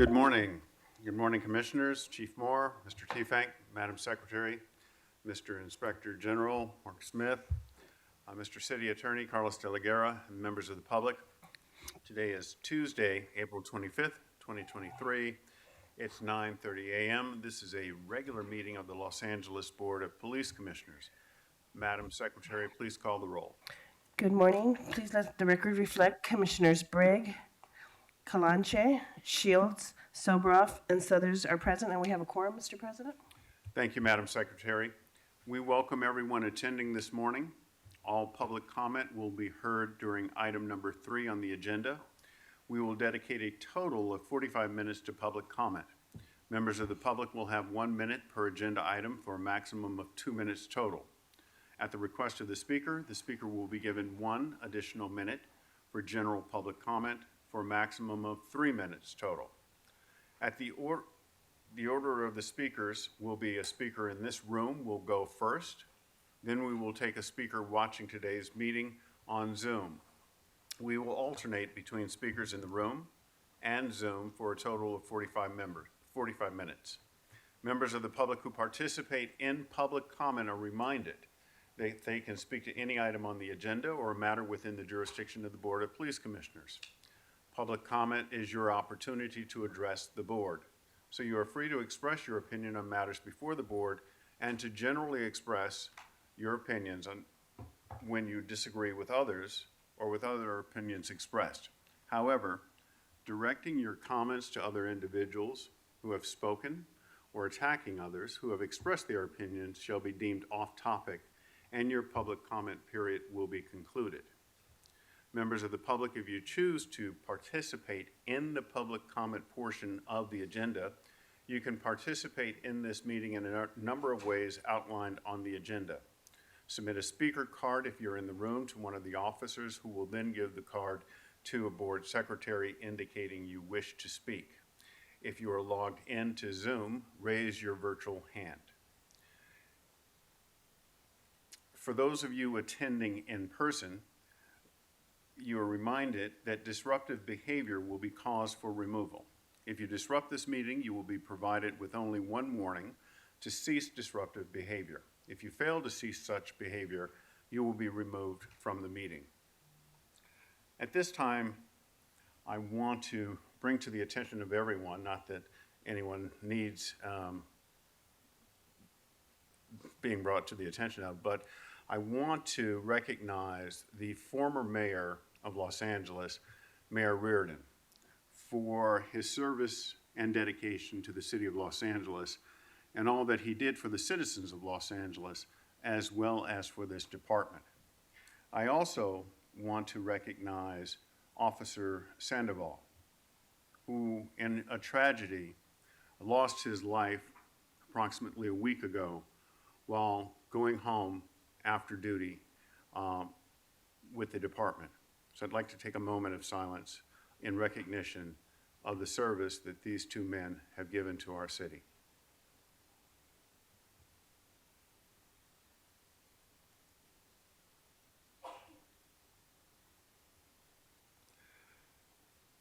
Good morning. Good morning, Commissioners, Chief Moore, Mr. Teefank, Madam Secretary, Mr. Inspector General Mark Smith, Mr. City Attorney Carlos De La Guerra, and members of the public. Today is Tuesday, April 25th, 2023. It's 9:30 a.m. This is a regular meeting of the Los Angeles Board of Police Commissioners. Madam Secretary, please call the roll. Good morning. Please let the record reflect Commissioners Brigg, Kalanche, Shields, Sobroff, and Southers are present, and we have a quorum, Mr. President. Thank you, Madam Secretary. We welcome everyone attending this morning. All public comment will be heard during item number 3 on the agenda. We will dedicate a total of 45 minutes to public comment. Members of the public will have 1 minute per agenda item for a maximum of 2 minutes total. At the request of the speaker will be given 1 additional minute for general public comment for a maximum of 3 minutes total. At the order of the speakers will be a speaker in this room will go first. Then we will take a speaker watching today's meeting on Zoom. We will alternate between speakers in the room and Zoom for a total of 45 minutes. Members of the public who participate in public comment are reminded that they can speak to any item on the agenda or a matter within the jurisdiction of the Board of Police Commissioners. Public comment is your opportunity to address the board. So you are free to express your opinion on matters before the board and to generally express your opinions on when you disagree with others or with other opinions expressed. However, directing your comments to other individuals who have spoken or attacking others who have expressed their opinions shall be deemed off topic, and your public comment period will be concluded. Members of the public, if you choose to participate in the public comment portion of the agenda, you can participate in this meeting in a number of ways outlined on the agenda. Submit a speaker card if you're in the room to one of the officers, who will then give the card to a board secretary indicating you wish to speak. If you are logged into Zoom, raise your virtual hand. For those of you attending in person, you are reminded that disruptive behavior will be cause for removal. If you disrupt this meeting, you will be provided with only 1 warning to cease disruptive behavior. If you fail to cease such behavior, you will be removed from the meeting. At this time, I want to bring to the attention of everyone, not that anyone needs being brought to the attention of, but I want to recognize the former mayor of Los Angeles, Mayor Reardon, for his service and dedication to the city of Los Angeles and all that he did for the citizens of Los Angeles as well as for this department. I also want to recognize Officer Sandoval, who in a tragedy lost his life approximately a week ago while going home after duty with the department. So I'd like to take a moment of silence in recognition of the service that these 2 men have given to our city.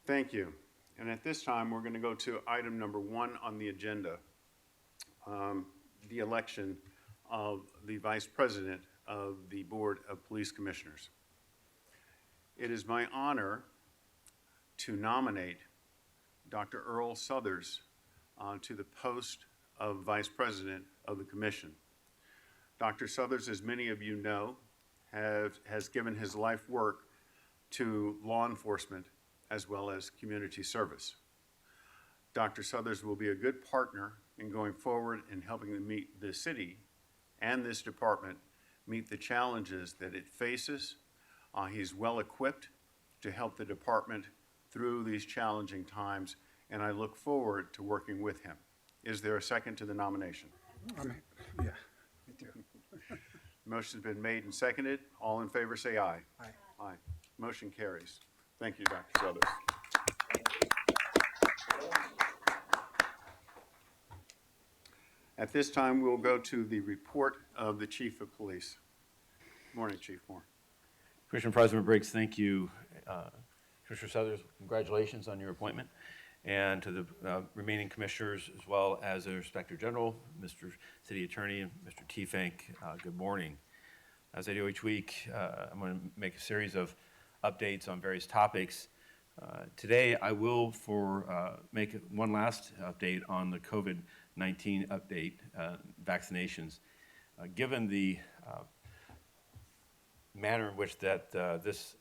Thank you. And at this time, we're going to go to item number 1 on the agenda, the election of the Vice President of the Board of Police Commissioners. It is my honor to nominate Dr. Earl Southers to the post of Vice President of the Commission. Dr. Southers, as many of you know, has given his life work to law enforcement as well as community service. Dr. Southers will be a good partner in going forward in helping to meet the city and this department meet the challenges that it faces. He's well equipped to help the department through these challenging times, and I look forward to working with him. Is there a second to the nomination? Yeah, me too. Motion's been made and seconded. All in favor say aye. Aye. Aye. Motion carries. Thank you, Dr. Southers. At this time, we'll go to the report of the Chief of Police. Good morning, Chief Moore. Commissioner President Briggs, thank you. Commissioner Southers, congratulations on your appointment. and to the remaining commissioners, as well as their Inspector General, Mr. City Attorney, and Mr. Teefank, good morning. As I do each week, I'm going to make a series of updates on various topics. Today, I will make one last update on the COVID-19 update, vaccinations. Given the manner in which this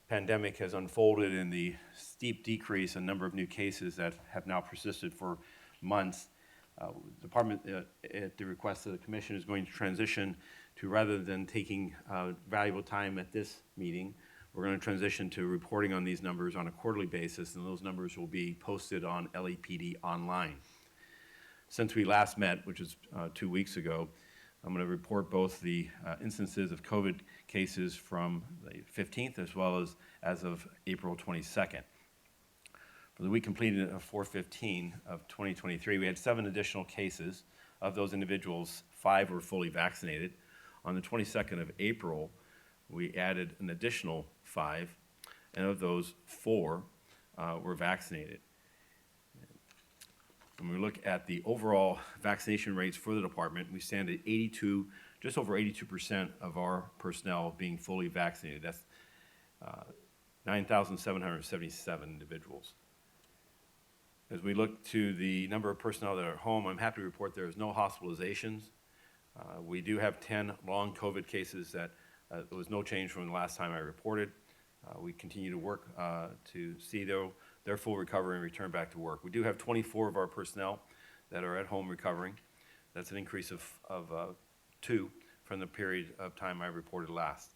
pandemic has unfolded and the steep decrease in number of new cases that have now persisted for months, the department, at the request of the commission, is going to transition to, rather than taking valuable time at this meeting, we're going to transition to reporting on these numbers on a quarterly basis, and those numbers will be posted on LAPD online. Since we last met, which is 2 weeks ago, I'm going to report both the instances of COVID cases from the 15th as of April 22nd. For the week completed of 4/15 of 2023, we had 7 additional cases. Of those individuals, 5 were fully vaccinated. On the 22nd of April, we added an additional 5, and of those, 4 were vaccinated. When we look at the overall vaccination rates for the department, we stand at just over 82% of our personnel being fully vaccinated. That's 9,777 individuals. As we look to the number of personnel that are at home, I'm happy to report there is no hospitalizations. We do have 10 long COVID cases that there was no change from the last time I reported. We continue to work to see their full recovery and return back to work. We do have 24 of our personnel that are at home recovering. That's an increase of 2 from the period of time I reported last.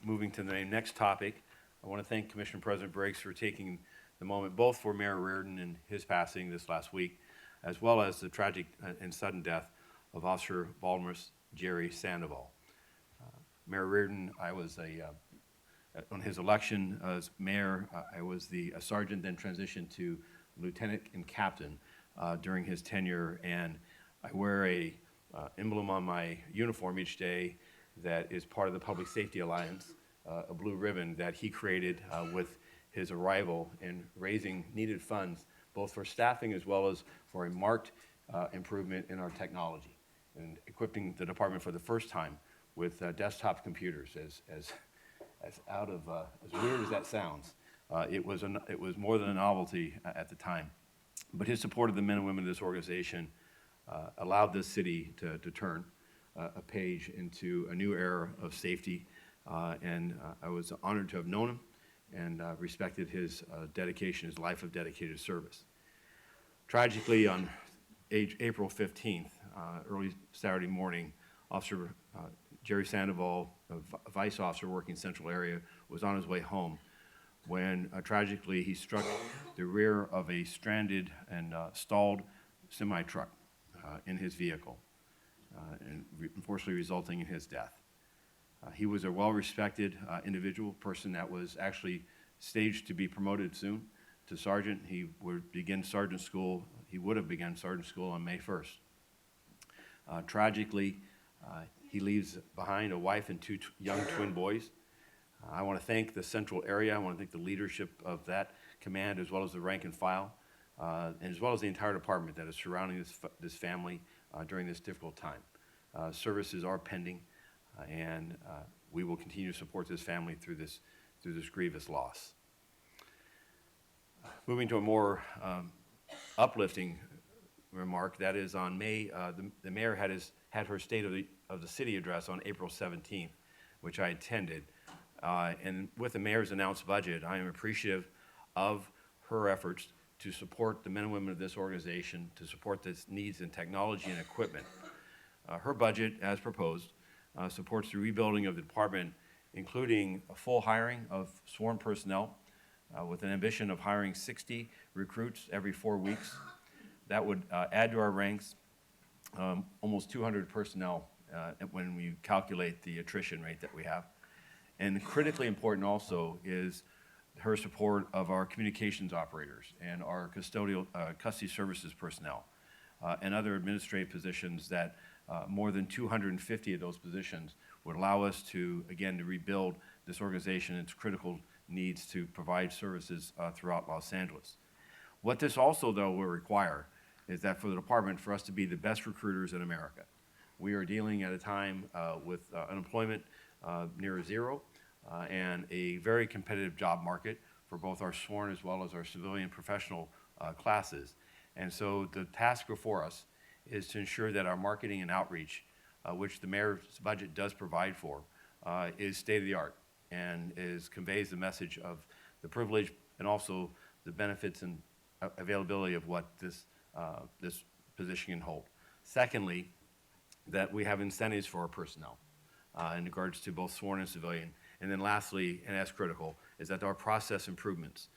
Moving to the next topic, I want to thank Commissioner President Briggs for taking the moment, both for Mayor Reardon and his passing this last week, as well as the tragic and sudden death of Officer Balmer's Jerry Sandoval. Mayor Reardon, on his election as mayor, I was a sergeant, then transitioned to lieutenant and captain during his tenure, and I wear a emblem on my uniform each day that is part of the Public Safety Alliance, a blue ribbon that he created with his arrival in raising needed funds, both for staffing as well as for a marked improvement in our technology and equipping the department for the first time with desktop computers. As weird as that sounds, it was more than a novelty at the time. But his support of the men and women of this organization allowed this city to turn a page into a new era of safety, and I was honored to have known him and respected his dedication, his life of dedicated service. Tragically, on April 15th, early Saturday morning, Officer Jerry Sandoval, a vice officer working Central Area, was on his way home when tragically he struck the rear of a stranded and stalled semi-truck in his vehicle, and unfortunately resulting in his death. He was a well-respected individual, person that was actually staged to be promoted soon to sergeant. He would begin sergeant school. He would have begun sergeant school on May 1st. Tragically, he leaves behind a wife and 2 young twin boys. I want to thank the Central Area. I want to thank the leadership of that command, as well as the rank and file, and as well as the entire department that is surrounding this family during this difficult time. Services are pending, and we will continue to support this family through this grievous loss. Moving to a more uplifting remark, that is on May, the mayor had her State of the City address on April 17th, which I attended. And with the mayor's announced budget, I am appreciative of her efforts to support the men and women of this organization, to support its needs in technology and equipment. Her budget, as proposed, supports the rebuilding of the department, including a full hiring of sworn personnel, with an ambition of hiring 60 recruits every 4 weeks. That would add to our ranks almost 200 personnel when we calculate the attrition rate that we have. And critically important also is her support of our communications operators and our custodial custody services personnel and other administrative positions that more than 250 of those positions would allow us to, again, to rebuild this organization. It's critical needs to provide services throughout Los Angeles. What this also, though, will require is that for the department, for us to be the best recruiters in America. We are dealing at a time with unemployment near zero and a very competitive job market for both our sworn as well as our civilian professional classes. And so the task before us is to ensure that our marketing and outreach, which the mayor's budget does provide for, is state-of-the-art and conveys the message of the privilege and also the benefits and availability of what this position can hold. Secondly, that we have incentives for our personnel in regards to both sworn and civilian. And then lastly, and as critical, is that our process improvements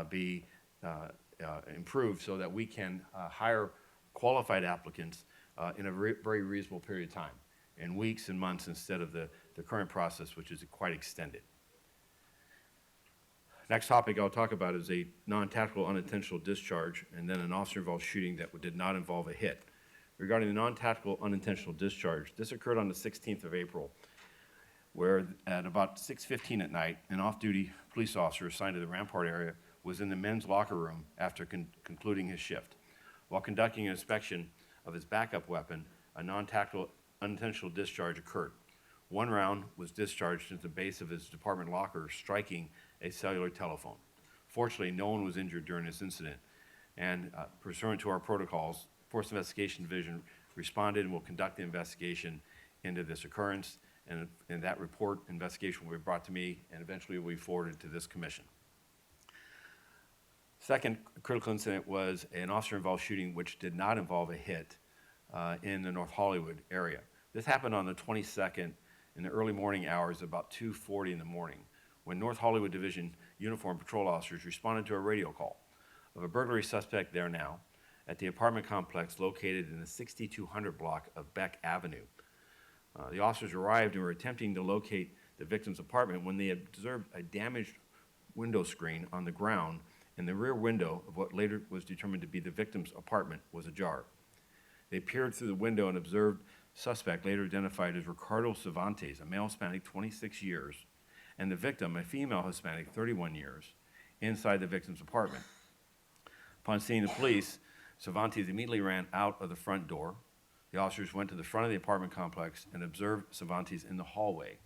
be improved so that we can hire qualified applicants in a very reasonable period of time, in weeks and months instead of the current process, which is quite extended. Next topic I'll talk about is a non-tactical unintentional discharge and then an officer-involved shooting that did not involve a hit. Regarding the non-tactical unintentional discharge, this occurred on the 16th of April, where at about 6:15 at night, an off-duty police officer assigned to the Rampart area was in the men's locker room after concluding his shift. While conducting an inspection of his backup weapon, a non-tactical unintentional discharge occurred. One round was discharged into the base of his department locker, striking a cellular telephone. Fortunately, no one was injured during this incident, and pursuant to our protocols, Force Investigation Division responded and will conduct the investigation into this occurrence, and that report investigation will be brought to me and eventually will be forwarded to this commission. Second critical incident was an officer-involved shooting which did not involve a hit in the North Hollywood area. This happened on the 22nd in the early morning hours, about 2:40 in the morning, when North Hollywood Division uniformed patrol officers responded to a radio call of a burglary suspect there now at the apartment complex located in the 6200 block of Beck Avenue. The officers arrived and were attempting to locate the victim's apartment when they observed a damaged window screen on the ground, and the rear window of what later was determined to be the victim's apartment was ajar. They peered through the window and observed suspect, later identified as Ricardo Cervantes, a male Hispanic, 26 years, and the victim, a female Hispanic, 31 years, inside the victim's apartment. Upon seeing the police, Cervantes immediately ran out of the front door. The officers went to the front of the apartment complex and observed Cervantes in the hallway.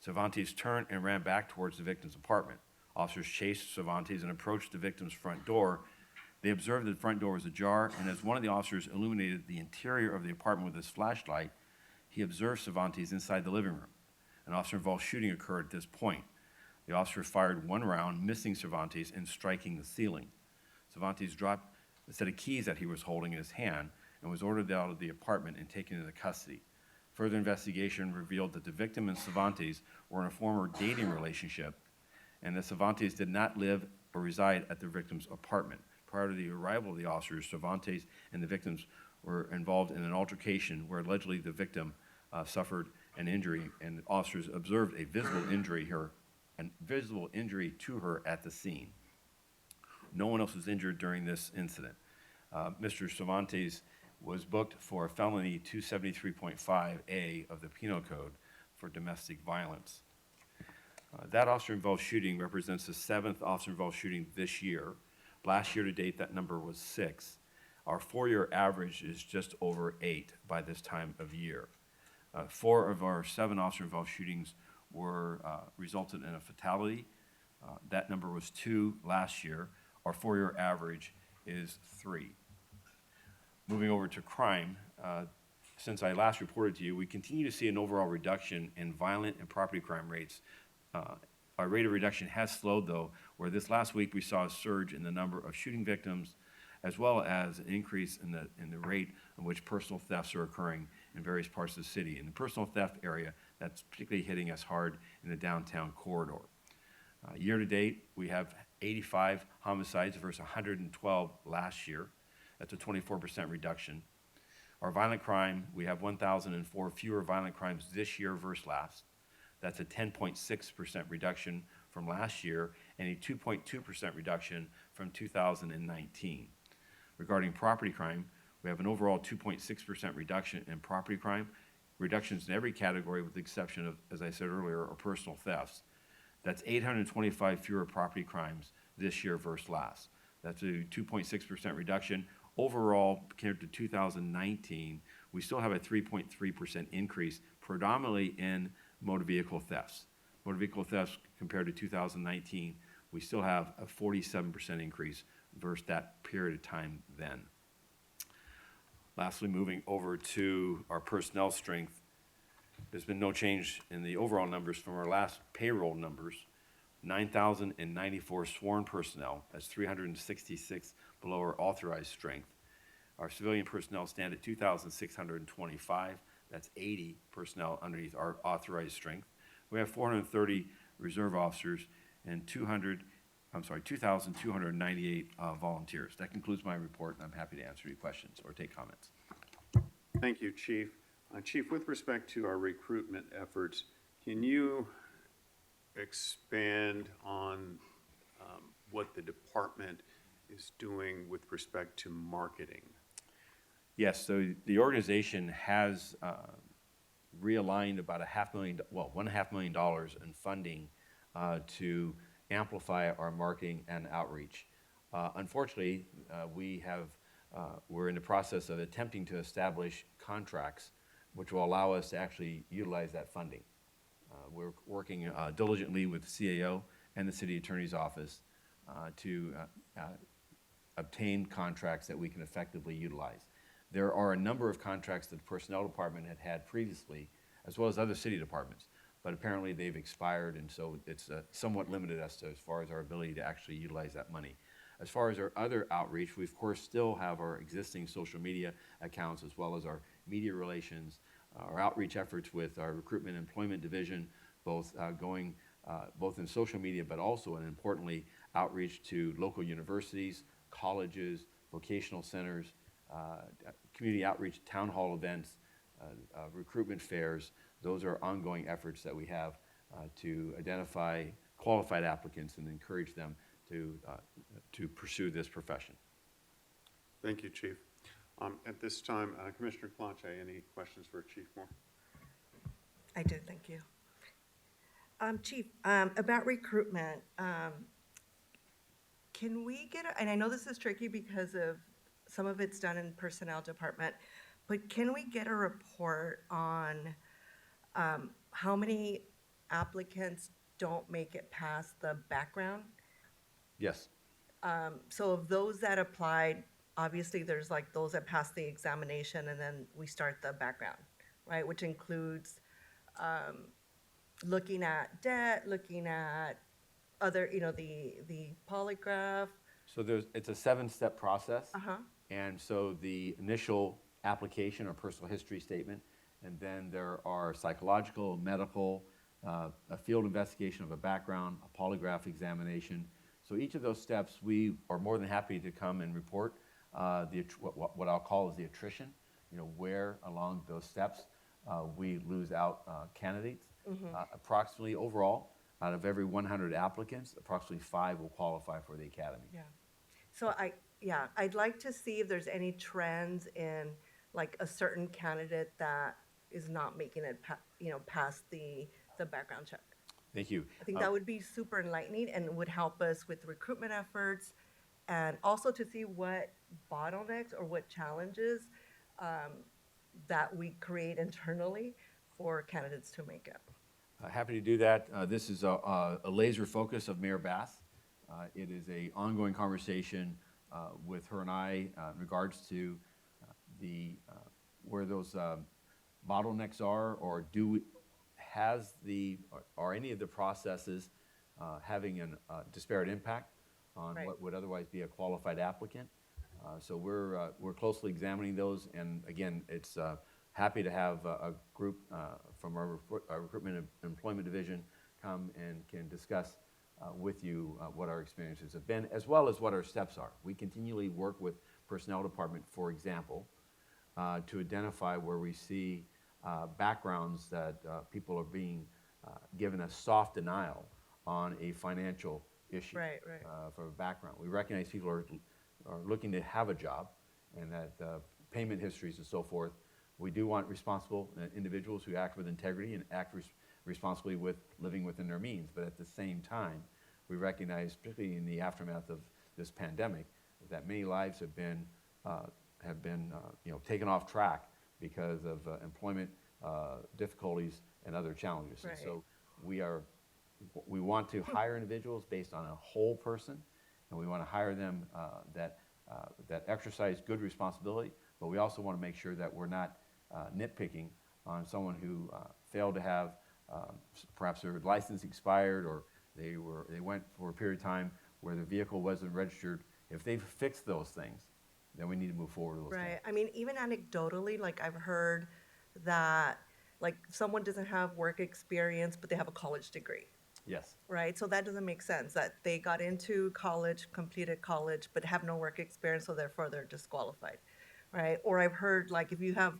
Cervantes turned and ran back towards the victim's apartment. Officers chased Cervantes and approached the victim's front door. They observed that the front door was ajar, and as one of the officers illuminated the interior of the apartment with his flashlight, he observed Cervantes inside the living room. An officer-involved shooting occurred at this point. The officer fired one round, missing Cervantes and striking the ceiling. Cervantes dropped the set of keys that he was holding in his hand and was ordered out of the apartment and taken into custody. Further investigation revealed that the victim and Cervantes were in a former dating relationship, and that Cervantes did not live or reside at the victim's apartment. Prior to the arrival of the officers, Cervantes and the victims were involved in an altercation where allegedly the victim suffered an injury, and officers observed a visible injury to her at the scene. No one else was injured during this incident. Mr. Cervantes was booked for a felony 273.5A of the Penal Code for domestic violence. That officer-involved shooting represents the 7th officer-involved shooting this year. Last year to date, that number was 6. Our 4-year average is just over 8 by this time of year. 4 of our 7 officer-involved shootings were resulted in a fatality. That number was 2 last year. Our 4-year average is 3. Moving over to crime, since I last reported to you, we continue to see an overall reduction in violent and property crime rates. Our rate of reduction has slowed, though, where this last week we saw a surge in the number of shooting victims, as well as an increase in the rate in which personal thefts are occurring in various parts of the city. In the personal theft area, that's particularly hitting us hard in the downtown corridor. Year to date, we have 85 homicides versus 112 last year. That's a 24% reduction. Our violent crime, we have 1,004 fewer violent crimes this year versus last. That's a 10.6% reduction from last year and a 2.2% reduction from 2019. Regarding property crime, we have an overall 2.6% reduction in property crime, reductions in every category with the exception of, as I said earlier, our personal thefts. That's 825 fewer property crimes this year versus last. That's a 2.6% reduction. Overall, compared to 2019, we still have a 3.3% increase, predominantly in motor vehicle thefts. Motor vehicle thefts compared to 2019, we still have a 47% increase versus that period of time then. Lastly, moving over to our personnel strength, there's been no change in the overall numbers from our last payroll numbers. 9,094 sworn personnel, that's 366 below our authorized strength. Our civilian personnel stand at 2,625, that's 80 personnel underneath our authorized strength. We have 430 reserve officers and 2,298 volunteers. That concludes my report, and I'm happy to answer any questions or take comments. Thank you, Chief. Chief, with respect to our recruitment efforts, can you expand on what the department is doing with respect to marketing? Yes, so the organization has realigned about $1.5 million in funding to amplify our marketing and outreach. Unfortunately, we're in the process of attempting to establish contracts which will allow us to actually utilize that funding. We're working diligently with the CAO and the City Attorney's Office to obtain contracts that we can effectively utilize. There are a number of contracts that the Personnel Department had previously, as well as other city departments, but apparently they've expired, and so it's somewhat limited as far as our ability to actually utilize that money. As far as our other outreach, we of course still have our existing social media accounts, as well as our media relations, our outreach efforts with our recruitment and employment division, both in social media, but also, and importantly, outreach to local universities, colleges, vocational centers, community outreach, town hall events, recruitment fairs. Those are ongoing efforts that we have to identify qualified applicants and encourage them to pursue this profession. Thank you, Chief. At this time, Commissioner Clanche, any questions for Chief Moore? I do, thank you. Chief, about recruitment, can we get, and I know this is tricky because of some of it's done in personnel department, but can we get a report on how many applicants don't make it past the background? Yes. So of those that applied, obviously there's like those that passed the examination and then we start the background, right? Which includes looking at debt, looking at other, the polygraph. So it's a 7-step process. Uh-huh. And so the initial application or personal history statement, and then there are psychological, medical, a field investigation of a background, a polygraph examination. So each of those steps, we are more than happy to come and report what I'll call is the attrition, where along those steps we lose out candidates. Mm-hmm. Approximately overall, out of every 100 applicants, approximately 5 will qualify for the academy. Yeah. So I'd like to see if there's any trends in like a certain candidate that is not making it, past the background check. Thank you. I think that would be super enlightening and would help us with recruitment efforts, and also to see what bottlenecks or what challenges that we create internally for candidates to make it. Happy to do that. This is a laser focus of Mayor Bass. It is an ongoing conversation with her and I in regards to where those bottlenecks are, or are any of the processes having a disparate impact on Right. what would otherwise be a qualified applicant. So we're closely examining those, and again, it's happy to have a group from our recruitment and employment division come and can discuss with you what our experiences have been, as well as what our steps are. We continually work with personnel department, for example, to identify where we see backgrounds that people are being given a soft denial on a financial issue. Right. For a background. We recognize people are looking to have a job, and that payment histories and so forth. We do want responsible individuals who act with integrity and act responsibly with living within their means. But at the same time, we recognize, particularly in the aftermath of this pandemic, that many lives have been taken off track because of employment difficulties and other challenges. And Right. so we want to hire individuals based on a whole person, and we want to hire them that exercise good responsibility, but we also want to make sure that we're not nitpicking on someone who failed to have perhaps their license expired, or they went for a period of time where the vehicle wasn't registered. If they've fixed those things, then we need to move forward with those Right. things. I mean, even anecdotally, like I've heard that, like someone doesn't have work experience, but they have a college degree, Yes. right? So that doesn't make sense, that they got into college, completed college, but have no work experience, so therefore they're disqualified, right? Or I've heard like if you have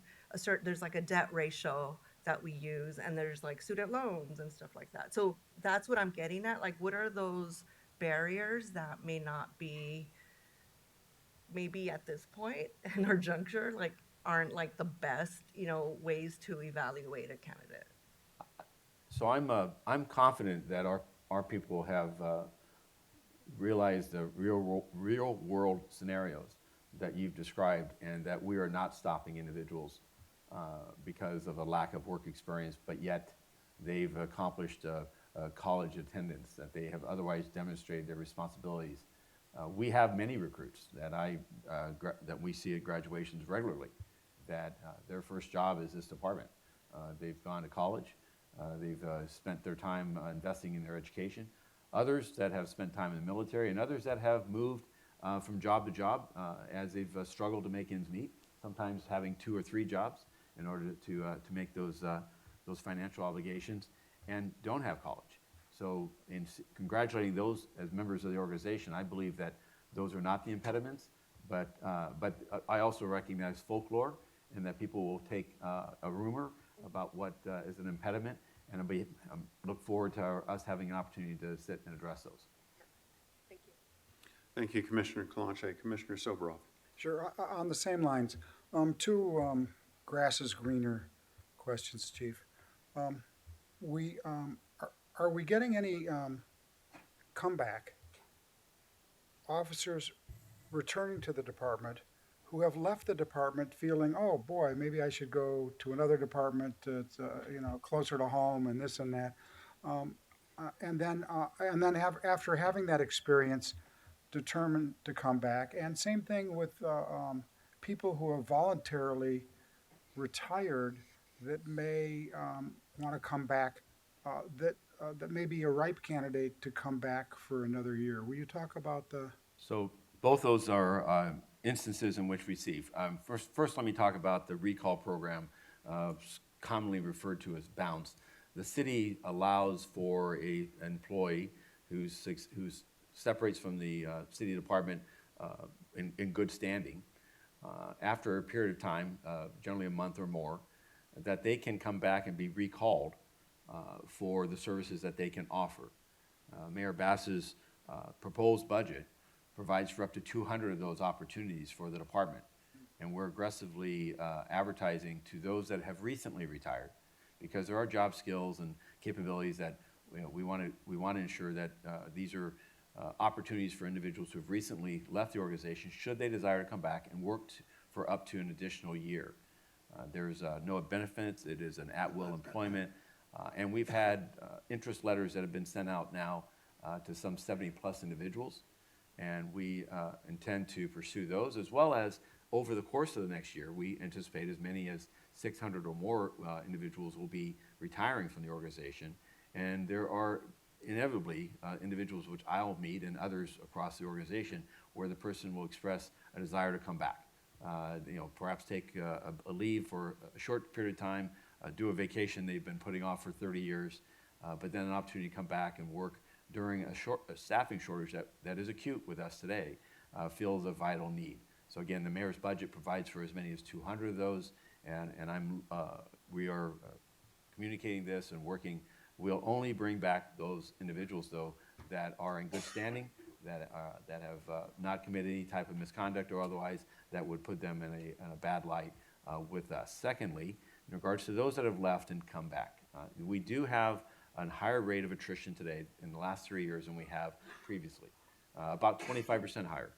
there's like a debt ratio that we use, and there's like student loans and stuff like that. So that's what I'm getting at. Like, what are those barriers that may not be, maybe at this point in our juncture, like aren't like the best, ways to evaluate a candidate? So I'm confident that our people have realized the real world scenarios that you've described, and that we are not stopping individuals because of a lack of work experience, but yet they've accomplished college attendance, that they have otherwise demonstrated their responsibilities. We have many recruits that we see at graduations regularly, that their first job is this department. They've gone to college, they've spent their time investing in their education. Others that have spent time in the military, and others that have moved from job to job as they've struggled to make ends meet, sometimes having 2 or 3 jobs in order to make those financial obligations, and don't have college. So in congratulating those as members of the organization, I believe that those are not the impediments, but I also recognize folklore, and that people will take a rumor about what is an impediment, and I look forward to us having an opportunity to sit and address those. Thank you. Thank you, Commissioner Kalanche. Commissioner Sobroff. Sure, on the same lines, two grass is greener questions, Chief. Are we getting any comeback officers returning to the department who have left the department feeling, oh boy, maybe I should go to another department that's closer to home and this and that, and then after having that experience, determined to come back. And same thing with people who have voluntarily retired that may want to come back, that may be a ripe candidate to come back for another year. Will you talk about the? So both those are instances in which we see. First, let me talk about the recall program, commonly referred to as bounce. The city allows for an employee who separates from the city department in good standing, after a period of time, generally a month or more, that they can come back and be recalled for the services that they can offer. Mayor Bass's proposed budget provides for up to 200 of those opportunities for the department. And we're aggressively advertising to those that have recently retired, because there are job skills and capabilities that we want to ensure that these are opportunities for individuals who have recently left the organization, should they desire to come back and work for up to an additional year. There's no benefits. It is an at-will employment. And we've had interest letters that have been sent out now to some 70-plus individuals. And we intend to pursue those, as well as over the course of the next year, we anticipate as many as 600 or more individuals will be retiring from the organization. And there are inevitably individuals which I'll meet and others across the organization where the person will express a desire to come back. Perhaps take a leave for a short period of time, do a vacation they've been putting off for 30 years, but then an opportunity to come back and work during a staffing shortage that is acute with us today, feels a vital need. So again, the mayor's budget provides for as many as 200 of those, and we are communicating this and working. We'll only bring back those individuals, though, that are in good standing, that have not committed any type of misconduct or otherwise that would put them in a bad light with us. Secondly, in regards to those that have left and come back, We do have a higher rate of attrition today in the last 3 years than we have previously, about 25% higher.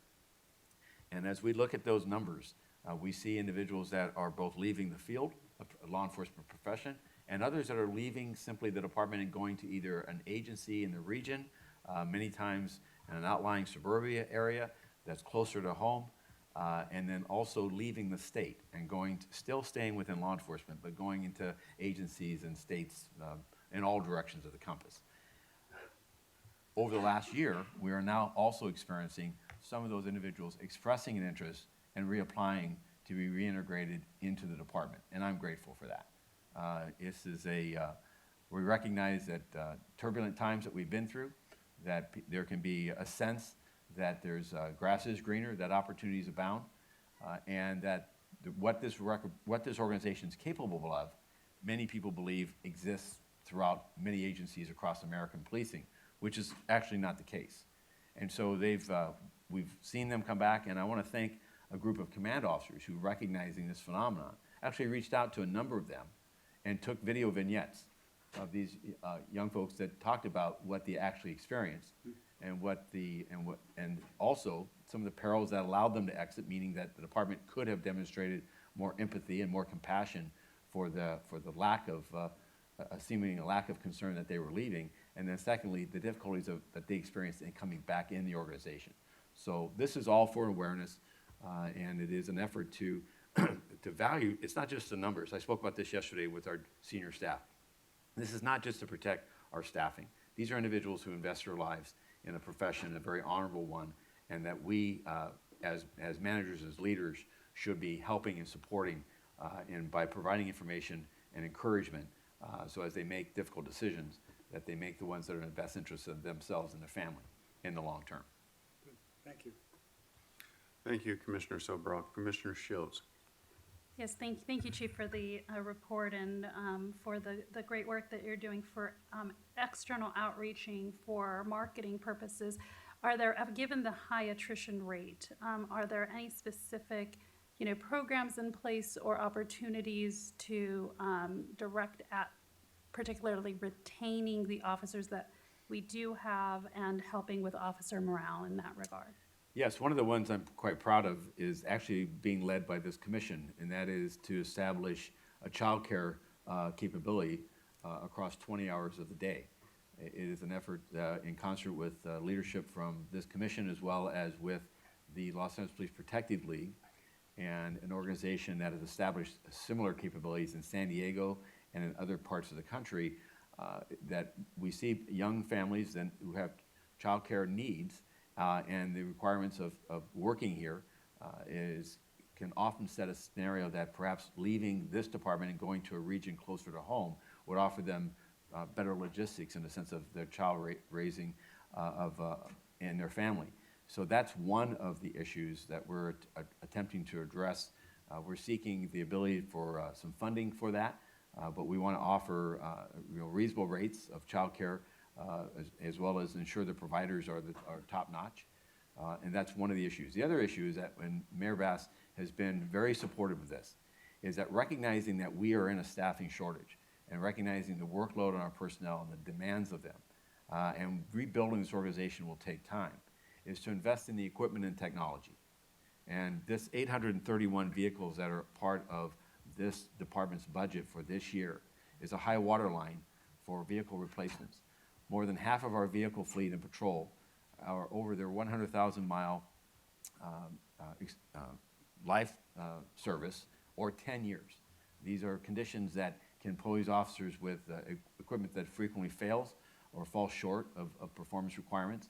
And as we look at those numbers, we see individuals that are both leaving the field of law enforcement profession and others that are leaving simply the department and going to either an agency in the region, many times in an outlying suburbia area that's closer to home, and then also leaving the state and still staying within law enforcement, but going into agencies and states in all directions of the compass. Over the last year, we are now also experiencing some of those individuals expressing an interest and reapplying to be reintegrated into the department, and I'm grateful for that. We recognize that turbulent times that we've been through, that there can be a sense that there's grass is greener, that opportunities abound, and that what this organization is capable of, many people believe exists throughout many agencies across American policing, which is actually not the case. And so we've seen them come back, and I want to thank a group of command officers who, recognizing this phenomenon, actually reached out to a number of them and took video vignettes of these young folks that talked about what they actually experienced and also some of the perils that allowed them to exit, meaning that the department could have demonstrated more empathy and more compassion for the lack of seeming a lack of concern that they were leaving, and then secondly, the difficulties that they experienced in coming back in the organization. So this is all for awareness, and it is an effort to value. It's not just the numbers. I spoke about this yesterday with our senior staff. This is not just to protect our staffing. These are individuals who invest their lives in a profession, a very honorable one, and that we, as managers, as leaders, should be helping and supporting and by providing information and encouragement, so as they make difficult decisions, that they make the ones that are in the best interest of themselves and their family in the long term. Thank you. Thank you, Commissioner Sobroff. Commissioner Shields. Yes, thank you, Chief, for the report and for the great work that you're doing for external outreaching for marketing purposes. Given the high attrition rate, are there any specific, programs in place or opportunities to direct at particularly retaining the officers that we do have and helping with officer morale in that regard? Yes, one of the ones I'm quite proud of is actually being led by this commission, and that is to establish a child care capability across 20 hours of the day. It is an effort in concert with leadership from this commission as well as with the Los Angeles Police Protective League and an organization that has established similar capabilities in San Diego and in other parts of the country, that we see young families who have child care needs and the requirements of working here can often set a scenario that perhaps leaving this department and going to a region closer to home would offer them better logistics in the sense of their child raising and their family. So that's one of the issues that we're attempting to address. We're seeking the ability for some funding for that, but we want to offer reasonable rates of child care as well as ensure the providers are top-notch. And that's one of the issues. The other issue is that when Mayor Bass has been very supportive of this, is that recognizing that we are in a staffing shortage and recognizing the workload on our personnel and the demands of them, and rebuilding this organization will take time, is to invest in the equipment and technology. And this 831 vehicles that are part of this department's budget for this year is a high water line for vehicle replacements. More than half of our vehicle fleet and patrol are over their 100,000 mile life service or 10 years. These are conditions that can pose officers with equipment that frequently fails or falls short of performance requirements,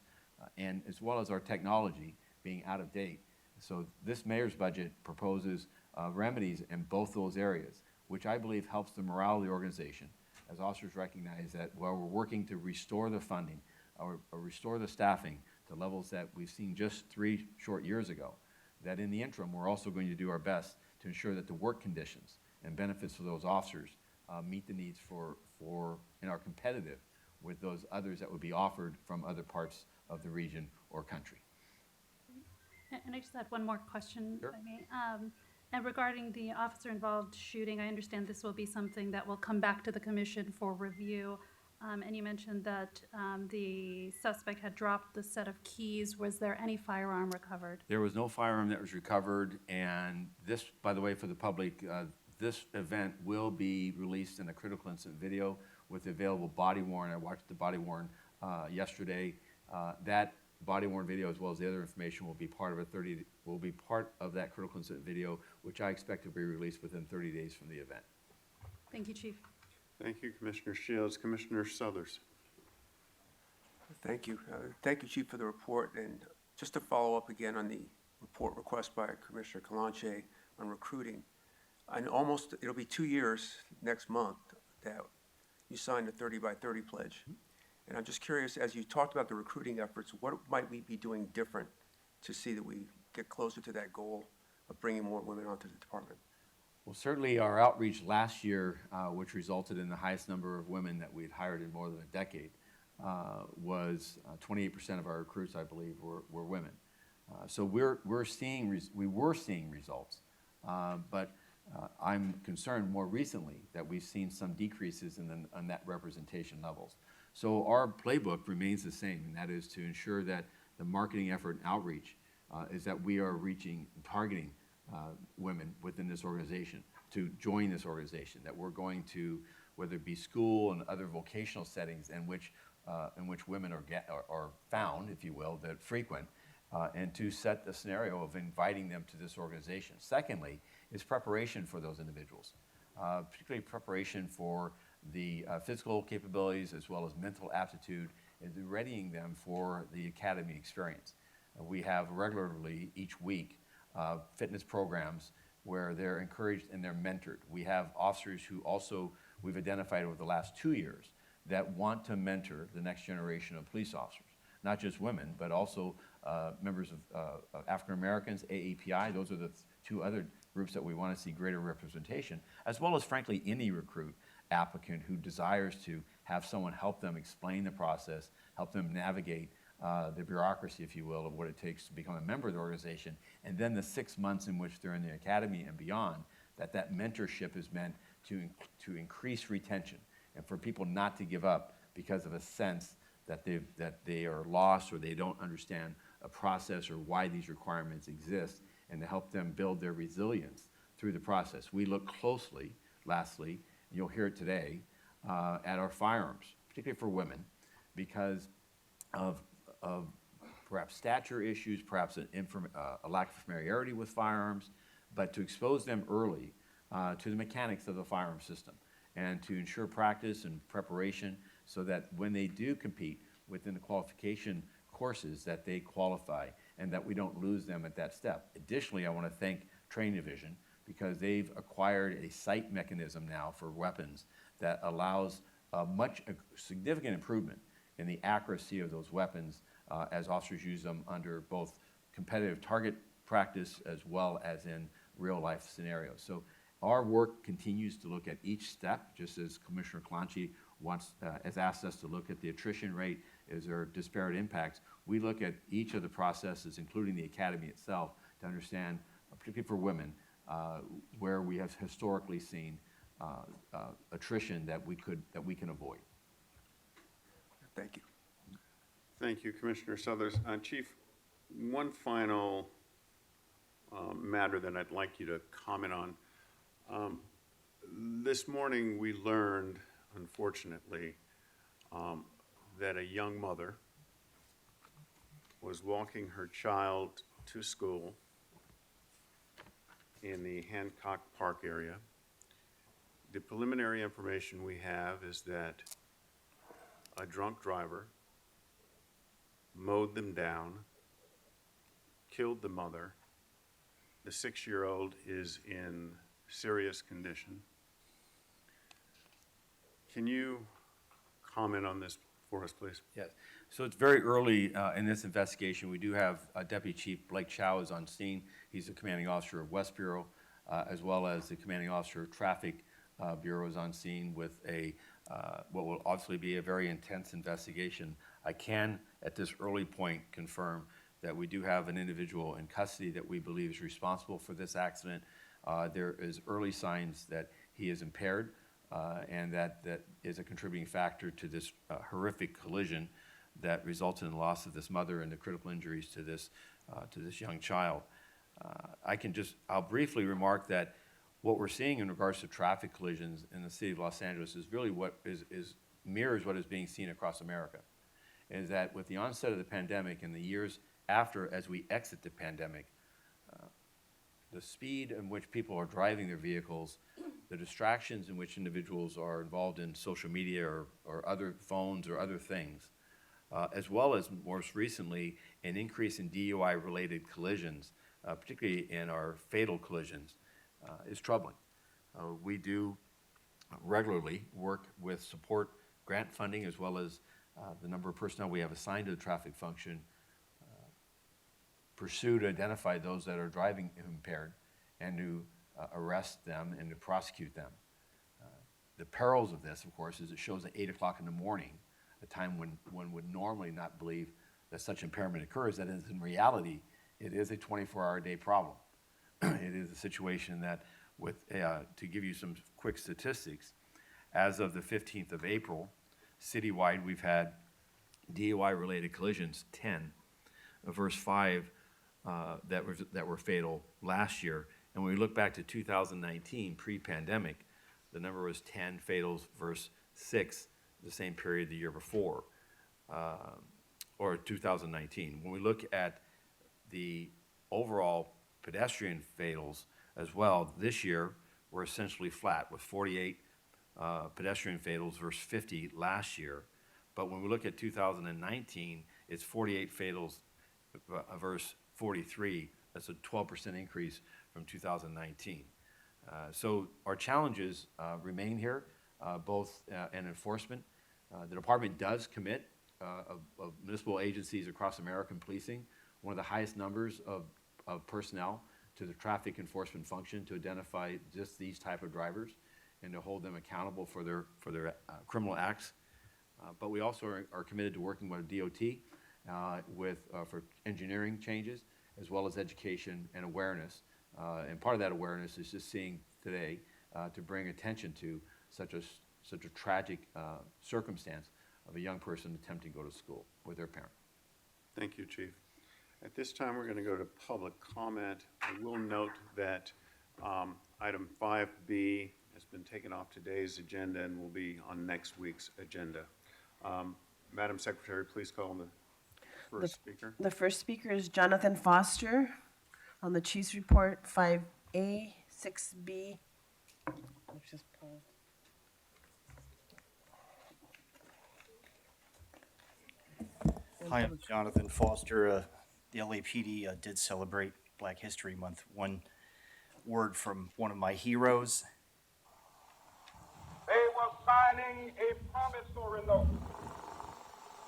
and as well as our technology being out of date. So this mayor's budget proposes remedies in both those areas, which I believe helps the morale of the organization, as officers recognize that while we're working to restore the funding or restore the staffing to levels that we've seen just 3 short years ago, that in the interim, we're also going to do our best to ensure that the work conditions and benefits for those officers meet the needs and are competitive with those others that would be offered from other parts of the region or country. And I just had one more question, Sure. if I may. And regarding the officer-involved shooting, I understand this will be something that will come back to the commission for review. And you mentioned that the suspect had dropped the set of keys. Was there any firearm recovered? There was no firearm that was recovered, and this, by the way, for the public, this event will be released in a critical incident video with the available body worn. I watched the body worn yesterday. That body worn video, as well as the other information, will be part of that critical incident video, which I expect to be released within 30 days from the event. Thank you, Chief. Thank you, Commissioner Shields. Commissioner Suthers. Thank you. Thank you, Chief, for the report. And just to follow up again on the report request by Commissioner Kalanche on recruiting, it'll be 2 years next month that you signed the 30 by 30 pledge. And I'm just curious, as you talked about the recruiting efforts, what might we be doing different to see that we get closer to that goal of bringing more women onto the department? Well, certainly our outreach last year, which resulted in the highest number of women that we had hired in more than a decade, was 28% of our recruits, I believe, were women. So we were seeing results, but I'm concerned more recently that we've seen some decreases in that representation levels. So our playbook remains the same, and that is to ensure that the marketing effort and outreach is that we are reaching and targeting women within this organization to join this organization, that we're going to, whether it be school and other vocational settings in which women are found, if you will, that frequent, and to set the scenario of inviting them to this organization. Secondly, is preparation for those individuals, particularly preparation for the physical capabilities as well as mental aptitude, and readying them for the academy experience. We have regularly each week fitness programs where they're encouraged and they're mentored. We have officers who also we've identified over the last 2 years that want to mentor the next generation of police officers, not just women, but also members of African Americans, AAPI. Those are the two other groups that we want to see greater representation, as well as, frankly, any recruit applicant who desires to have someone help them explain the process, help them navigate the bureaucracy, if you will, of what it takes to become a member of the organization, and then the 6 months in which they're in the academy and beyond, that mentorship is meant to increase retention and for people not to give up because of a sense that they are lost or they don't understand a process or why these requirements exist, and to help them build their resilience through the process. We look closely, lastly, and you'll hear it today, at our firearms, particularly for women, because of perhaps stature issues, perhaps a lack of familiarity with firearms, but to expose them early to the mechanics of the firearm system and to ensure practice and preparation so that when they do compete within the qualification courses that they qualify and that we don't lose them at that step. Additionally, I want to thank Training Division because they've acquired a sight mechanism now for weapons that allows a significant improvement in the accuracy of those weapons as officers use them under both competitive target practice as well as in real life scenarios. So our work continues to look at each step, just as Commissioner Kalanche has asked us to look at the attrition rate, is there disparate impacts. We look at each of the processes, including the academy itself, to understand, particularly for women, where we have historically seen attrition that we can avoid. Thank you. Thank you, Commissioner Suthers. Chief, one final matter that I'd like you to comment on. This morning we learned, unfortunately, that a young mother was walking her child to school in the Hancock Park area. The preliminary information we have is that a drunk driver mowed them down, killed the mother. The 6-year-old is in serious condition. Can you comment on this for us, please? Yes. So it's very early in this investigation. We do have Deputy Chief Blake Chow is on scene. He's the commanding officer of West Bureau, as well as the commanding officer of Traffic Bureau is on scene with what will obviously be a very intense investigation. I can, at this early point, confirm that we do have an individual in custody that we believe is responsible for this accident. there is early signs that he is impaired, and that is a contributing factor to this horrific collision that resulted in the loss of this mother and the critical injuries to this young child. I'll briefly remark that what we're seeing in regards to traffic collisions in the city of Los Angeles is really what mirrors what is being seen across America. Is that with the onset of the pandemic and the years after, as we exit the pandemic, the speed in which people are driving their vehicles, the distractions in which individuals are involved in social media or other phones or other things, as well as most recently an increase in DUI-related collisions, particularly in our fatal collisions, is troubling. We do regularly work with support grant funding as well as the number of personnel we have assigned to the traffic function, pursue to identify those that are driving impaired and to arrest them and to prosecute them. The perils of this, of course, is it shows at 8 o'clock in the morning, a time when one would normally not believe that such impairment occurs, that is, in reality, it is a 24-hour-a-day problem. It is a situation that, to give you some quick statistics, as of the 15th of April, citywide, we've had DUI-related collisions, 10, versus 5 that were fatal last year. And when we look back to 2019, pre-pandemic, the number was 10 fatals versus 6 the same period the year before, or 2019. When we look at the overall pedestrian fatals as well, this year we're essentially flat with 48 pedestrian fatals versus 50 last year. But when we look at 2019, it's 48 fatals versus 43. That's a 12% increase from 2019. So our challenges remain here, both in enforcement. The department does commit of municipal agencies across America in policing one of the highest numbers of personnel to the traffic enforcement function to identify just these type of drivers and to hold them accountable for their criminal acts. But we also are committed to working with DOT for engineering changes, as well as education and awareness. And part of that awareness is just seeing today to bring attention to such a tragic circumstance of a young person attempting to go to school with their parent. Thank you, Chief. At this time, we're going to go to public comment. I will note that item 5B has been taken off today's agenda and will be on next week's agenda. Madam Secretary, please call on the first speaker. The first speaker is Jonathan Foster on the Chief's Report 5A, 6B. Let's just pause. Hi, I'm Jonathan Foster. The LAPD did celebrate Black History Month. One word from one of my heroes. They were signing a promissory note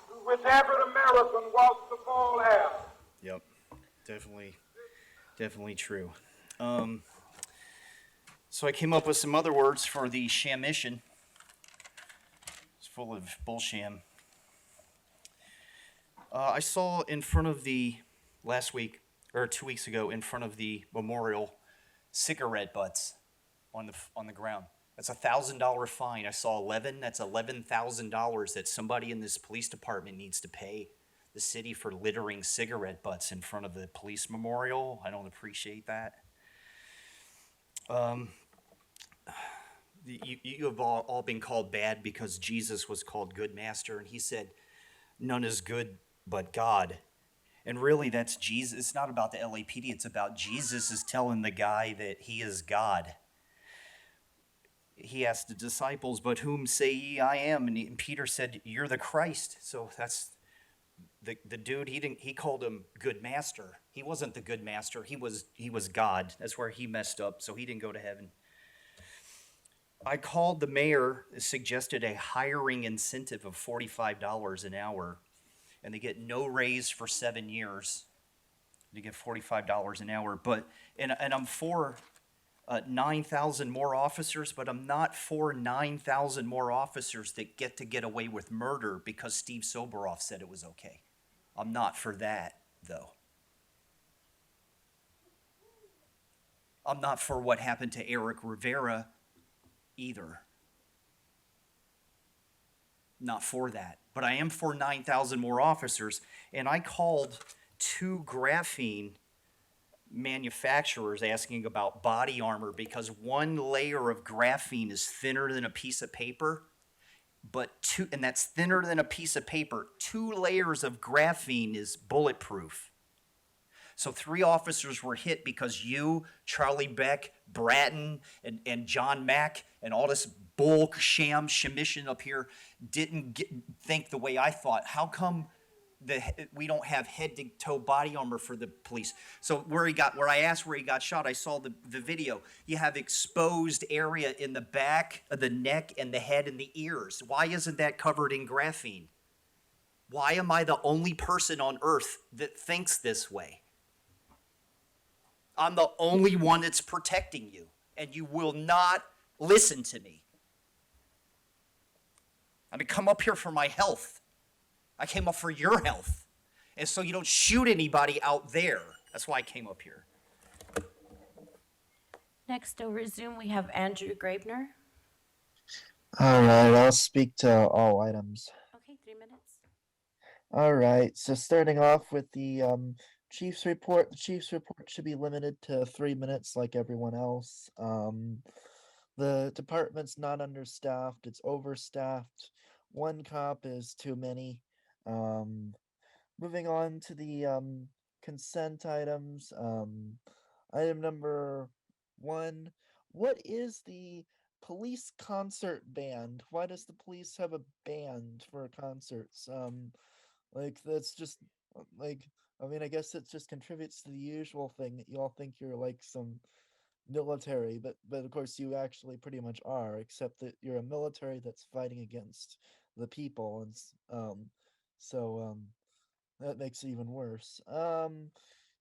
to which every American was to fall heir. Yep, definitely true. So I came up with some other words for the sham mission. It's full of bullsham. I saw in front of last week, or 2 weeks ago, in front of the memorial, cigarette butts on the ground. That's a $1,000 fine. I saw 11. That's $11,000 that somebody in this police department needs to pay the city for littering cigarette butts in front of the police memorial. I don't appreciate that. You have all been called bad because Jesus was called good master, and he said, "None is good but God." And really, that's Jesus. It's not about the LAPD. It's about Jesus is telling the guy that he is God. He asked the disciples, "But whom say ye I am?" And Peter said, "You're the Christ." So that's the dude. He called him good master. He wasn't the good master. He was God. That's where he messed up. So he didn't go to heaven. I called the mayor, suggested a hiring incentive of $45 an hour, and they get no raise for 7 years. They get $45 an hour, and I'm for 9,000 more officers, but I'm not for 9,000 more officers that get away with murder because Steve Soboroff said it was okay. I'm not for that, though. I'm not for what happened to Eric Rivera either. Not for that. But I am for 9,000 more officers. And I called 2 graphene manufacturers asking about body armor because 1 layer of graphene is thinner than a piece of paper. And that's thinner than a piece of paper. 2 layers of graphene is bulletproof. So 3 officers were hit because you, Charlie Beck, Bratton, and John Mack, and all this bull sham shemission up here didn't think the way I thought. How come we don't have head-to-toe body armor for the police? So where I asked where he got shot, I saw the video. You have exposed area in the back of the neck and the head and the ears. Why isn't that covered in graphene? Why am I the only person on earth that thinks this way? I'm the only one that's protecting you, and you will not listen to me. I didn't come up here for my health. I came up for your health. And so you don't shoot anybody out there. That's why I came up here. Next, to resume, we have Andrew Graebner. All right, I'll speak to all items. Okay, 3 minutes. All right, so starting off with the chief's report. The chief's report should be limited to 3 minutes like everyone else. The department's not understaffed, it's overstaffed. 1 cop is too many. Moving on to the consent items. Item number 1. What is the police concert band? Why does the police have a band for concerts? Like that's just like I mean I guess it just contributes to the usual thing that you all think you're like some military, but of course you actually pretty much are, except that you're a military that's fighting against the people, and so that makes it even worse.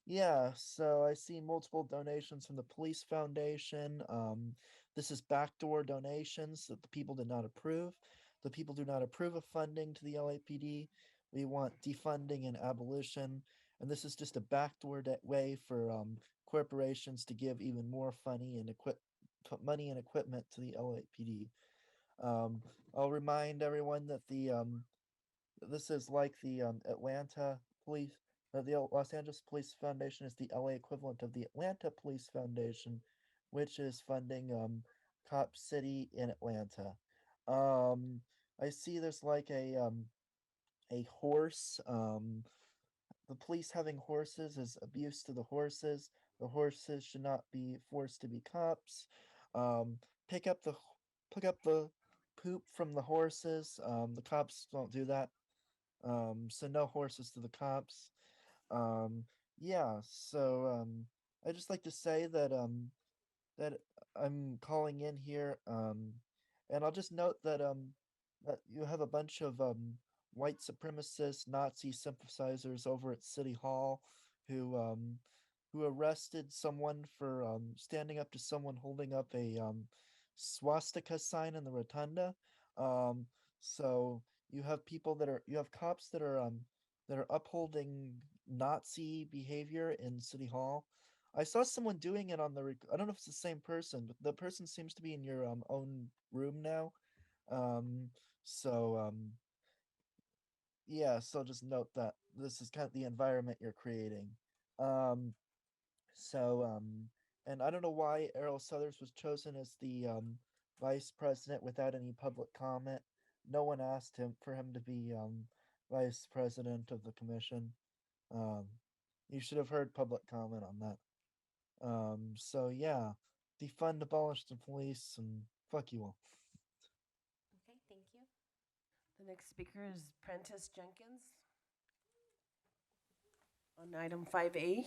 Yeah, so I see multiple donations from the police foundation. This is backdoor donations that the people did not approve. The people do not approve of funding to the LAPD. We want defunding and abolition, and this is just a backdoor way for corporations to give even more money and equipment to the LAPD. I'll remind everyone that this is like the Atlanta Police, the Los Angeles Police Foundation is the LA equivalent of the Atlanta Police Foundation, which is funding Cop City in Atlanta. I see there's like a horse. The police having horses is abuse to the horses. The horses should not be forced to be cops. Um, pick up the poop from the horses. The cops don't do that. So no horses to the cops. Um, yeah. So I just like to say that I'm calling in here. And I'll just note that you have a bunch of white supremacist Nazi sympathizers over at City Hall who arrested someone for standing up to someone holding up a swastika sign in the rotunda. Um, so you have cops that are upholding Nazi behavior in City Hall. I saw someone doing it on I don't know if it's the same person, but the person seems to be in your own room now. Um, so yeah, so just note that this is kind of the environment you're creating. Um, and I don't know why Errol Southers was chosen as the vice president without any public comment. No one asked him for him to be vice president of the commission. Um, you should have heard public comment on that. So yeah, defund, abolish the police, and fuck you all. Okay, thank you. The next speaker is Prentice Jenkins on item 5A.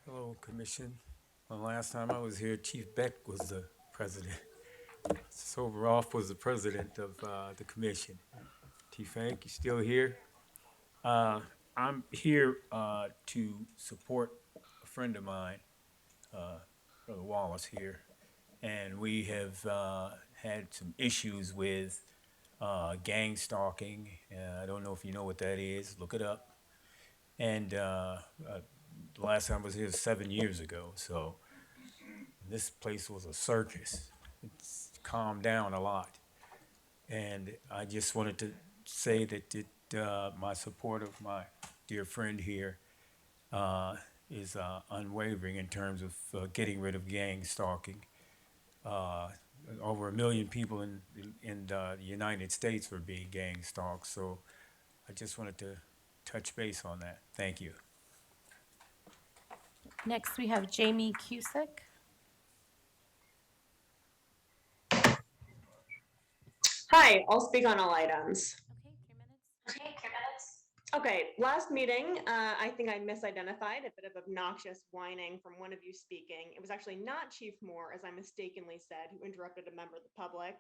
Hello, Commission. Well, last time I was here, Chief Beck was the president. Soboroff was the president of the commission. Chief Hank, you still here? I'm here to support a friend of mine, Brother Wallace here, and we have had some issues with gang stalking. I don't know if you know what that is. Look it up. And the last time I was here was 7 years ago. So this place was a circus. It's calmed down a lot. And I just wanted to say that my support of my dear friend here is unwavering in terms of getting rid of gang stalking. Uh, Over 1 million people in the United States were being gang stalked. So I just wanted to touch base on that. Thank you. Next, we have Jamie Cusick. Hi, I'll speak on all items. Okay, 3 minutes. Okay, last meeting, I think I misidentified a bit of obnoxious whining from one of you speaking. It was actually not Chief Moore, as I mistakenly said, who interrupted a member of the public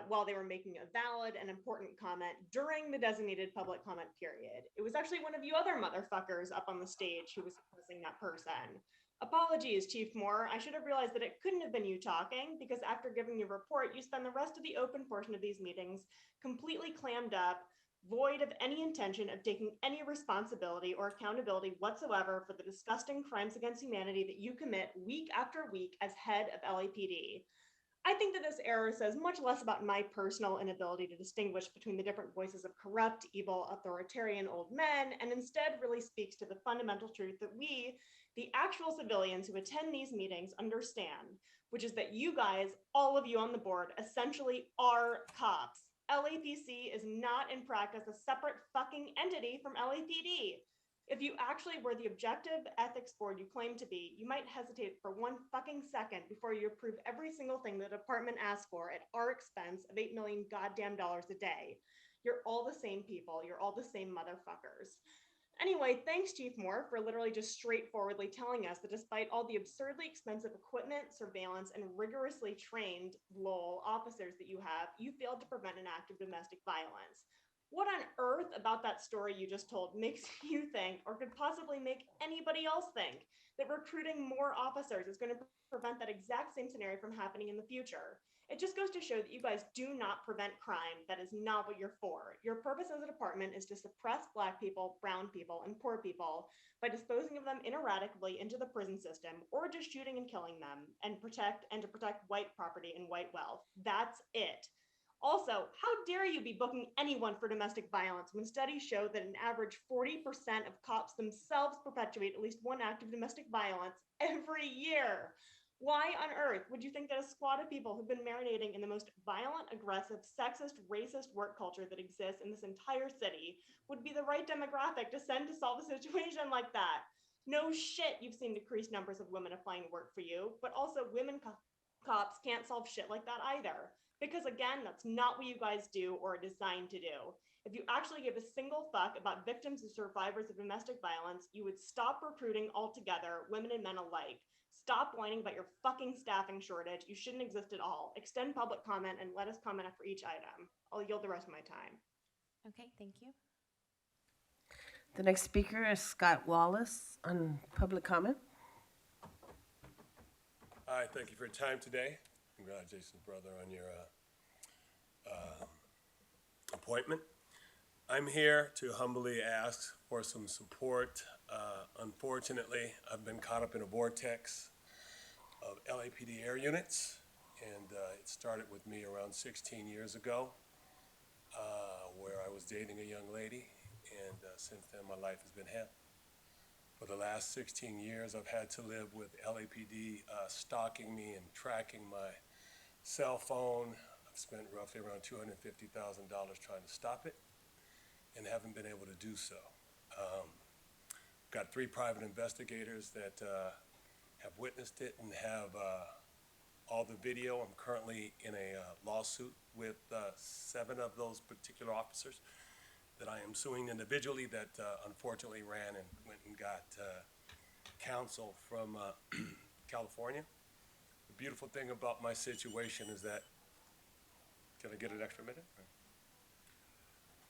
while they were making a valid and important comment during the designated public comment period. It was actually one of you other motherfuckers up on the stage who was suppressing that person. Apologies, Chief Moore. I should have realized that it couldn't have been you talking, because after giving your report, you spend the rest of the open portion of these meetings completely clammed up, void of any intention of taking any responsibility or accountability whatsoever for the disgusting crimes against humanity that you commit week after week as head of LAPD. I think that this error says much less about my personal inability to distinguish between the different voices of corrupt, evil, authoritarian old men, and instead really speaks to the fundamental truth that we, the actual civilians who attend these meetings, understand, which is that you guys, all of you on the board, essentially are cops. LAPC is not in practice a separate fucking entity from LAPD. If you actually were the objective ethics board you claim to be, you might hesitate for one fucking second before you approve every single thing the department asks for at our expense of $8 million goddamn dollars a day. You're all the same people. You're all the same motherfuckers. Anyway, thanks, Chief Moore, for literally just straightforwardly telling us that despite all the absurdly expensive equipment, surveillance, and rigorously trained LOL officers that you have, you failed to prevent an act of domestic violence. What on earth about that story you just told makes you think, or could possibly make anybody else think, that recruiting more officers is going to prevent that exact same scenario from happening in the future? It just goes to show that you guys do not prevent crime. That is not what you're for. Your purpose as a department is to suppress Black people, brown people, and poor people by disposing of them ineradicably into the prison system, or just shooting and killing them, and to protect white property and white wealth. That's it. Also, how dare you be booking anyone for domestic violence when studies show that an average 40% of cops themselves perpetuate at least one act of domestic violence every year? Why on earth would you think that a squad of people who've been marinating in the most violent, aggressive, sexist, racist work culture that exists in this entire city would be the right demographic to send to solve a situation like that? No shit, you've seen decreased numbers of women applying to work for you, but also women cops can't solve shit like that either. Because again, that's not what you guys do or are designed to do. If you actually give a single fuck about victims and survivors of domestic violence, you would stop recruiting altogether, women and men alike. Stop whining about your fucking staffing shortage. You shouldn't exist at all. Extend public comment and let us comment after each item. I'll yield the rest of my time. Okay, thank you. The next speaker is Scott Wallace on public comment. Hi, thank you for your time today. Congratulations, brother, on your appointment. I'm here to humbly ask for some support. Unfortunately, I've been caught up in a vortex of LAPD air units, and it started with me around 16 years ago, where I was dating a young lady, and since then my life has been hell. For the last 16 years, I've had to live with LAPD stalking me and tracking my cell phone. I've spent roughly around $250,000 trying to stop it and haven't been able to do so. Got 3 private investigators that have witnessed it and have all the video. I'm currently in a lawsuit with 7 of those particular officers that I am suing individually that unfortunately ran and went and got counsel from California. The beautiful thing about my situation is that, can I get an extra minute?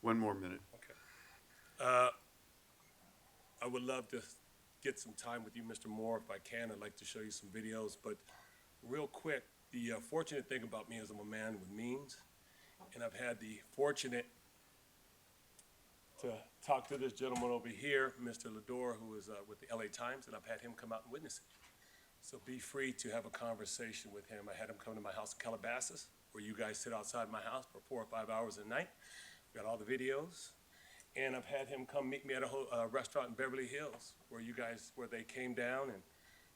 One more minute. Okay. I would love to get some time with you, Mr. Moore, if I can. I'd like to show you some videos, but real quick, the fortunate thing about me is I'm a man with means, and I've had the fortunate to talk to this gentleman over here, Mr. Lador, who is with the LA Times, and I've had him come out and witness it. So be free to have a conversation with him. I had him come to my house in Calabasas, where you guys sit outside my house for 4 or 5 hours a night. Got all the videos. And I've had him come meet me at a restaurant in Beverly Hills, where they came down and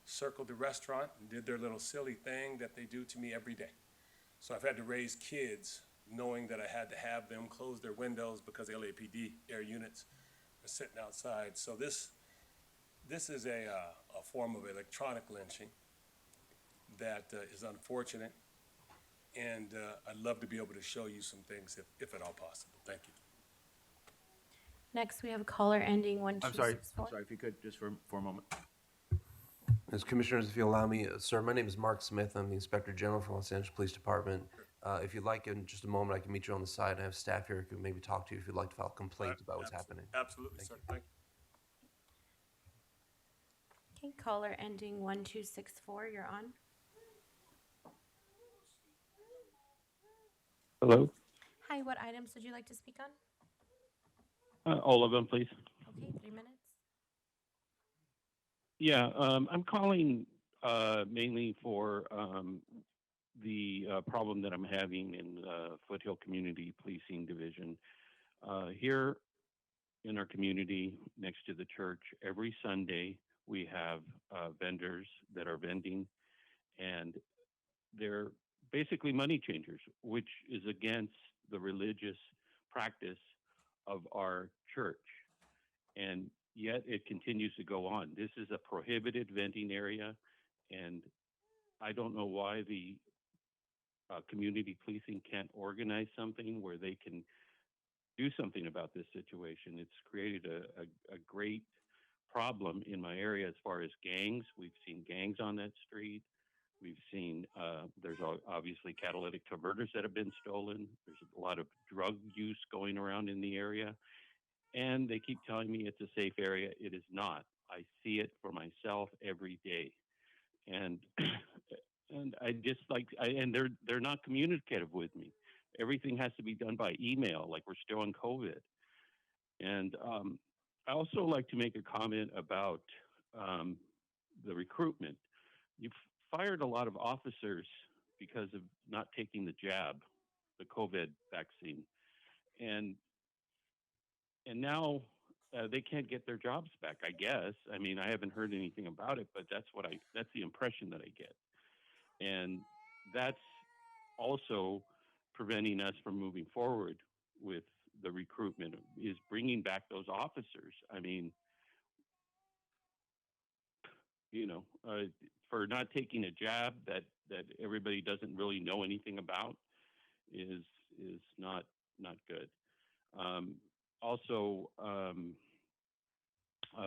circled the restaurant and did their little silly thing that they do to me every day. So I've had to raise kids knowing that I had to have them close their windows because the LAPD air units are sitting outside. So this is a form of electronic lynching that is unfortunate. And I'd love to be able to show you some things if at all possible. Thank you. Next, we have a caller ending 1264. I'm sorry, if you could, just for a moment. As commissioners, if you allow me, sir, my name is Mark Smith. I'm the Inspector General for Los Angeles Police Department. If you'd like, in just a moment, I can meet you on the side. I have staff here who can maybe talk to you if you'd like to file complaints about what's happening. Absolutely, sir. Thank you. Okay, caller ending 1264, you're on. Hello? Hi, what items would you like to speak on? All of them, please. Okay, 3 minutes. Yeah, I'm calling mainly for the problem that I'm having in the Foothill Community Policing Division. Here in our community, next to the church, every Sunday we have vendors that are vending, and they're basically money changers, which is against the religious practice of our church. And yet it continues to go on. This is a prohibited vending area, and I don't know why the community policing can't organize something where they can do something about this situation. It's created a great problem in my area as far as gangs. We've seen gangs on that street. We've seen there's obviously catalytic converters that have been stolen. There's a lot of drug use going around in the area. And they keep telling me it's a safe area. It is not. I see it for myself every day. And and I just and they're not communicative with me. Everything has to be done by email, like we're still on COVID. And I also like to make a comment about the recruitment. You've fired a lot of officers because of not taking the jab, the COVID vaccine. And now they can't get their jobs back, I guess. I mean, I haven't heard anything about it, but that's the impression that I get. And that's also preventing us from moving forward with the recruitment, is bringing back those officers. I mean, for not taking a jab that everybody doesn't really know anything about is not good. Also,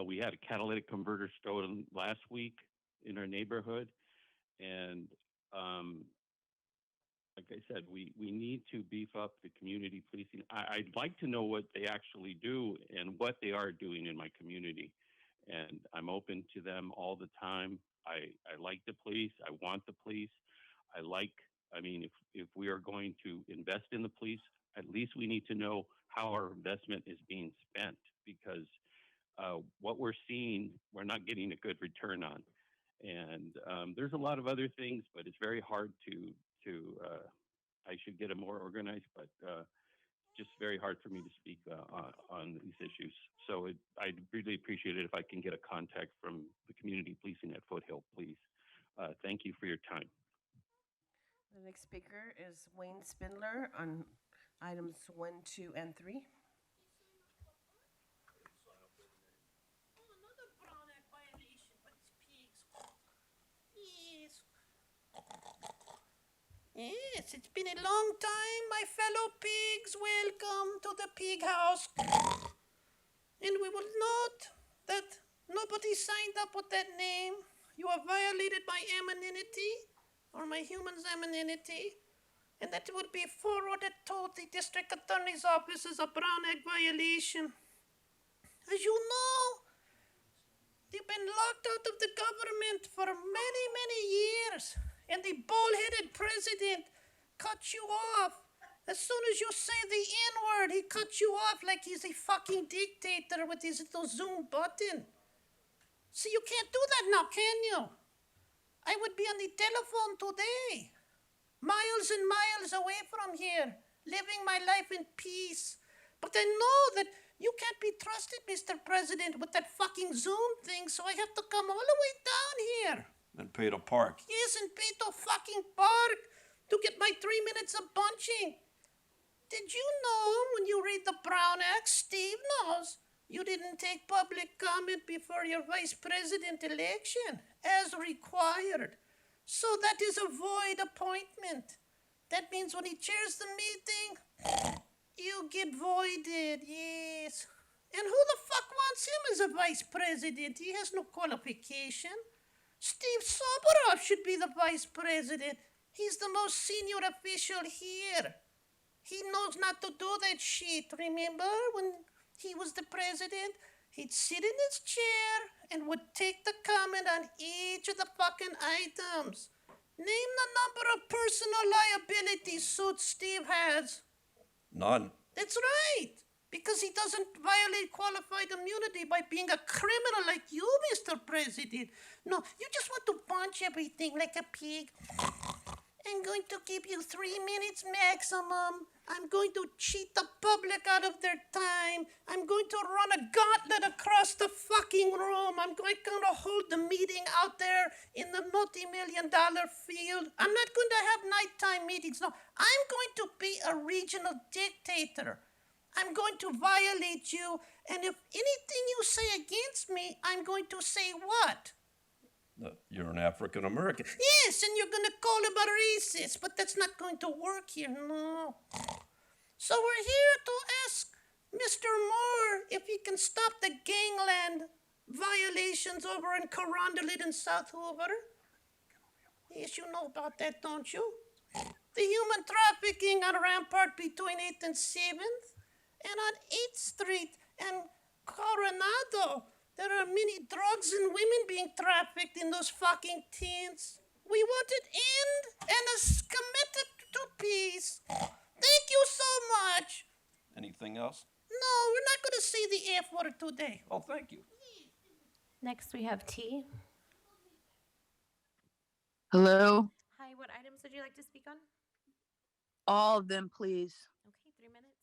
we had a catalytic converter stolen last week in our neighborhood, and like I said, we need to beef up the community policing. I'd like to know what they actually do and what they are doing in my community, and I'm open to them all the time. I like the police. I want the police. If we are going to invest in the police, at least we need to know how our investment is being spent, because what we're seeing, we're not getting a good return on. And there's a lot of other things, but it's very hard to I should get it more organized, but just very hard for me to speak on these issues. So I'd really appreciate it if I can get a contact from the community policing at Foothill, please. Thank you for your time. The next speaker is Wayne Spindler on items 1, 2, and 3. Yes, it's been a long time, my fellow pigs. Welcome to the pig house. And we will note that nobody signed up with that name. You have violated my anonymity, or my human's anonymity, and that would be forwarded to the district attorney's office as a Brown Act violation. As you know, you've been locked out of the government for many, many years, and the bull-headed president cut you off As soon as you say the N-word, he cuts you off like he's a fucking dictator with his little Zoom button. See, you can't do that now, can you? I would be on the telephone today, miles and miles away from here, living my life in peace. But I know that you can't be trusted, Mr. President, with that fucking Zoom thing, so I have to come all the way down here. And pay to park. Yes, and pay to fucking park to get my 3 minutes of bunching. Did you know when you read the Brown Act, Steve knows, you didn't take public comment before your vice president election, as required. So that is a void appointment. That means when he chairs the meeting, you get voided, yes. And who the fuck wants him as a vice president? He has no qualification. Steve Soboroff should be the vice president. He's the most senior official here. He knows not to do that shit. Remember when he was the president? He'd sit in his chair and would take the comment on each of the fucking items. Name the number of personal liability suits Steve has. None. That's right. Because he doesn't violate qualified immunity by being a criminal like you, Mr. President. No, you just want to punch everything like a pig. I'm going to give you 3 minutes maximum. I'm going to cheat the public out of their time. I'm going to run a gauntlet across the fucking room. I'm going to hold the meeting out there in the multi-million-dollar field. I'm not going to have nighttime meetings. No, I'm going to be a regional dictator. I'm going to violate you, and if anything you say against me, I'm going to say what? You're an African American. Yes, and you're going to call him a racist, but that's not going to work here, no. So we're here to ask Mr. Moore if he can stop the gangland violations over in Carondelet and South Hoover. Yes, you know about that, don't you? The human trafficking on Rampart between 8th and 7th, and on 8th Street and Coronado. There are many drugs and women being trafficked in those fucking tents. We want it end and is committed to peace. Thank you so much. Anything else? No, we're not going to say the F word today. Oh, thank you. Next, we have T. Hello? Hi, what items would you like to speak on? All of them, please. Okay, 3 minutes.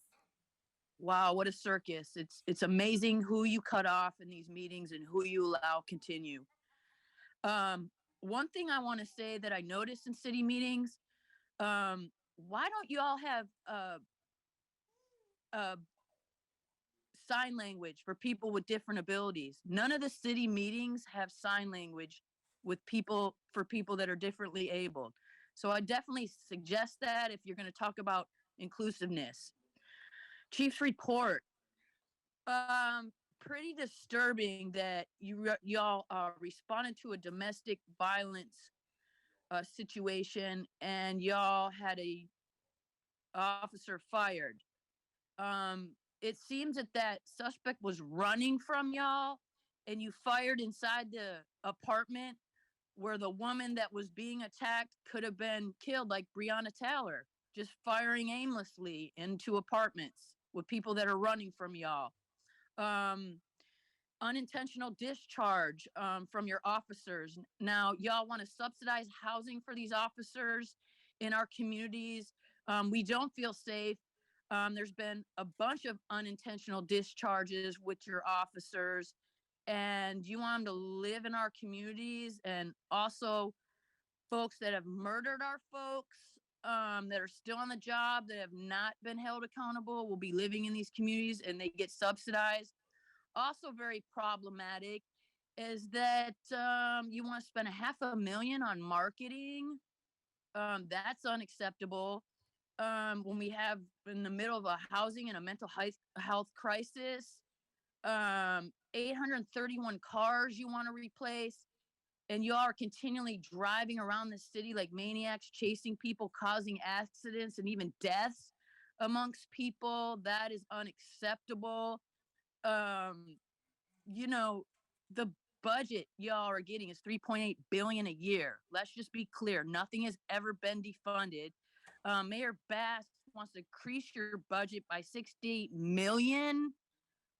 Wow, what a circus. It's amazing who you cut off in these meetings and who you allow continue. One thing I want to say that I noticed in city meetings, why don't you all have sign language for people with different abilities? None of the city meetings have sign language with people for people that are differently abled. So I definitely suggest that if you're going to talk about inclusiveness. Chief's report. Pretty disturbing that y'all responded to a domestic violence situation and y'all had a officer fired. It seems that suspect was running from y'all and you fired inside the apartment where the woman that was being attacked could have been killed, like Breonna Taylor, just firing aimlessly into apartments with people that are running from y'all. Unintentional discharge from your officers. Now, y'all want to subsidize housing for these officers in our communities. We don't feel safe. There's been a bunch of unintentional discharges with your officers, and you want them to live in our communities, and also folks that have murdered our folks that are still on the job that have not been held accountable will be living in these communities and they get subsidized. Also very problematic is that you want to spend $500,000 on marketing. That's unacceptable. When we have in the middle of a housing and a mental health crisis, 831 cars you want to replace, and you are continually driving around the city like maniacs, chasing people, causing accidents and even deaths amongst people. That is unacceptable. You know, the budget y'all are getting is $3.8 billion a year. Let's just be clear. Nothing has ever been defunded. Mayor Bass wants to increase your budget by 60 million.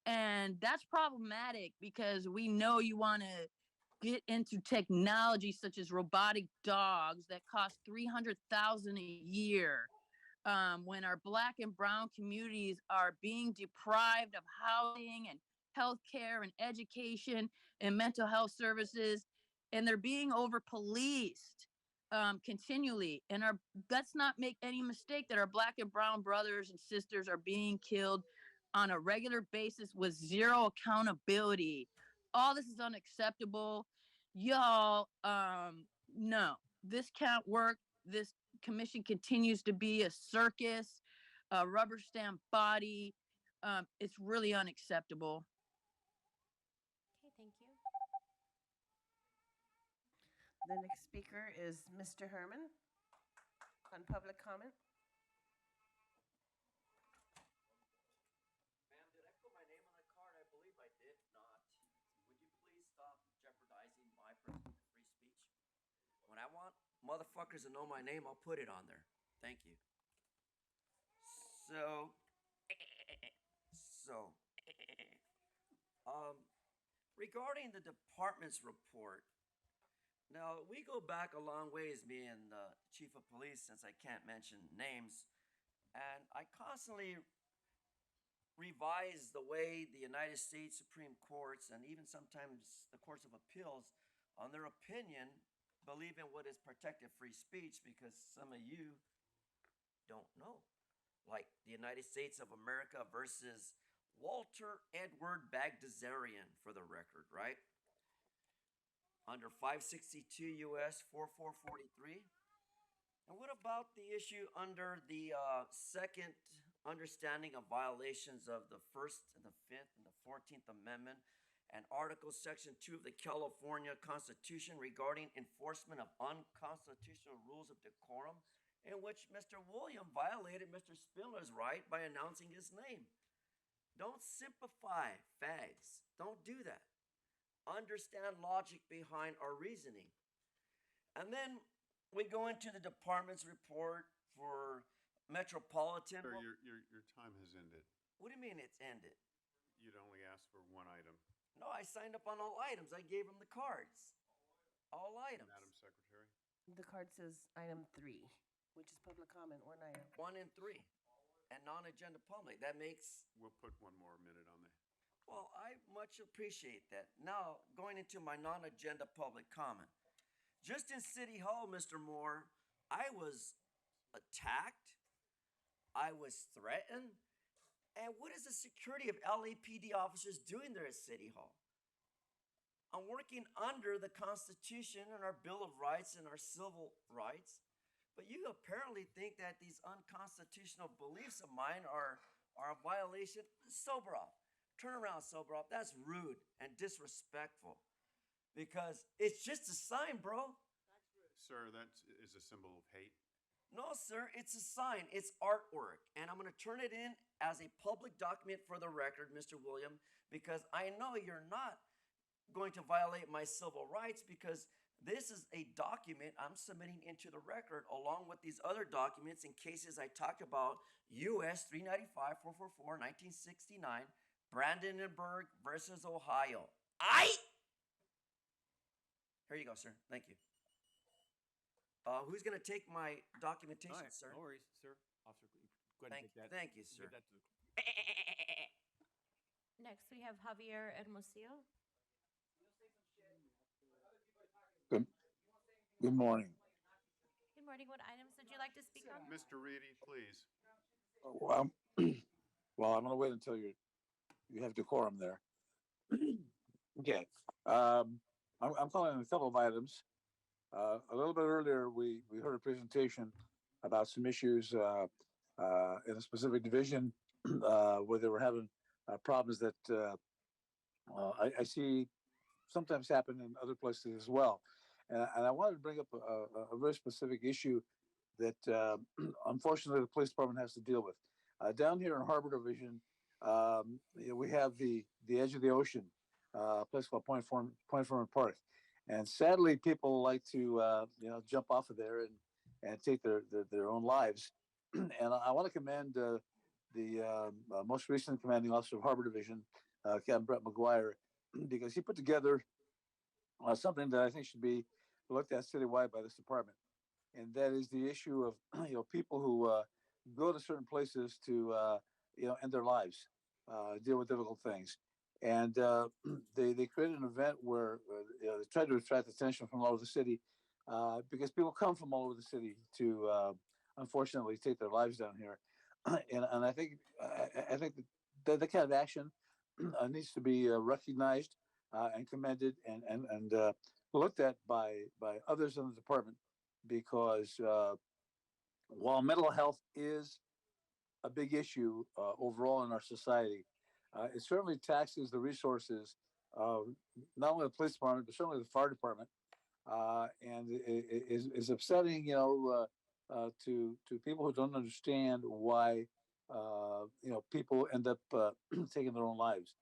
And that's problematic because we know you want to get into technology such as robotic dogs that cost 300,000 a year. When our Black and brown communities are being deprived of housing and healthcare and education and mental health services, and they're being over policed continually. And let's not make any mistake that our Black and brown brothers and sisters are being killed on a regular basis with zero accountability. All this is unacceptable. Y'all, no, this can't work. This commission continues to be a circus, a rubber stamp body. It's really unacceptable. Okay, thank you. The next speaker is Mr. Herman on public comment. Ma'am, did I put my name on the card? I believe I did not. Would you please stop jeopardizing my free speech? When I want motherfuckers to know my name, I'll put it on there. Thank you. So, regarding the department's report, now we go back a long ways, me and the chief of police, since I can't mention names, and I constantly revise the way the United States Supreme Courts and even sometimes the Courts of Appeals, on their opinion, believe in what is protected free speech, because some of you don't know. Like the United States of America versus Walter Edward Bagdasarian, for the record, right? Under 562 U.S. 4443. And what about the issue under the second understanding of violations of the First and the Fifth and the 14th Amendment and Article Section 2 of the California Constitution regarding enforcement of unconstitutional rules of decorum, in which Mr. William violated Mr. Spindler's right by announcing his name? Don't simplify, fags. Don't do that. Understand logic behind our reasoning. And then we go into the department's report for Metropolitan. Sir, your time has ended. What do you mean it's ended? You'd only asked for one item. No, I signed up on all items. I gave him the cards. All items. Madam Secretary. The card says item 3, which is public comment, one item. 1 and 3. And non-agenda public. That makes... We'll put one more minute on there. Well, I much appreciate that. Now, going into my non-agenda public comment. Just in City Hall, Mr. Moore, I was attacked. I was threatened. And what is the security of LAPD officers doing there at City Hall? I'm working under the Constitution and our Bill of Rights and our civil rights. But you apparently think that these unconstitutional beliefs of mine are a violation. Sober off. Turn around, sober off. That's rude and disrespectful. Because it's just a sign, bro. Sir, that is a symbol of hate. No, sir, it's a sign. It's artwork. And I'm going to turn it in as a public document for the record, Mr. William, because I know you're not going to violate my civil rights, because this is a document I'm submitting into the record along with these other documents in cases I talked about. U.S. 395-444, 1969, Brandenburg versus Ohio. Here you go, sir. Thank you. Who's going to take my documentation, All right, sir? no worries, sir. Officer, go ahead and take that. Thank you, sir. Give that to the Next, we have Javier Hermosillo. Good morning. Good morning. What items would you like to speak on? Mr. Reedy, please. Well, I'm going to wait until you have decorum there. Okay. I'm calling on a couple of items. A little bit earlier, we heard a presentation about some issues in a specific division where they were having problems that I see sometimes happen in other places as well. And I wanted to bring up a very specific issue that unfortunately the police department has to deal with. Down here in Harbor Division, we have the edge of the ocean, a place called Point Foreman Park. And sadly, people like to jump off of there and take their own lives. And I want to commend the most recent commanding officer of Harbor Division, Captain Brett McGuire, because he put together something that I think should be looked at citywide by this department, and that is the issue of people who go to certain places to end their lives, deal with difficult things, and they created an event where they tried to attract attention from all over the city because people come from all over the city to unfortunately take their lives down here, and I think that kind of action needs to be recognized and commended and looked at by others in the department because while mental health is a big issue overall in our society, it certainly taxes the resources of not only the police department but certainly the fire department, and it is upsetting, to people who don't understand why people end up taking their own lives,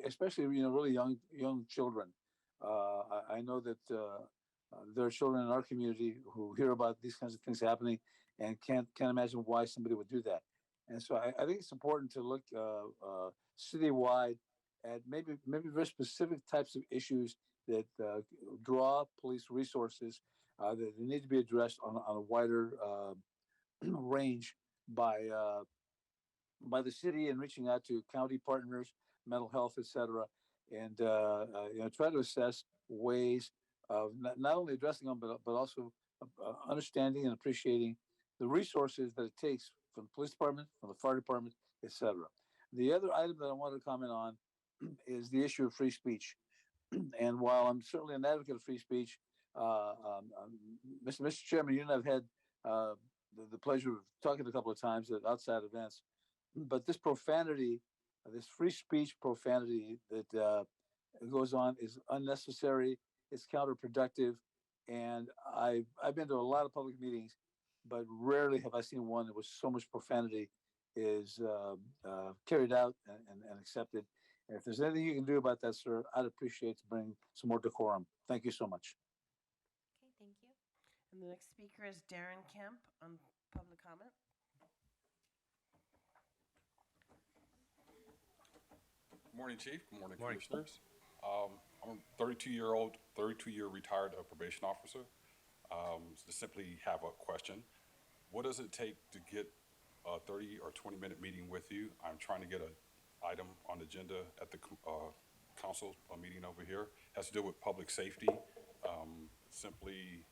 especially really young children. I know that there are children in our community who hear about these kinds of things happening and can't imagine why somebody would do that. And so I think it's important to look citywide at maybe very specific types of issues that draw police resources that need to be addressed on a wider range by the city and reaching out to county partners, mental health, etc., and try to assess ways of not only addressing them but also understanding and appreciating the resources that it takes from the police department, from the fire department, etc. The other item that I want to comment on is the issue of free speech. And while I'm certainly an advocate of free speech, Mr. Chairman, you and I've had the pleasure of talking a couple of times at outside events, but this profanity, this free speech profanity that goes on is unnecessary. It's counterproductive, and I've been to a lot of public meetings, but rarely have I seen one that was so much profanity is carried out and accepted. And if there's anything you can do about that, sir, I'd appreciate to bring some more decorum. Thank you so much. Okay, thank you. And the next speaker is Darren Kemp on public comment. Good morning, Chief. Good morning, Commissioners. I'm a 32-year retired probation officer. Just simply have a question. What does it take to get a 30 or 20-minute meeting with you? I'm trying to get an item on the agenda at the council meeting over here. It has to do with public safety. Simply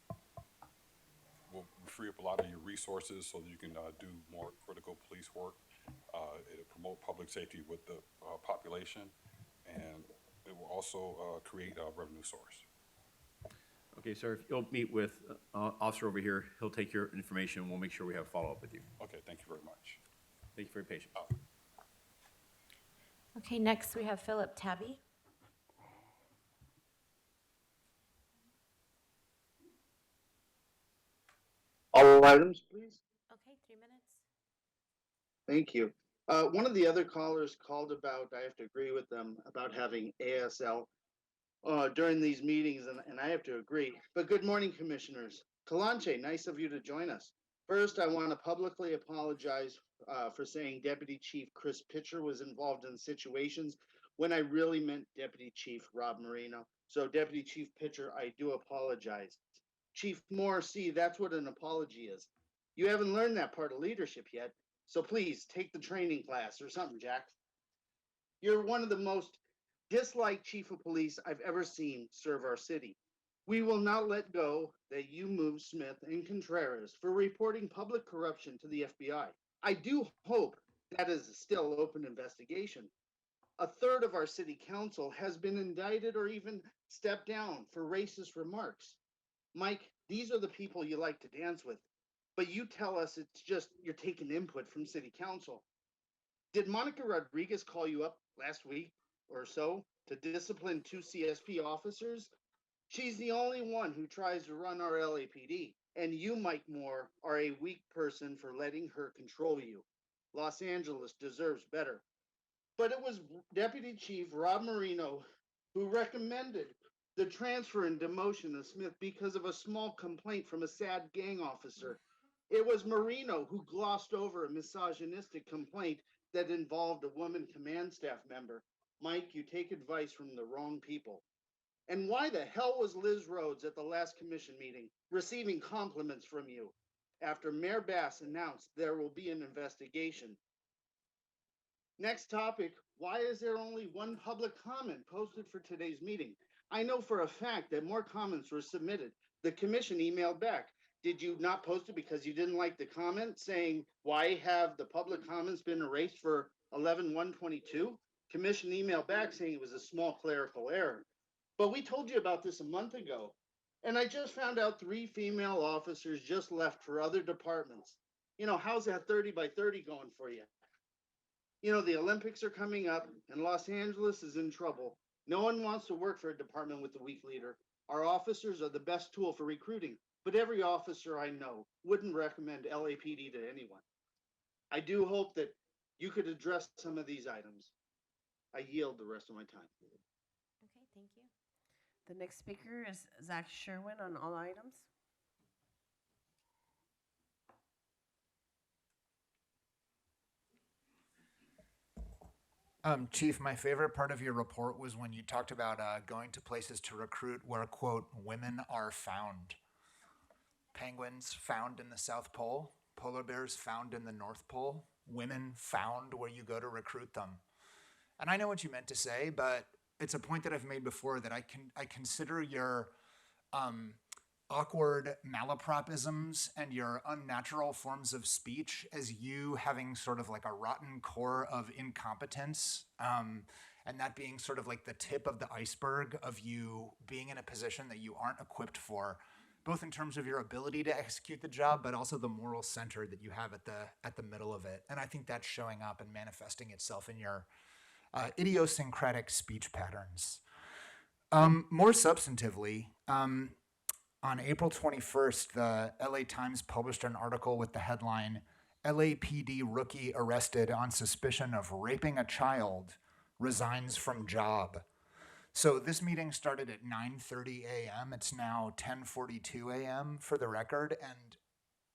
will free up a lot of your resources so that you can do more critical police work. It'll promote public safety with the population, and it will also create a revenue source. Okay, sir, if you'll meet with officer over here, he'll take your information, and we'll make sure we have a follow-up with you. Okay, thank you very much. Thank you for your patience. Okay, next we have Philip Tabby. All items, please. Okay, 3 minutes. Thank you. One of the other callers called about, I have to agree with them, about having ASL during these meetings, and I have to agree. But good morning, Commissioners. Kalanche, nice of you to join us. First, I want to publicly apologize for saying Deputy Chief Chris Pitcher was involved in situations when I really meant Deputy Chief Rob Marino. So Deputy Chief Pitcher, I do apologize. Chief Moore, see, that's what an apology is. You haven't learned that part of leadership yet, so please take the training class or something, Jack. You're one of the most disliked chief of police I've ever seen serve our city. We will not let go that you moved Smith and Contreras for reporting public corruption to the FBI. I do hope that is a still open investigation. A third of our city council has been indicted or even stepped down for racist remarks. Mike, these are the people you like to dance with, but you tell us it's just you're taking input from city council. Did Monica Rodriguez call you up last week or so to discipline 2 CSP officers? She's the only one who tries to run our LAPD, and you, Mike Moore, are a weak person for letting her control you. Los Angeles deserves better. But it was Deputy Chief Rob Marino who recommended the transfer and demotion of Smith because of a small complaint from a sad gang officer. It was Marino who glossed over a misogynistic complaint that involved a woman command staff member. Mike, you take advice from the wrong people. And why the hell was Liz Rhodes at the last commission meeting receiving compliments from you after Mayor Bass announced there will be an investigation? Next topic, why is there only one public comment posted for today's meeting? I know for a fact that more comments were submitted. The commission emailed back. Did you not post it because you didn't like the comment saying, why have the public comments been erased for 11/1/22? Commission emailed back saying it was a small clerical error. But we told you about this a month ago. And I just found out 3 female officers just left for other departments. You know, how's that 30 by 30 going for you? You know, the Olympics are coming up and Los Angeles is in trouble. No one wants to work for a department with a weak leader. Our officers are the best tool for recruiting, but every officer I know wouldn't recommend LAPD to anyone. I do hope that you could address some of these items. I yield the rest of my time. Okay, thank you. The next speaker is Zach Sherwin on all items. Chief, my favorite part of your report was when you talked about going to places to recruit where, quote, women are found. Penguins found in the South Pole, polar bears found in the North Pole, women found where you go to recruit them. And I know what you meant to say, but it's a point that I've made before that I consider your awkward malapropisms and your unnatural forms of speech as you having sort of like a rotten core of incompetence, and that being sort of like the tip of the iceberg of you being in a position that you aren't equipped for, both in terms of your ability to execute the job, but also the moral center that you have at the middle of it. And I think that's showing up and manifesting itself in your idiosyncratic speech patterns. More substantively, on April 21st, the LA Times published an article with the headline, LAPD rookie arrested on suspicion of raping a child, resigns from job. So this meeting started at 9:30 a.m. It's now 10:42 a.m. for the record. And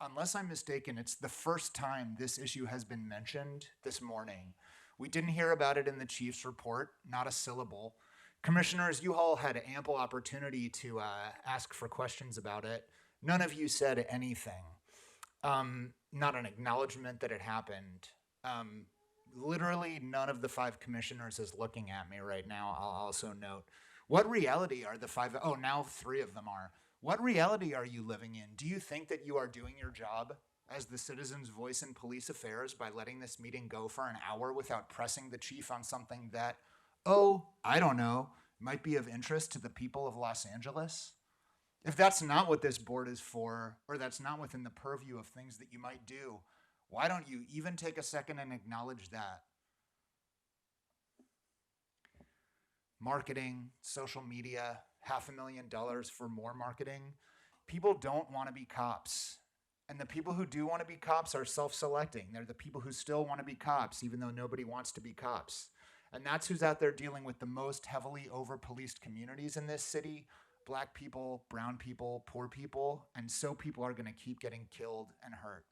unless I'm mistaken, it's the first time this issue has been mentioned this morning. We didn't hear about it in the chief's report, not a syllable. Commissioners, you all had ample opportunity to ask for questions about it. None of you said anything. Not an acknowledgement that it happened. Literally none of the 5 commissioners is looking at me right now, I'll also note. What reality are the 5, oh, now 3 of them are. What reality are you living in? Do you think that you are doing your job as the citizen's voice in police affairs by letting this meeting go for an hour without pressing the chief on something that, oh, I don't know, might be of interest to the people of Los Angeles? If that's not what this board is for, or that's not within the purview of things that you might do, why don't you even take a second and acknowledge that? Marketing, social media, $500,000 for more marketing. People don't want to be cops. And the people who do want to be cops are self-selecting. They're the people who still want to be cops, even though nobody wants to be cops. And that's who's out there dealing with the most heavily over-policed communities in this city: Black people, brown people, poor people, and so people are going to keep getting killed and hurt.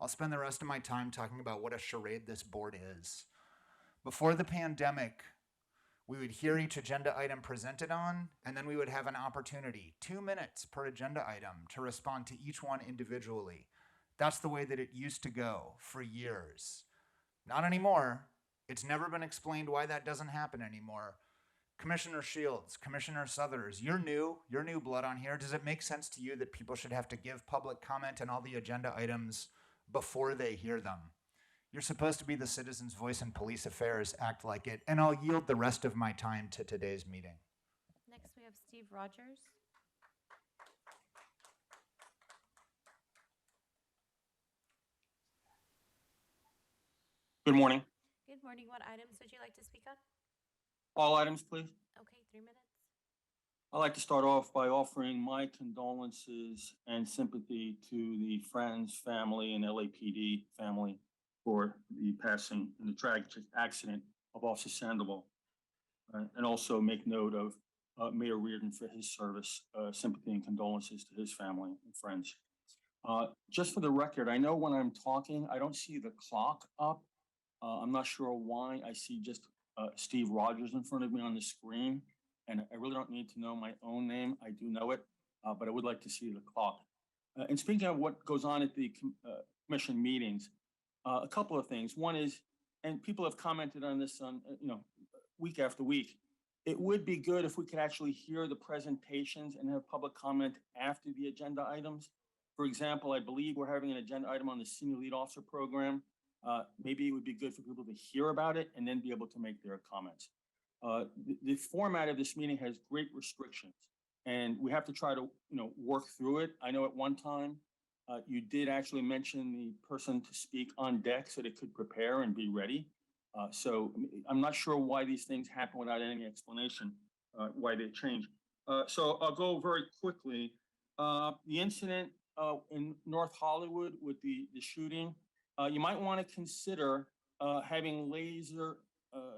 I'll spend the rest of my time talking about what a charade this board is. Before the pandemic, we would hear each agenda item presented on, and then we would have an opportunity, 2 minutes per agenda item, to respond to each one individually. That's the way that it used to go for years. Not anymore. It's never been explained why that doesn't happen anymore. Commissioner Shields, Commissioner Southers, you're new blood on here. Does it make sense to you that people should have to give public comment on all the agenda items before they hear them? You're supposed to be the citizen's voice in police affairs. Act like it. And I'll yield the rest of my time to today's meeting. Next, we have Steve Rogers. Good morning. Good morning. What items would you like to speak on? All items, please. Okay, 3 minutes. I'd like to start off by offering my condolences and sympathy to the friends, family, and LAPD family for the passing and the tragic accident of Officer Sandoval. And also make note of Mayor Reardon for his service, sympathy and condolences to his family and friends. Just for the record, I know when I'm talking, I don't see the clock up. I'm not sure why. I see just Steve Rogers in front of me on the screen, and I really don't need to know my own name. I do know it, but I would like to see the clock. And speaking of what goes on at the commission meetings, a couple of things. One is, and people have commented on this on, week after week. It would be good if we could actually hear the presentations and have public comment after the agenda items. For example, I believe we're having an agenda item on the Senior Lead Officer Program. Maybe it would be good for people to hear about it and then be able to make their comments. The format of this meeting has great restrictions, and we have to try to, work through it. I know at one time, you did actually mention the person to speak on deck so they could prepare and be ready. So I'm not sure why these things happen without any explanation, why they change. So I'll go very quickly. The incident in North Hollywood with the shooting, you might want to consider having laser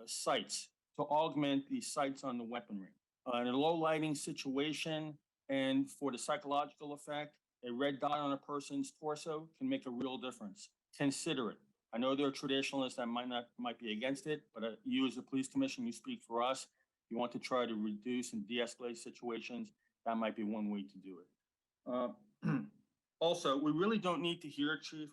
sights to augment the sights on the weaponry. In a low lighting situation and for the psychological effect, a red dot on a person's torso can make a real difference. Consider it. I know there are traditionalists that might be against it, but you as a police commission, you speak for us. You want to try to reduce and de-escalate situations, that might be one way to do it. Also, we really don't need to hear, Chief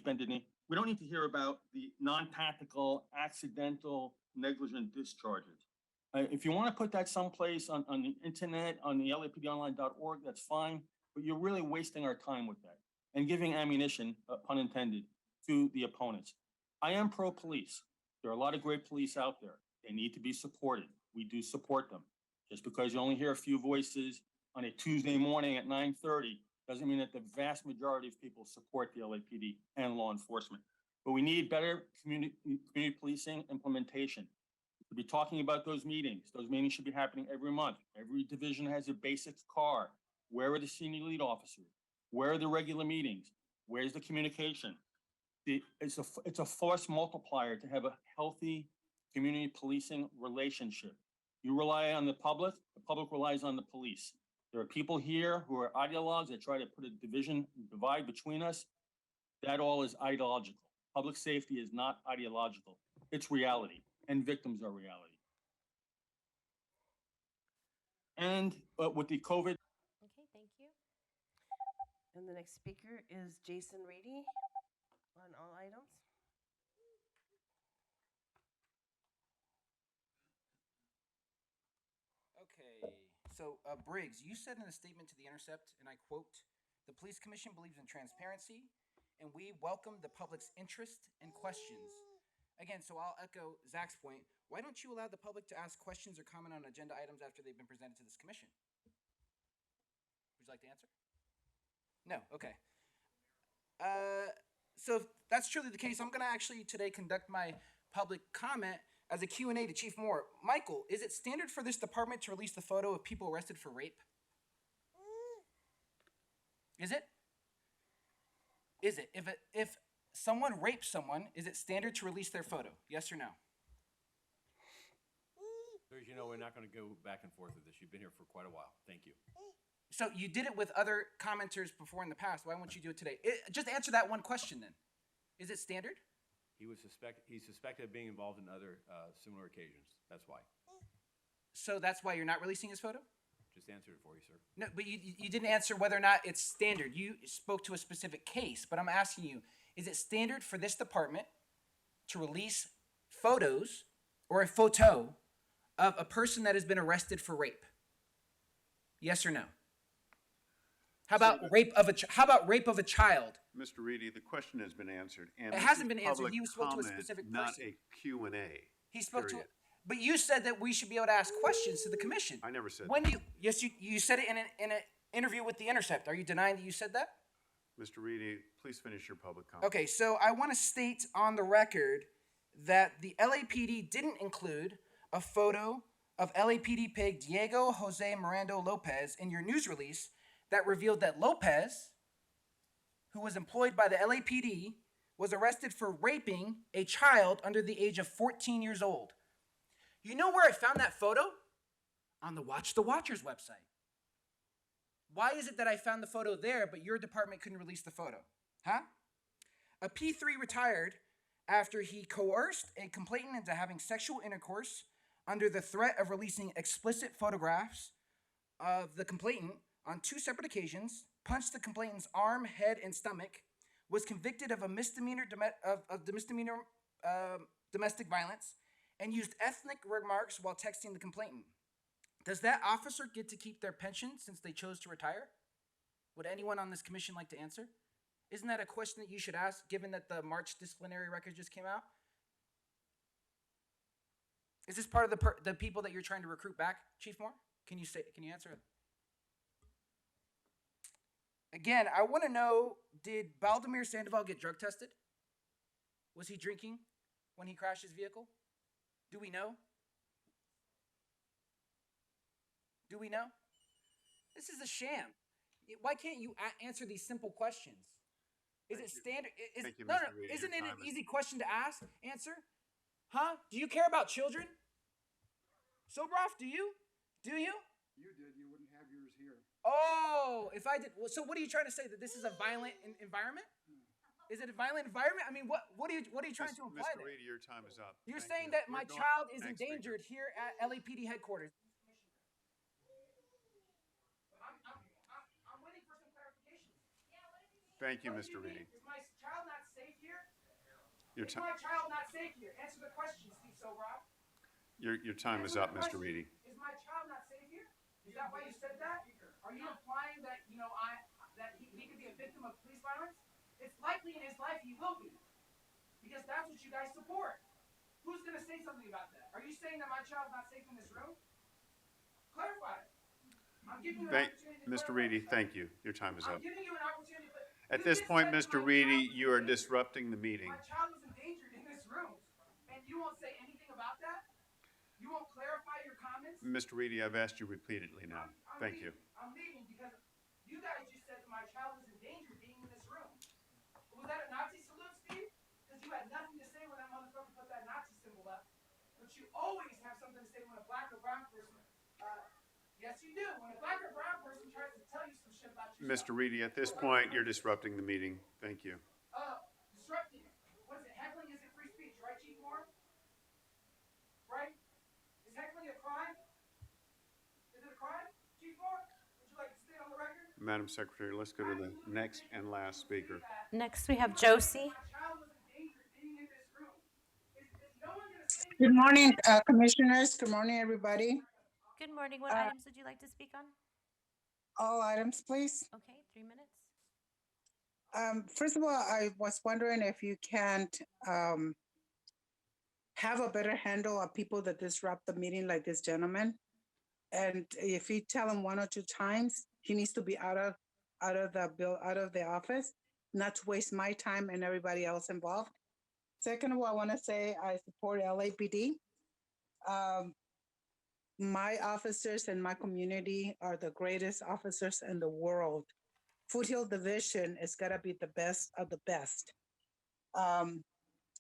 Bendini, we don't need to hear about the non-tactical, accidental, negligent discharges. If you want to put that someplace on the internet, on the lapdonline.org, that's fine, but you're really wasting our time with that and giving ammunition, pun intended, to the opponents. I am pro-police. There are a lot of great police out there. They need to be supported. We do support them. Just because you only hear a few voices on a Tuesday morning at 9:30 doesn't mean that the vast majority of people support the LAPD and law enforcement. But we need better community policing implementation. We'll be talking about those meetings. Those meetings should be happening every month. Every division has a basic car. Where are the senior lead officers? Where are the regular meetings? Where's the communication? It's a force multiplier to have a healthy community policing relationship. You rely on the public relies on the police. There are people here who are ideologues that try to put a divide between us. That all is ideological. Public safety is not ideological. It's reality, and victims are reality. And with the COVID. Okay, thank you. And the next speaker is Jason Reedy on all items. Okay, so Briggs, you said in a statement to The Intercept, and I quote, "The Police Commission believes in transparency, and we welcome the public's interest and questions." Again, so I'll echo Zach's point. Why don't you allow the public to ask questions or comment on agenda items after they've been presented to this commission? Would you like to answer? No, okay. So if that's truly the case, I'm going to actually today conduct my public comment as a Q&A to Chief Moore. Michael, is it standard for this department to release the photo of people arrested for rape? Is it? Is it? If someone rapes someone, is it standard to release their photo? Yes or no? So as you know, we're not going to go back and forth with this. You've been here for quite a while. Thank you. So you did it with other commenters before in the past. Why won't you do it today? Just answer that one question then. Is it standard? He's suspected of being involved in other similar occasions. That's why. So that's why you're not releasing his photo? Just answered it for you, sir. No, but you didn't answer whether or not it's standard. You spoke to a specific case, but I'm asking you, is it standard for this department to release photos or a photo of a person that has been arrested for rape? Yes or no? How about rape of a child? Mr. Reedy, the question has been answered. And it hasn't been answered. You spoke to a specific person. Not a Q&A. He spoke to it. But you said that we should be able to ask questions to the commission. I never said that. Yes, you said it in an interview with The Intercept. Are you denying that you said that? Mr. Reedy, please finish your public comment. Okay, so I want to state on the record that the LAPD didn't include a photo of LAPD pig Diego Jose Mirando Lopez in your news release that revealed that Lopez, who was employed by the LAPD, was arrested for raping a child under the age of 14 years old. You know where I found that photo? On the Watch the Watchers website. Why is it that I found the photo there, but your department couldn't release the photo? Huh? A P3 retired after he coerced a complainant into having sexual intercourse under the threat of releasing explicit photographs of the complainant on 2 separate occasions, punched the complainant's arm, head, and stomach, was convicted of a misdemeanor domestic violence, and used ethnic remarks while texting the complainant. Does that officer get to keep their pension since they chose to retire? Would anyone on this commission like to answer? Isn't that a question that you should ask, given that the March disciplinary record just came out? Is this part of the people that you're trying to recruit back, Chief Moore? Can you answer it? Again, I want to know, did Baldemir Sandoval get drug tested? Was he drinking when he crashed his vehicle? Do we know? Do we know? This is a sham. Why can't you answer these simple questions? Is it standard? Thank you, No, Mr. Reedy. isn't Your it an time is- easy question to answer? Huh? Do you care about children? Sobroff, do you? Do you? You did. You wouldn't have yours here. Oh, if I did. Well, so what are you trying to say? That this is a violent environment? Is it a violent environment? I mean, what are you trying to imply Mr. there? Reedy, your time is up. You're Thank saying you. that We're my going- child is Next endangered here at LAPD headquarters. I'm waiting for some clarification. Thank you, What do Mr. mean? Reedy. Is my child not safe here? Your Is time, my child not safe here? Answer the question, Steve Sobroff. your time is up, Mr. Reedy. Is my child not safe here? Is that why you said that? Are you implying that he could be a victim of police violence? It's likely in his life he will be, because that's what you guys support. Who's going to say something about that? Are you saying that my child's not safe in this room? Clarify it. I'm giving you an opportunity to Mr. clarify. Reedy, thank you. Your time is I'm up. giving you an opportunity. At this point, Mr. Reedy, you are disrupting the meeting. My child was endangered in this room, and you won't say anything about that? You won't clarify your comments? Mr. Reedy, I've asked you repeatedly now. Thank you. I'm leaving because you guys just said that my child was endangered being in this room. Was that a Nazi salute, Steve? Because you had nothing to say when that motherfucker put that Nazi symbol up. But you always have something to say when a black or brown person, yes you do. When a black or brown person tries to tell you some shit about yourself. Mr. Reedy, at this point, you're disrupting the meeting. Thank you. Disrupting. What is it? Heckling isn't free speech, right, Chief Moore? Right? Is heckling a crime? Is it a crime, Chief Moore? Would you like to stay on the record? Madam Secretary, let's go to the next and last speaker. Next, we have Josie. Good morning, commissioners. Good morning, everybody. Good morning. What items would you like to speak on? All items, please. Okay, 3 minutes. First of all, I was wondering if you can't have a better handle of people that disrupt the meeting like this gentleman. And if you tell him 1 or 2 times, he needs to be out of the office, not to waste my time and everybody else involved. Second of all, I want to say I support LAPD. My officers in my community are the greatest officers in the world. Foothill Division is gotta be the best of the best.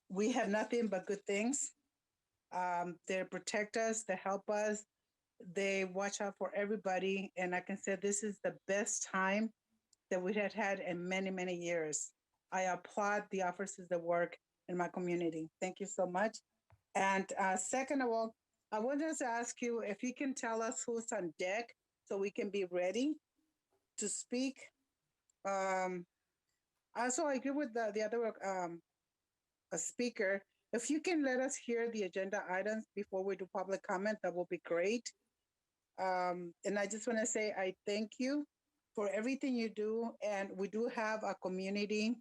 We have nothing but good things. They protect us, they help us, they watch out for everybody. And I can say this is the best time that we had in many, many years. I applaud the officers that work in my community. Thank you so much. And second of all, I wanted to ask you if you can tell us who's on deck so we can be ready to speak. Also, I agree with the other speaker. If you can let us hear the agenda items before we do public comment, that will be great. And I just want to say I thank you for everything you do. And we do have a community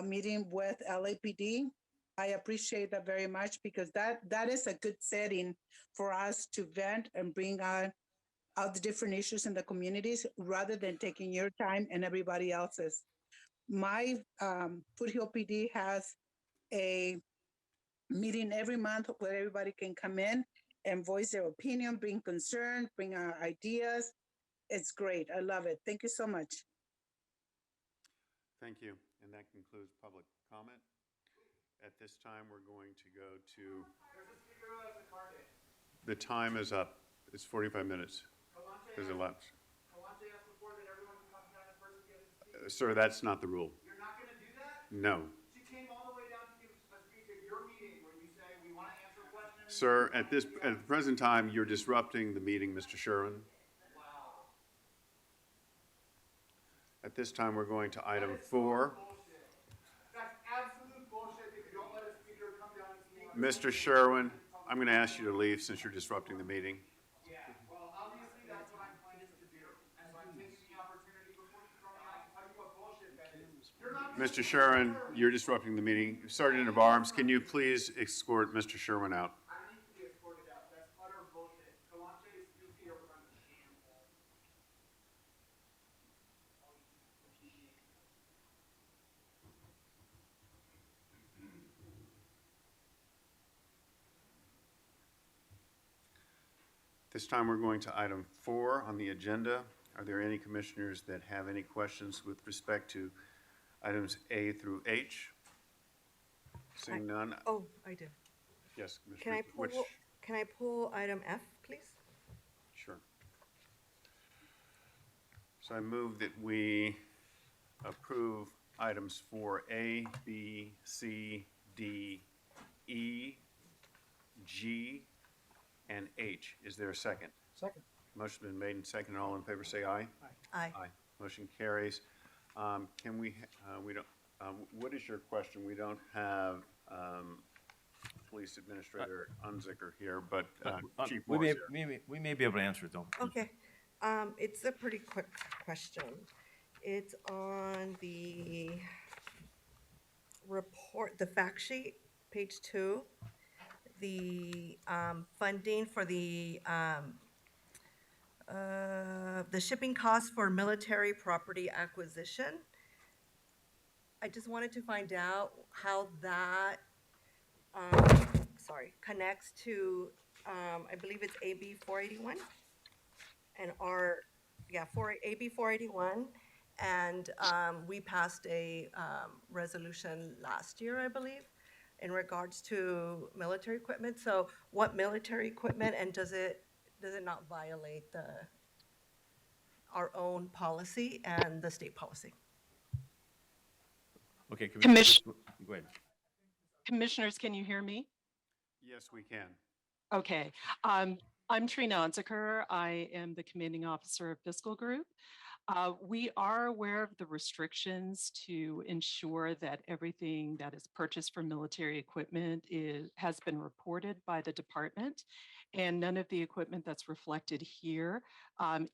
meeting with LAPD. I appreciate that very much because that is a good setting for us to vent and bring out the different issues in the communities rather than taking your time and everybody else's. My Foothill PD has a meeting every month where everybody can come in and voice their opinion, bring concern, bring ideas. It's great. I love it. Thank you so much. Thank you. And that concludes public comment. At this time, we're going to go to. The time is up. It's 45 minutes. Has elapsed. Sir, that's not the rule. You're not gonna do that? No. She came all the way down to give a speech at your meeting where you say, we wanna answer questions. Sir, at the present time, you're disrupting the meeting, Mr. Sherwin. Wow. At this time, we're going to item 4. That's absolute bullshit that you don't let a speaker come down and speak. Mr. Sherwin, I'm going to ask you to leave since you're disrupting the meeting. Yeah, well, obviously that's what I'm planning to do, and so I'm taking the opportunity before you throw me out to tell you what bullshit that is. You're not. Mr. Sherwin, you're disrupting the meeting. Sergeant of Arms, can you please escort Mr. Sherwin out? I need to be escorted out. That's utter bullshit. Kalanche is guilty of running the sham. This time, we're going to item 4 on the agenda. Are there any commissioners that have any questions with respect to items A through H? Seeing none. Oh, I do. Yes, Commissioner. Can I pull item F, please? Sure. So I move that we approve items 4A, B, C, D, E, G, and H. Is there a second? Second. Motion been made and seconded. All in favor say aye. Aye. Aye. Motion carries. Can we, we don't, what is your question? We don't have Police Administrator Unzicker here, but Chief We Morris may, here. we may be able to answer it, though. Okay, it's a pretty quick question. It's on the report, the fact sheet, page 2. The funding for the shipping costs for military property acquisition. I just wanted to find out how that, connects to, I believe it's AB 481 and AB 481. And we passed a resolution last year, I believe, in regards to military equipment. So what military equipment, and does it not violate our own policy and the state policy? Okay, Commis- Commissioner, go ahead. Commissioners, can you hear me? Yes, we can. Okay. I'm Trina Unziker. I am the commanding officer of Fiscal Group. We are aware of the restrictions to ensure that everything that is purchased for military equipment has been reported by the department, and none of the equipment that's reflected here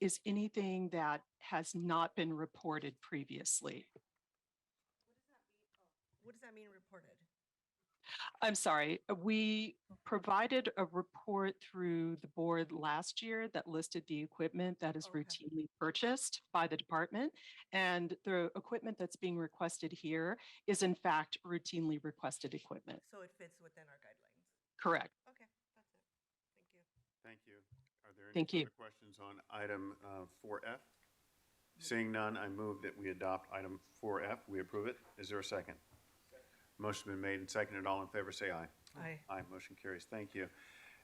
is anything that has not been reported previously. What does that mean, reported? I'm sorry, we provided a report through the board last year that listed the equipment that is routinely purchased by the department. And the equipment that's being requested here is in fact routinely requested equipment. So it fits within our guidelines? Correct. Okay, that's it. Thank you. Are there any Thank you. further questions on item 4F? Seeing none, I move that we adopt item 4F. We approve it. Is there a second? Motion been made and seconded. All in favor say aye. Aye. Aye. Motion carries. Thank you.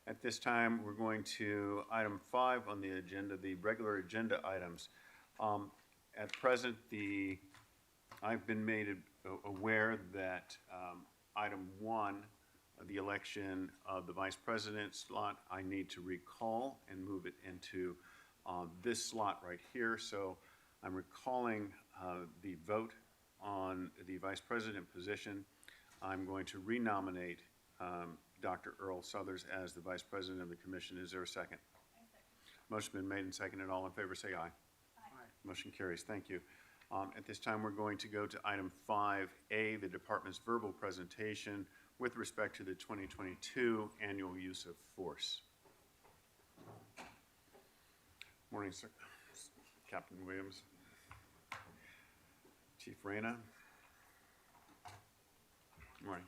At this time, we're going to item 5 on the agenda, the regular agenda items. At present, I've been made aware that item 1, the election of the vice president slot, I need to recall and move it into this slot right here. So I'm recalling the vote on the vice president position. I'm going to renominate Dr. Earl Southers as the vice president of the commission. Is there a second? Motion been made and seconded. All in favor say aye. Aye. Motion carries. Thank you. At this time, we're going to go to item 5A, the department's verbal presentation with respect to the 2022 annual use of force. Morning, sir. Captain Williams. Chief Reyna. Morning.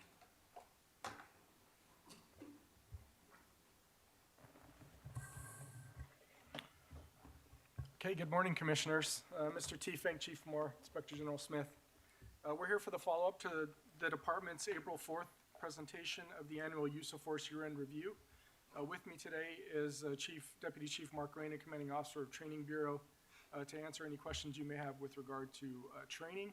Okay, good morning, Commissioners. Mr. T. Fink, Chief Moore, Inspector General Smith. We're here for the follow-up to the department's April 4th presentation of the annual use of force year-end review. With me today is Deputy Chief Mark Reyna, Commanding Officer of Training Bureau, to answer any questions you may have with regard to training,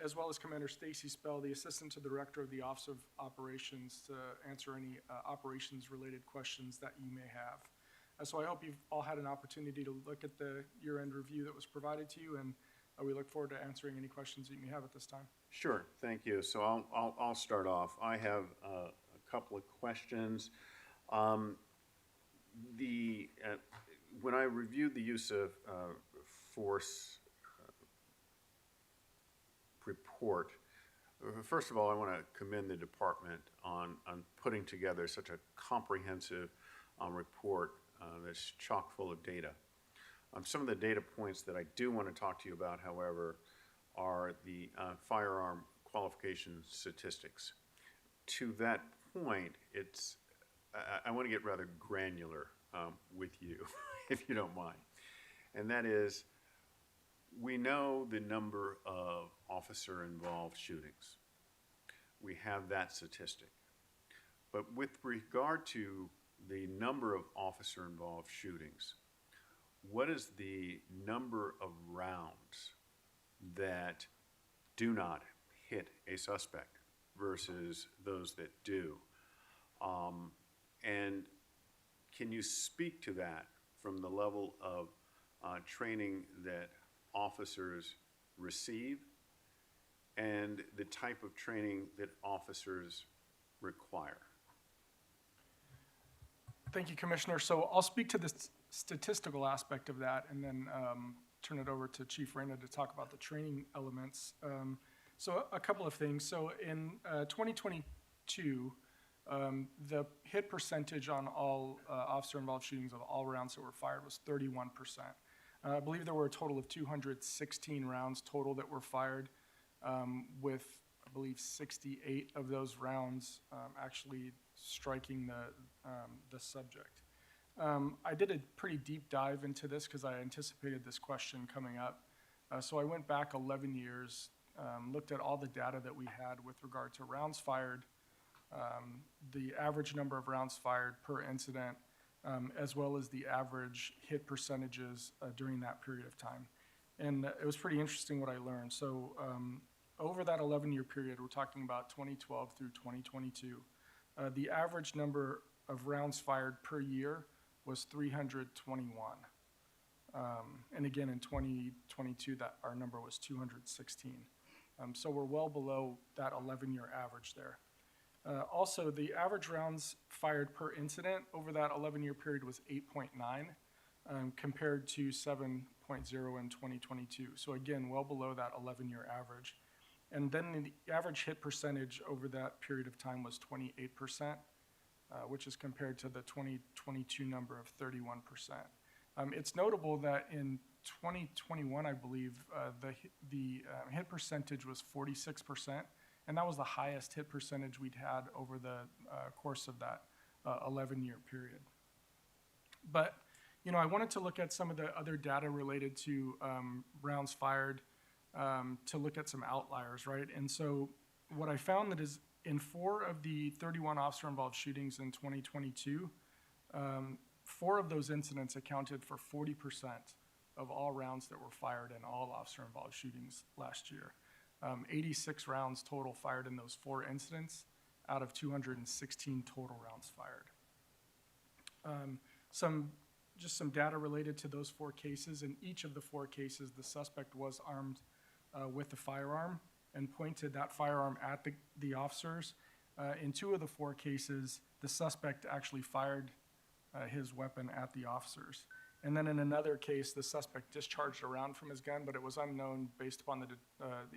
as well as Commander Stacy Spell, the Assistant to the Director of the Office of Operations, to answer any operations-related questions that you may have. So I hope you've all had an opportunity to look at the year-end review that was provided to you, and we look forward to answering any questions that you may have at this time. Sure, thank you. So I'll start off. I have a couple of questions. When I reviewed the use of force report, first of all, I want to commend the department on putting together such a comprehensive report that's chock full of data. Some of the data points that I do want to talk to you about, however, are the firearm qualification statistics. To that point, I want to get rather granular with you, if you don't mind. And that is, we know the number of officer-involved shootings. We have that statistic. But with regard to the number of officer-involved shootings, what is the number of rounds that do not hit a suspect versus those that do? And can you speak to that from the level of training that officers receive and the type of training that officers require? Thank you, Commissioner. So I'll speak to the statistical aspect of that and then turn it over to Chief Reyna to talk about the training elements. So a couple of things. So in 2022, the hit percentage on all officer-involved shootings of all rounds that were fired was 31%. I believe there were a total of 216 rounds total that were fired, with, I believe, 68 of those rounds actually striking the subject. I did a pretty deep dive into this because I anticipated this question coming up. So I went back 11 years, looked at all the data that we had with regard to rounds fired, the average number of rounds fired per incident, as well as the average hit percentages during that period of time. And it was pretty interesting what I learned. So over that 11-year period, we're talking about 2012 through 2022, the average number of rounds fired per year was 321. And again, in 2022, our number was 216. So we're well below that 11-year average there. Also, the average rounds fired per incident over that 11-year period was 8.9, compared to 7.0 in 2022. So again, well below that 11-year average. And then the average hit percentage over that period of time was 28%, which is compared to the 2022 number of 31%. It's notable that in 2021, I believe, the hit percentage was 46%, and that was the highest hit percentage we'd had over the course of that 11-year period. But, I wanted to look at some of the other data related to rounds fired, to look at some outliers, right? And so what I found that is in 4 of the 31 officer-involved shootings in 2022, 4 of those incidents accounted for 40% of all rounds that were fired in all officer-involved shootings last year. 86 rounds total fired in those 4 incidents out of 216 total rounds fired. Just some data related to those 4 cases. In each of the 4 cases, the suspect was armed with a firearm and pointed that firearm at the officers. In 2 of the 4 cases, the suspect actually fired his weapon at the officers. And then in another case, the suspect discharged a round from his gun, but it was unknown based upon the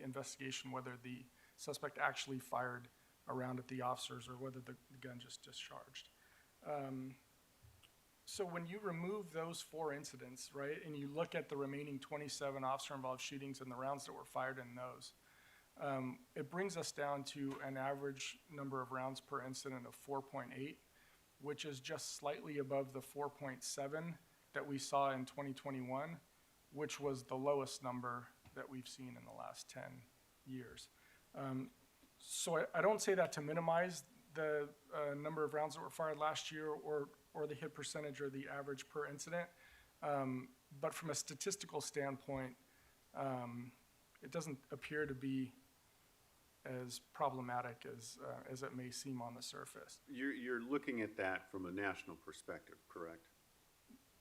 investigation whether the suspect actually fired a round at the officers or whether the gun just discharged. So when you remove those 4 incidents, right, and you look at the remaining 27 officer-involved shootings and the rounds that were fired in those, it brings us down to an average number of rounds per incident of 4.8, which is just slightly above the 4.7 that we saw in 2021, which was the lowest number that we've seen in the last 10 years. So I don't say that to minimize the number of rounds that were fired last year or the hit percentage or the average per incident, But from a statistical standpoint, it doesn't appear to be as problematic as it may seem on the surface. You're looking at that from a national perspective, correct?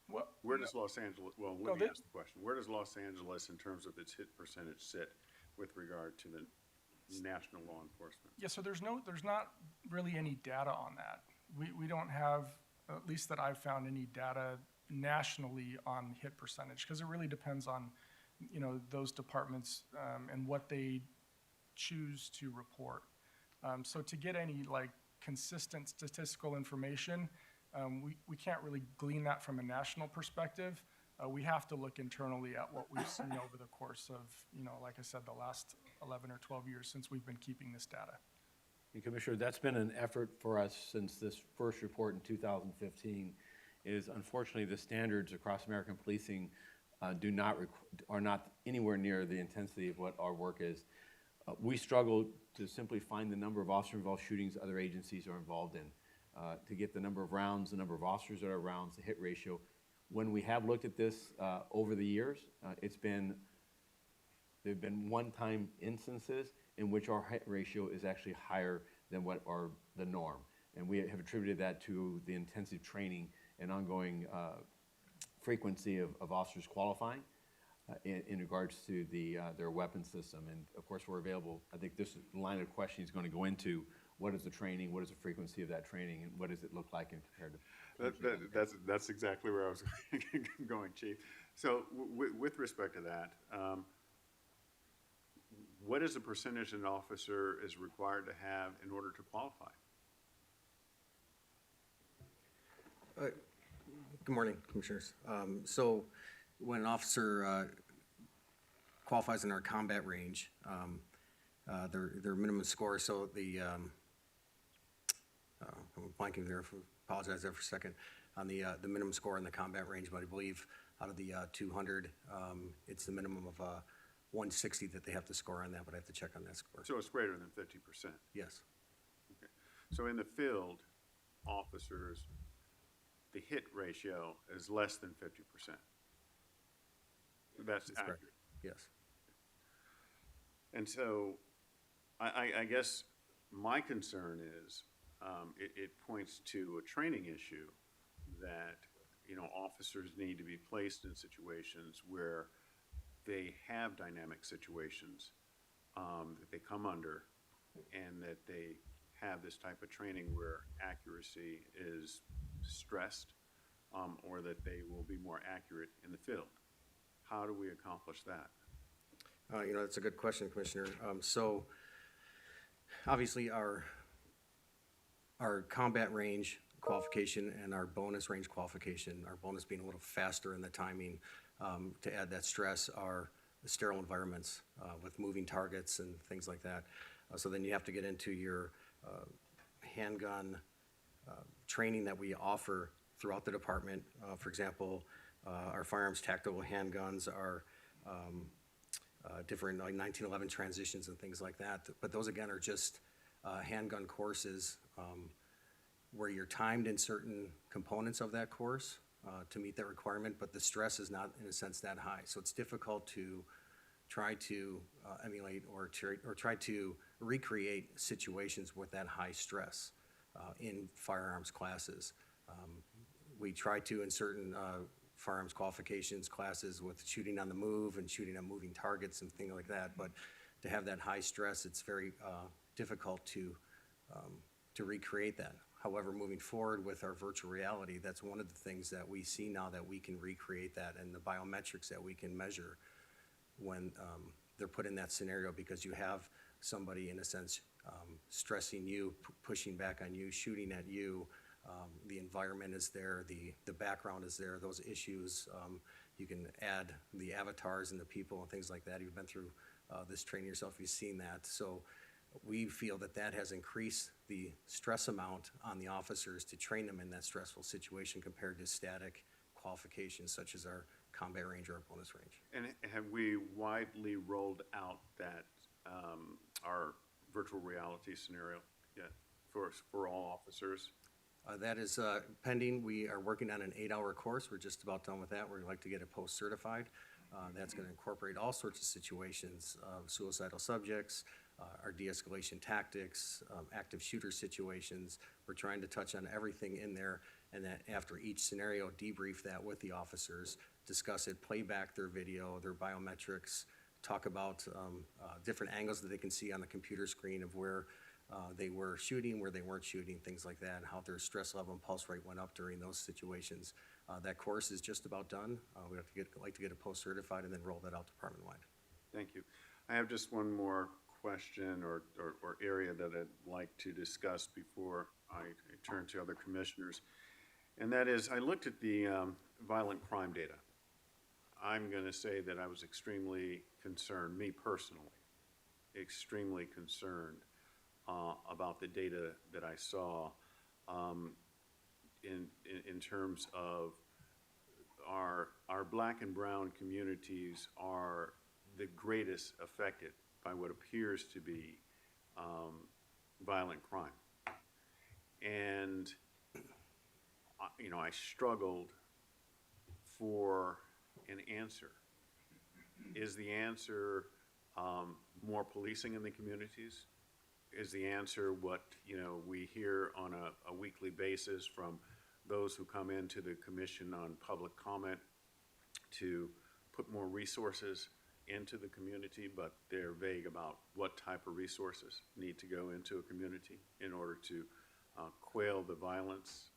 Well, Where does Los Angeles, well, No, let me they- ask the question. Where does Los Angeles, in terms of its hit percentage, sit with regard to the national law enforcement? Yeah, so there's not really any data on that. We don't have, at least that I've found, any data nationally on hit percentage, because it really depends on, those departments and what they choose to report. So to get any consistent statistical information, we can't really glean that from a national perspective. We have to look internally at what we've seen over the course of, like I said, the last 11 or 12 years since we've been keeping this data. And Commissioner, that's been an effort for us since this first report in 2015, is unfortunately the standards across American policing are not anywhere near the intensity of what our work is. We struggle to simply find the number of officer-involved shootings other agencies are involved in, to get the number of rounds, the number of officers that are rounds, the hit ratio. When we have looked at this over the years, there have been one-time instances in which our hit ratio is actually higher than what are the norm. And we have attributed that to the intensive training and ongoing frequency of officers qualifying in regards to their weapon system. And of course, we're available. I think this line of questioning is going to go into what is the training, what is the frequency of that training, and what does it look like in compared to. That's exactly where I was going, Chief. So with respect to that, what is the percentage an officer is required to have in order to qualify? Good morning, Commissioners. So when an officer qualifies in our combat range, their minimum score, so I'm blanking there, apologize there for a second, on the minimum score in the combat range, but I believe out of the 200, it's the minimum of 160 that they have to score on that, but I have to check on that score. So it's greater than 50%? Yes. Okay. So in the field, officers, the hit ratio is less than 50%? That's accurate? Correct. Yes. And so I guess my concern is it points to a training issue that, officers need to be placed in situations where they have dynamic situations that they come under, and that they have this type of training where accuracy is stressed, or that they will be more accurate in the field. How do we accomplish that? That's a good question, Commissioner. So obviously our combat range qualification and our bonus range qualification, our bonus being a little faster in the timing, to add that stress, are the sterile environments with moving targets and things like that. So then you have to get into your handgun training that we offer throughout the department. For example, our firearms tactical handguns are different, like 1911 transitions and things like that. But those, again, are just handgun courses where you're timed in certain components of that course to meet that requirement, but the stress is not, in a sense, that high. So it's difficult to try to emulate or try to recreate situations with that high stress in firearms classes. We try to, in certain firearms qualifications classes, with shooting on the move and shooting on moving targets and things like that, but to have that high stress, it's very difficult to recreate that. However, moving forward with our virtual reality, that's one of the things that we see now, that we can recreate that, and the biometrics that we can measure when they're put in that scenario, because you have somebody, in a sense, stressing you, pushing back on you, shooting at you. The environment is there, the background is there, those issues. You can add the avatars and the people and things like that. You've been through this training yourself, you've seen that. So we feel that that has increased the stress amount on the officers to train them in that stressful situation compared to static qualifications such as our combat range or our bonus range. And have we widely rolled out that, our virtual reality scenario yet for all officers? That is pending. We are working on an 8-hour course. We're just about done with that. We'd like to get it post-certified. That's going to incorporate all sorts of situations of suicidal subjects, our de-escalation tactics, active shooter situations. We're trying to touch on everything in there, and then after each scenario, debrief that with the officers, discuss it, play back their video, their biometrics, talk about different angles that they can see on the computer screen of where they were shooting, where they weren't shooting, things like that, and how their stress level and pulse rate went up during those situations. That course is just about done. We have to like to get it post-certified and then roll that out department-wide. Thank you. I have just one more question or area that I'd like to discuss before I turn to other commissioners. And that is, I looked at the violent crime data. I'm going to say that I was extremely concerned, me personally, extremely concerned about the data that I saw in terms of our black and brown communities are the greatest affected by what appears to be violent crime. And, you know, I struggled for an answer. Is the answer more policing in the communities? Is the answer what, you know, we hear on a weekly basis from those who come into the Commission on Public Comment to put more resources into the community, but they're vague about what type of resources need to go into a community in order to quail the violence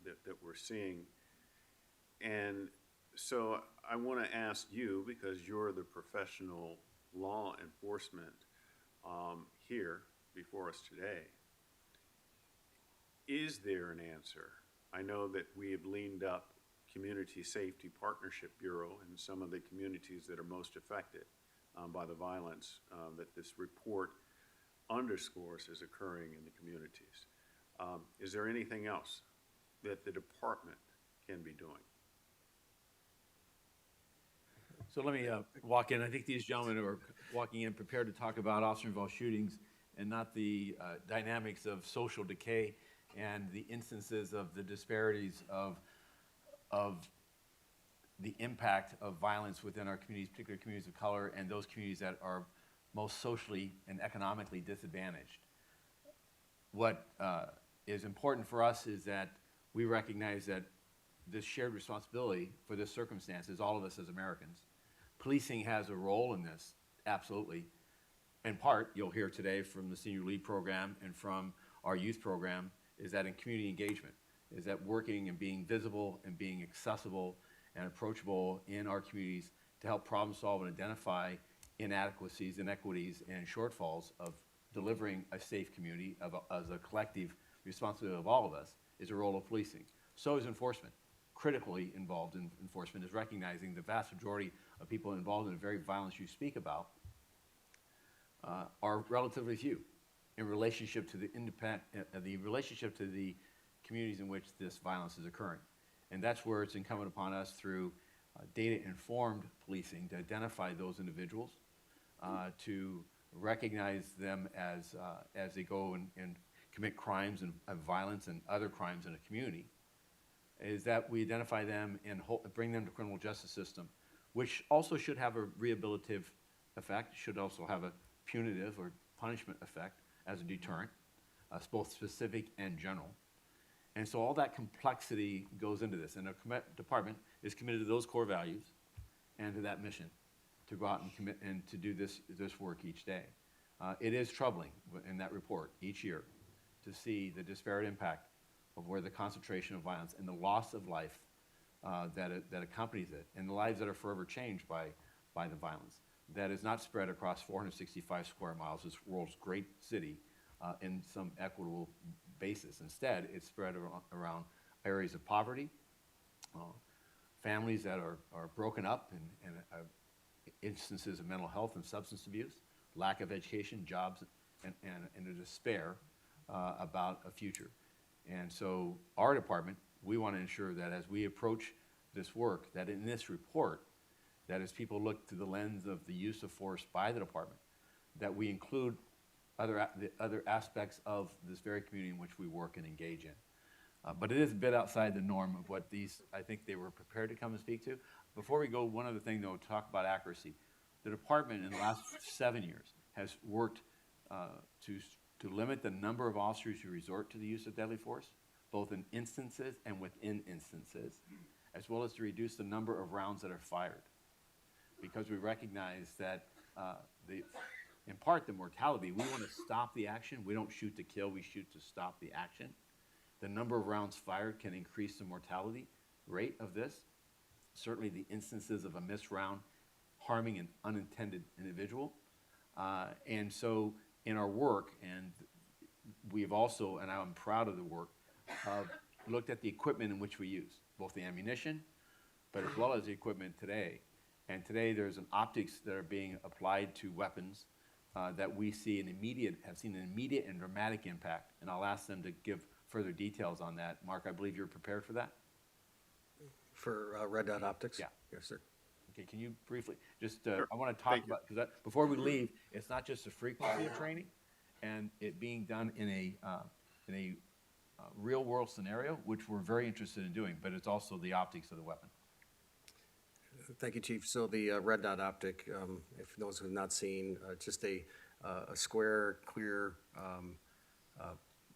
that we're seeing. And so I want to ask you, because you're the professional law enforcement here before us today, is there an answer? I know that we have leaned up Community Safety Partnership Bureau in some of the communities that are most affected by the violence that this report underscores is occurring in the communities. Is there anything else that the department can be doing? So let me walk in. I think these gentlemen are walking in prepared to talk about officer-involved shootings and not the dynamics of social decay and the instances of the disparities of the impact of violence within our communities, particularly communities of color and those communities that are most socially and economically disadvantaged. What is important for us is that we recognize that this shared responsibility for this circumstance is all of us as Americans. Policing has a role in this, absolutely. In part, you'll hear today from the Senior Lead Program and from our youth program, is that in community engagement, is that working and being visible and being accessible and approachable in our communities to help problem solve and identify inadequacies, inequities, and shortfalls of delivering a safe community as a collective responsibility of all of us is a role of policing. So is enforcement. Critically involved in enforcement is recognizing the vast majority of people involved in the very violence you speak about are relatively few in relationship to the relationship to the communities in which this violence is occurring. And that's where it's incumbent upon us through data-informed policing to identify those individuals, to recognize them as they go and commit crimes and violence and other crimes in a community, is that we identify them and bring them to the criminal justice system, which also should have a rehabilitative effect, should also have a punitive or punishment effect as a deterrent, both specific and general. And so all that complexity goes into this, and our department is committed to those core values and to that mission to go out and commit and to do this work each day. It is troubling in that report each year to see the disparate impact of where the concentration of violence and the loss of life that accompanies it, and the lives that are forever changed by the violence. That is not spread across 465 square miles, this world's great city, in some equitable basis. Instead, it's spread around areas of poverty, families that are broken up, and instances of mental health and substance abuse, lack of education, jobs, and a despair about a future. And so our department, we want to ensure that as we approach this work, that in this report, that as people look through the lens of the use of force by the department, that we include the other aspects of this very community in which we work and engage in. But it is a bit outside the norm of what these, I think they were prepared to come and speak to. Before we go, one other thing though, to talk about accuracy. The department in the last 7 years has worked to limit the number of officers who resort to the use of deadly force, both in instances and within instances, as well as to reduce the number of rounds that are fired. Because we recognize that in part the mortality, we want to stop the action. We don't shoot to kill, we shoot to stop the action. The number of rounds fired can increase the mortality rate of this. Certainly the instances of a missed round harming an unintended individual. And so in our work, and we've also, and I'm proud of the work, looked at the equipment in which we use, both the ammunition, but as well as the equipment today. And today there's an optics that are being applied to weapons that we see have seen an immediate and dramatic impact. And I'll ask them to give further details on that. Mark, I believe you're prepared for that? For red dot optics? Yeah. Yes, sir. Okay, can you briefly, just, Sure. I want to talk Thank you. about, because before we leave, it's not just the frequency of training and it being done in a real world scenario, which we're very interested in doing, but it's also the optics of the weapon. Thank you, Chief. So the red dot optic, if those who have not seen, just a square, clear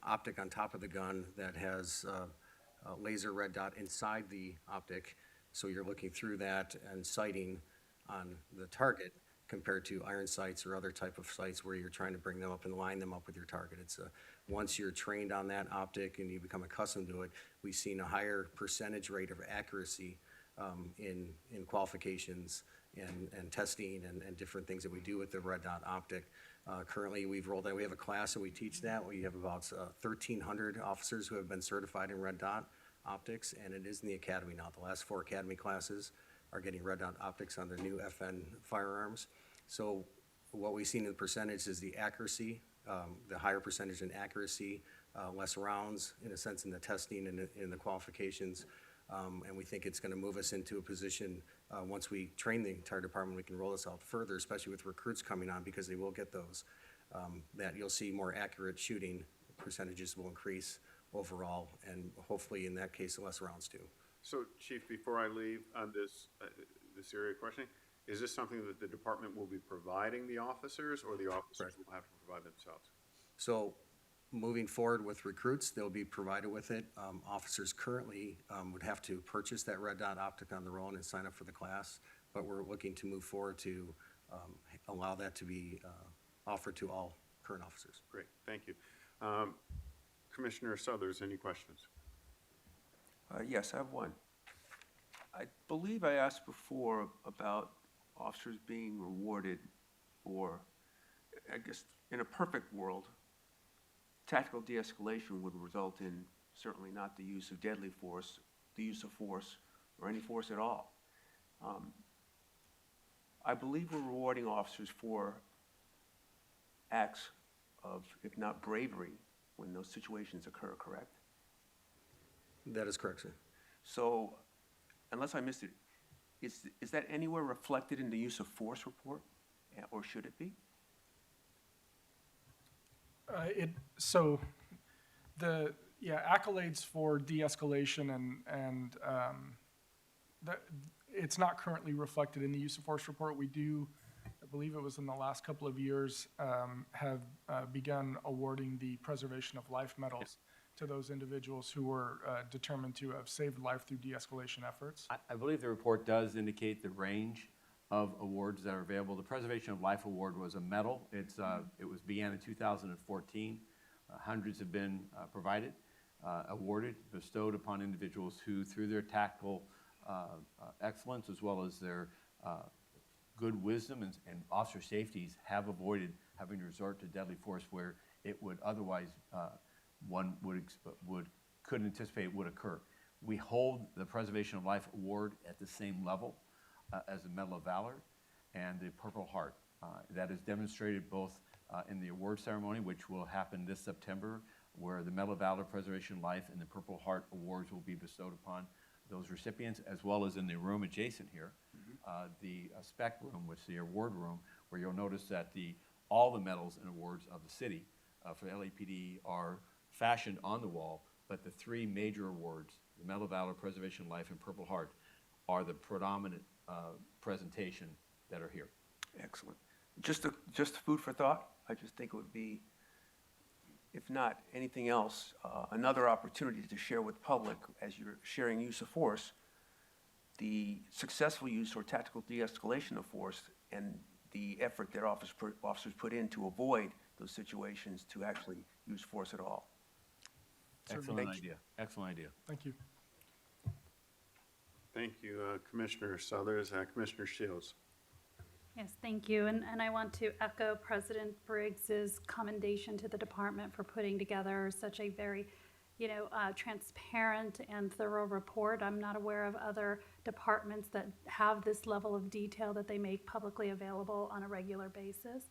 optic on top of the gun that has a laser red dot inside the optic. So you're looking through that and sighting on the target compared to iron sights or other type of sights where you're trying to bring them up and line them up with your target. It's once you're trained on that optic and you become accustomed to it, we've seen a higher percentage rate of accuracy in qualifications and testing and different things that we do with the red dot optic. Currently, we have a class that we teach that. We have about 1,300 officers who have been certified in red dot optics, and it is in the academy now. The last 4 academy classes are getting red dot optics on their new FN firearms. So what we've seen in the percentage is the accuracy, the higher percentage in accuracy, less rounds in a sense in the testing and in the qualifications. And we think it's going to move us into a position once we train the entire department, we can roll this out further, especially with recruits coming on because they will get those, that you'll see more accurate shooting percentages will increase overall, and hopefully in that case, less rounds too. So, Chief, before I leave on this area of questioning, is this something that the department will be providing the officers, or the officers will have to provide themselves? So moving forward with recruits, they'll be provided with it. Officers currently would have to purchase that red dot optic on their own and sign up for the class, but we're looking to move forward to allow that to be offered to all current officers. Great, thank you. Commissioner Southers, any questions? Yes, I have one. I believe I asked before about officers being rewarded for, I guess, in a perfect world, tactical de-escalation would result in certainly not the use of deadly force, the use of force, or any force at all. I believe we're rewarding officers for acts of, if not bravery, when those situations occur, correct? That is correct, sir. So, unless I missed it, is that anywhere reflected in the use of force report, or should it be? Accolades for de-escalation and it's not currently reflected in the use of force report. We do, I believe it was in the last couple of years, have begun awarding the preservation of life medals to those individuals who were determined to have saved life through de-escalation efforts. I believe the report does indicate the range of awards that are available. The Preservation of Life Award was a medal. It began in 2014. Hundreds have been provided, awarded, bestowed upon individuals who, through their tactical excellence as well as their good wisdom and officer safeties, have avoided having to resort to deadly force where it would otherwise one could anticipate would occur. We hold the Preservation of Life Award at the same level as the Medal of Valor and the Purple Heart. That is demonstrated both in the award ceremony, which will happen this September, where the Medal of Valor, Preservation of Life, and the Purple Heart Awards will be bestowed upon those recipients, as well as in the room adjacent here, the spec room, which is the award room, where you'll notice that all the medals and awards of the city for the LAPD are fashioned on the wall but the three major awards, the Medal of Valor, Preservation of Life, and Purple Heart, are the predominant presentation that are here. Excellent. Just food for thought. I just think it would be, if not anything else, another opportunity to share with public, as you're sharing use of force, the successful use or tactical de-escalation of force and the effort that officers put in to avoid those situations to actually use force at all. Excellent idea. Excellent idea. Thank you. Thank you, Commissioner Southers. Commissioner Shields. Yes, thank you. And I want to echo President Briggs's commendation to the department for putting together such a very, transparent and thorough report. I'm not aware of other departments that have this level of detail that they make publicly available on a regular basis.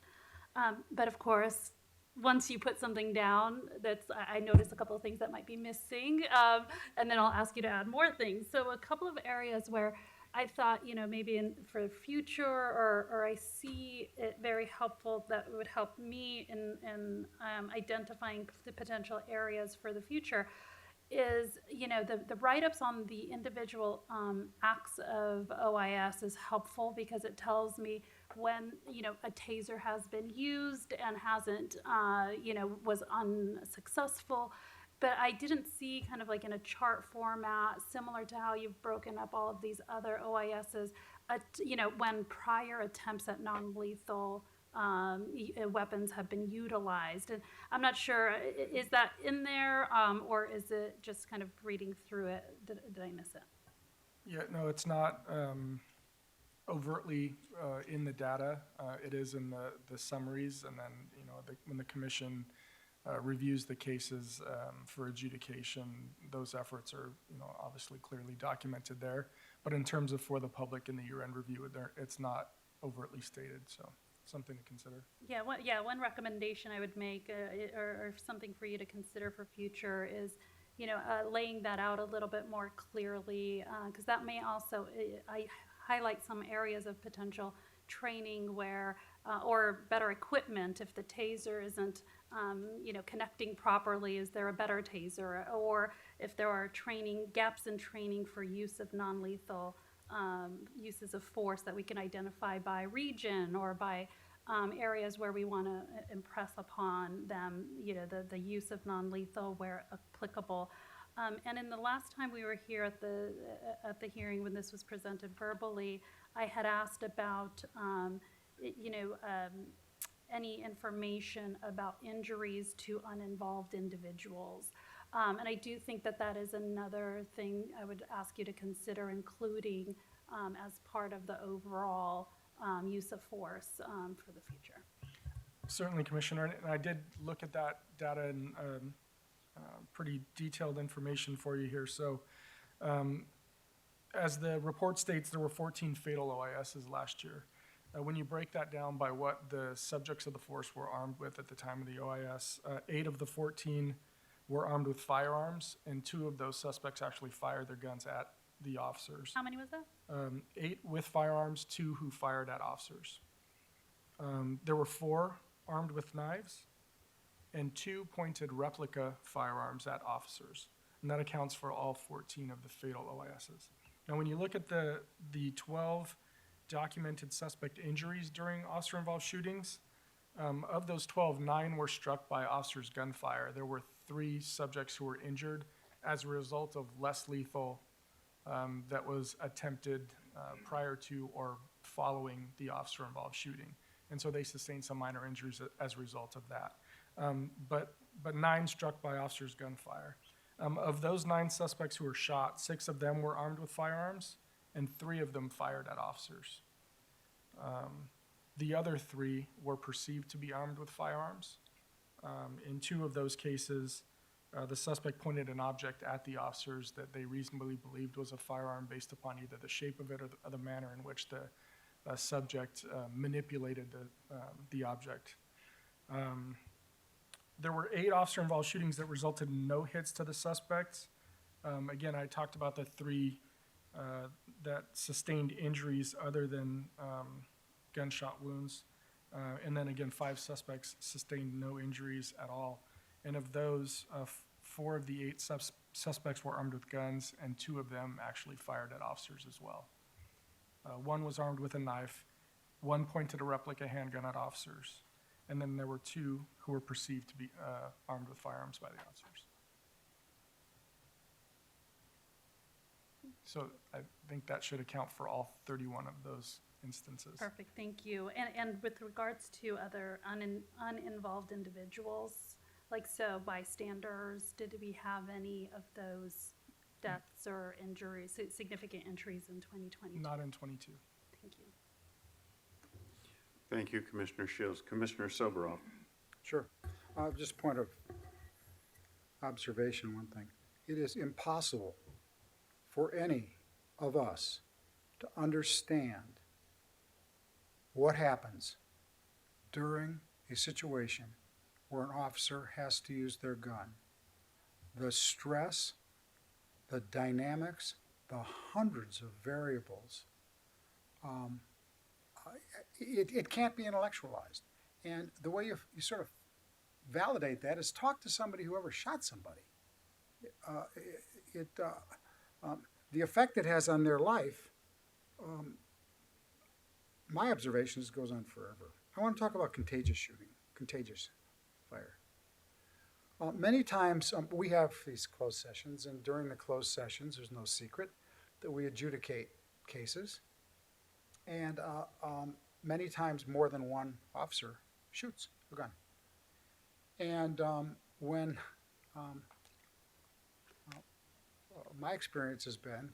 But of course, once you put something down, I noticed a couple of things that might be missing, and then I'll ask you to add more things. So a couple of areas where I thought, maybe for the future, or I see it very helpful, that would help me in identifying the potential areas for the future, is, the write-ups on the individual acts of OIS is helpful because it tells me when, a taser has been used and hasn't, was unsuccessful. But I didn't see kind of like in a chart format, similar to how you've broken up all of these other OISs, when prior attempts at non-lethal weapons have been utilized. And I'm not sure, is that in there, or is it just kind of reading through it? Did I miss it? Yeah, no, it's not overtly in the data. It is in the summaries, and then, when the commission reviews the cases for adjudication, those efforts are, obviously clearly documented there. But in terms of for the public in the year-end review, it's not overtly stated, so something to consider. One recommendation I would make, or something for you to consider for future is, laying that out a little bit more clearly, because that may also highlight some areas of potential training where, or better equipment if the taser isn't, connecting properly, is there a better taser? Or if there are gaps in training for use of non-lethal uses of force that we can identify by region or by areas where we want to impress upon them, the use of non-lethal where applicable. And in the last time we were here at the hearing when this was presented verbally, I had asked about, any information about injuries to uninvolved individuals. And I do think that is another thing I would ask you to consider including as part of the overall use of force for the future. Certainly, Commissioner, and I did look at that data and pretty detailed information for you here. So as the report states, there were 14 fatal OISs last year. When you break that down by what the subjects of the force were armed with at the time of the OIS, 8 of the 14 were armed with firearms, and 2 of those suspects actually fired their guns at the officers. How many was that? 8 with firearms, 2 who fired at officers. There were 4 armed with knives, and 2 pointed replica firearms at officers. And that accounts for all 14 of the fatal OISs. Now, when you look at the 12 documented suspect injuries during officer-involved shootings, of those 12, 9 were struck by officers' gunfire. There were 3 subjects who were injured as a result of less lethal that was attempted prior to or following the officer-involved shooting. And so they sustained some minor injuries as a result of that. But 9 struck by officers' gunfire. Of those 9 suspects who were shot, 6 of them were armed with firearms, and 3 of them fired at officers. The other 3 were perceived to be armed with firearms. In 2 of those cases, the suspect pointed an object at the officers that they reasonably believed was a firearm based upon either the shape of it or the manner in which the subject manipulated the object. There were 8 officer-involved shootings that resulted in no hits to the suspects. Again, I talked about the 3 that sustained injuries other than gunshot wounds. And then again, 5 suspects sustained no injuries at all. And of those, 4 of the 8 suspects were armed with guns, and 2 of them actually fired at officers as well. 1 was armed with a knife, 1 pointed a replica handgun at officers, and then there were 2 who were perceived to be armed with firearms by the officers. So I think that should account for all 31 of those instances. Perfect, thank you. And with regards to other uninvolved individuals, like so bystanders, did we have any of those deaths or injuries, significant entries in 2022? Not in 22. Thank you. Thank you, Commissioner Shields. Commissioner Soboroff. Sure. Just point of observation, one thing. It is impossible for any of us to understand what happens during a situation where an officer has to use their gun. The stress, the dynamics, the hundreds of variables, it can't be intellectualized. And the way you sort of validate that is talk to somebody who ever shot somebody. The effect it has on their life, my observation is, goes on forever. I want to talk about contagious shooting, contagious fire. Many times we have these closed sessions, and during the closed sessions, there's no secret that we adjudicate cases. And many times more than one officer shoots a gun. And when my experience has been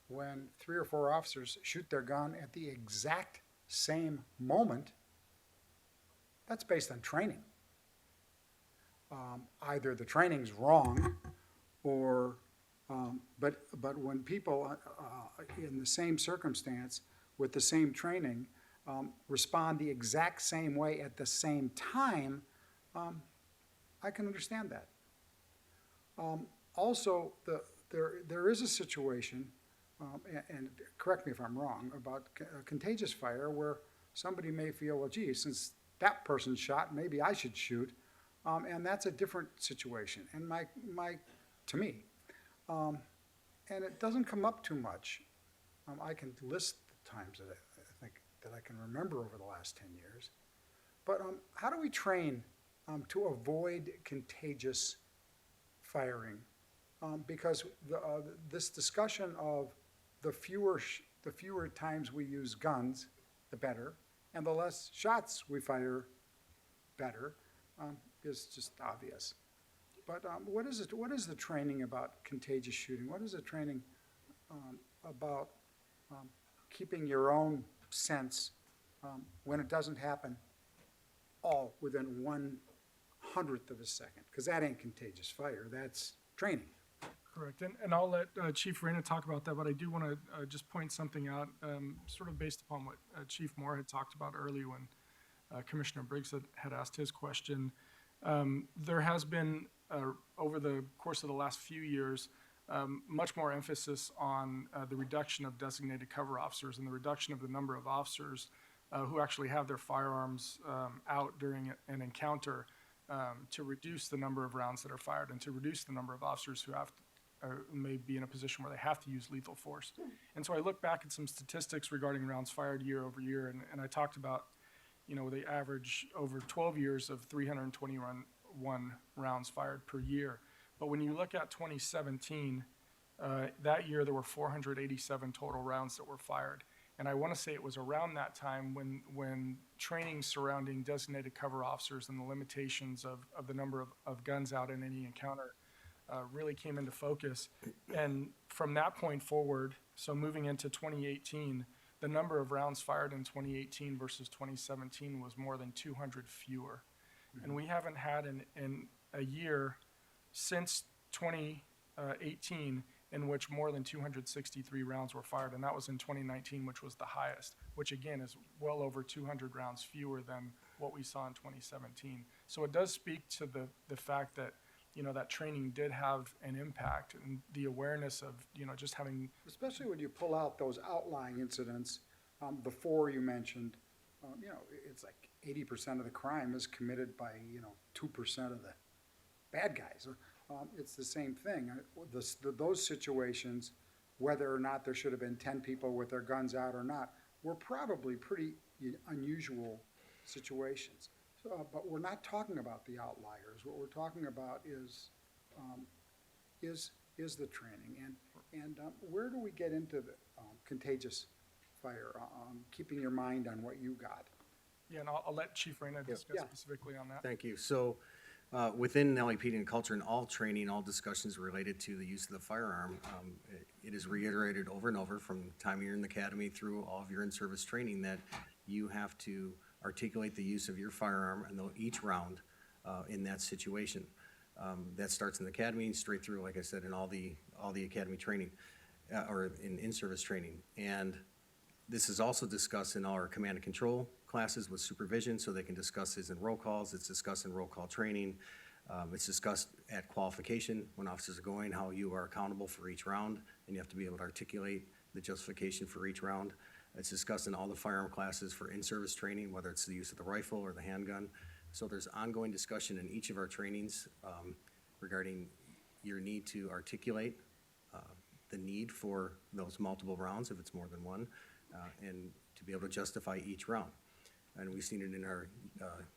when 3 or 4 officers shoot their gun at the exact same moment, that's based on training. Either the training's wrong, or but when people in the same circumstance with the same training respond the exact same way at the same time, I can understand that. Also, there is a situation, and correct me if I'm wrong, about contagious fire where somebody may feel, well, gee, since that person shot, maybe I should shoot, and that's a different situation. And to me, and it doesn't come up too much. I can list the times that I think that I can remember over the last 10 years. But how do we train to avoid contagious firing? Because this discussion of the fewer times we use guns, the better, and the less shots we fire, better, is just obvious. But what is the training about contagious shooting? What is the training about keeping your own sense when it doesn't happen all within 1/100th of a second? Because that ain't contagious fire, that's training. Correct, and I'll let Chief Reyna talk about that, but I do want to just point something out, sort of based upon what Chief Moore had talked about earlier when Commissioner Briggs had asked his question. There has been, over the course of the last few years, much more emphasis on the reduction of designated cover officers and the reduction of the number of officers who actually have their firearms out during an encounter to reduce the number of rounds that are fired and to reduce the number of officers who may be in a position where they have to use lethal force. And so I look back at some statistics regarding rounds fired year over year, and I talked about, the average over 12 years of 321 rounds fired per year. But when you look at 2017, that year there were 487 total rounds that were fired. And I want to say it was around that time when training surrounding designated cover officers and the limitations of the number of guns out in any encounter really came into focus. And from that point forward, so moving into 2018, the number of rounds fired in 2018 versus 2017 was more than 200 fewer. And we haven't had in a year since 2018 in which more than 263 rounds were fired, and that was in 2019, which was the highest, which again is well over 200 rounds fewer than what we saw in 2017. So it does speak to the fact that that training did have an impact, and the awareness of just having, especially when you pull out those outlying incidents, the 4 you mentioned, it's like 80% of the crime is committed by 2% of the bad guys. it's the same thing. Those situations, whether or not there should have been 10 people with their guns out or not, were probably pretty unusual situations. So, but we're not talking about the outliers. What we're talking about is the training. And where do we get into the contagious fire? Keeping your mind on what you got. Yeah, and I'll let Chief Reyna discuss Yeah. specifically on that. Thank you. So within LAPD and culture and all training, all discussions related to the use of the firearm, it is reiterated over and over from the time you're in the academy through all of your in-service training that you have to articulate the use of your firearm and each round in that situation. That starts in the academy and straight through, like I said, in all the academy training or in-service training. And this is also discussed in our command and control classes with supervision, so they can discuss this in roll calls. It's discussed in roll call training. It's discussed at qualification when officers are going, how you are accountable for each round, and you have to be able to articulate the justification for each round. It's discussed in all the firearm classes for in-service training, whether it's the use of the rifle or the handgun. So there's ongoing discussion in each of our trainings regarding your need to articulate the need for those multiple rounds, if it's more than one, and to be able to justify each round. And we've seen it in our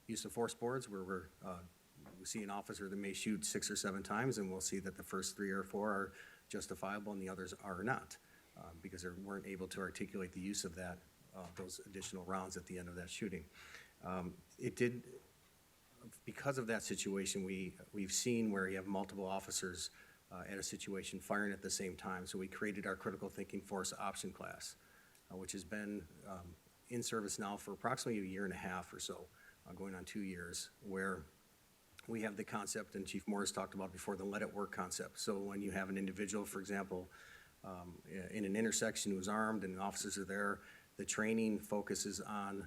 use of force boards where we see an officer that may shoot 6 or 7 times, and we'll see that the first 3 or 4 are justifiable and the others are not, because they weren't able to articulate the use of those additional rounds at the end of that shooting. Because of that situation, we've seen where you have multiple officers at a situation firing at the same time. So we created our critical thinking force option class, which has been in service now for approximately 1.5 years or so, going on 2 years, where we have the concept, and Chief Morris talked about before, the let it work concept. So when you have an individual, for example, in an intersection who's armed and the officers are there, the training focuses on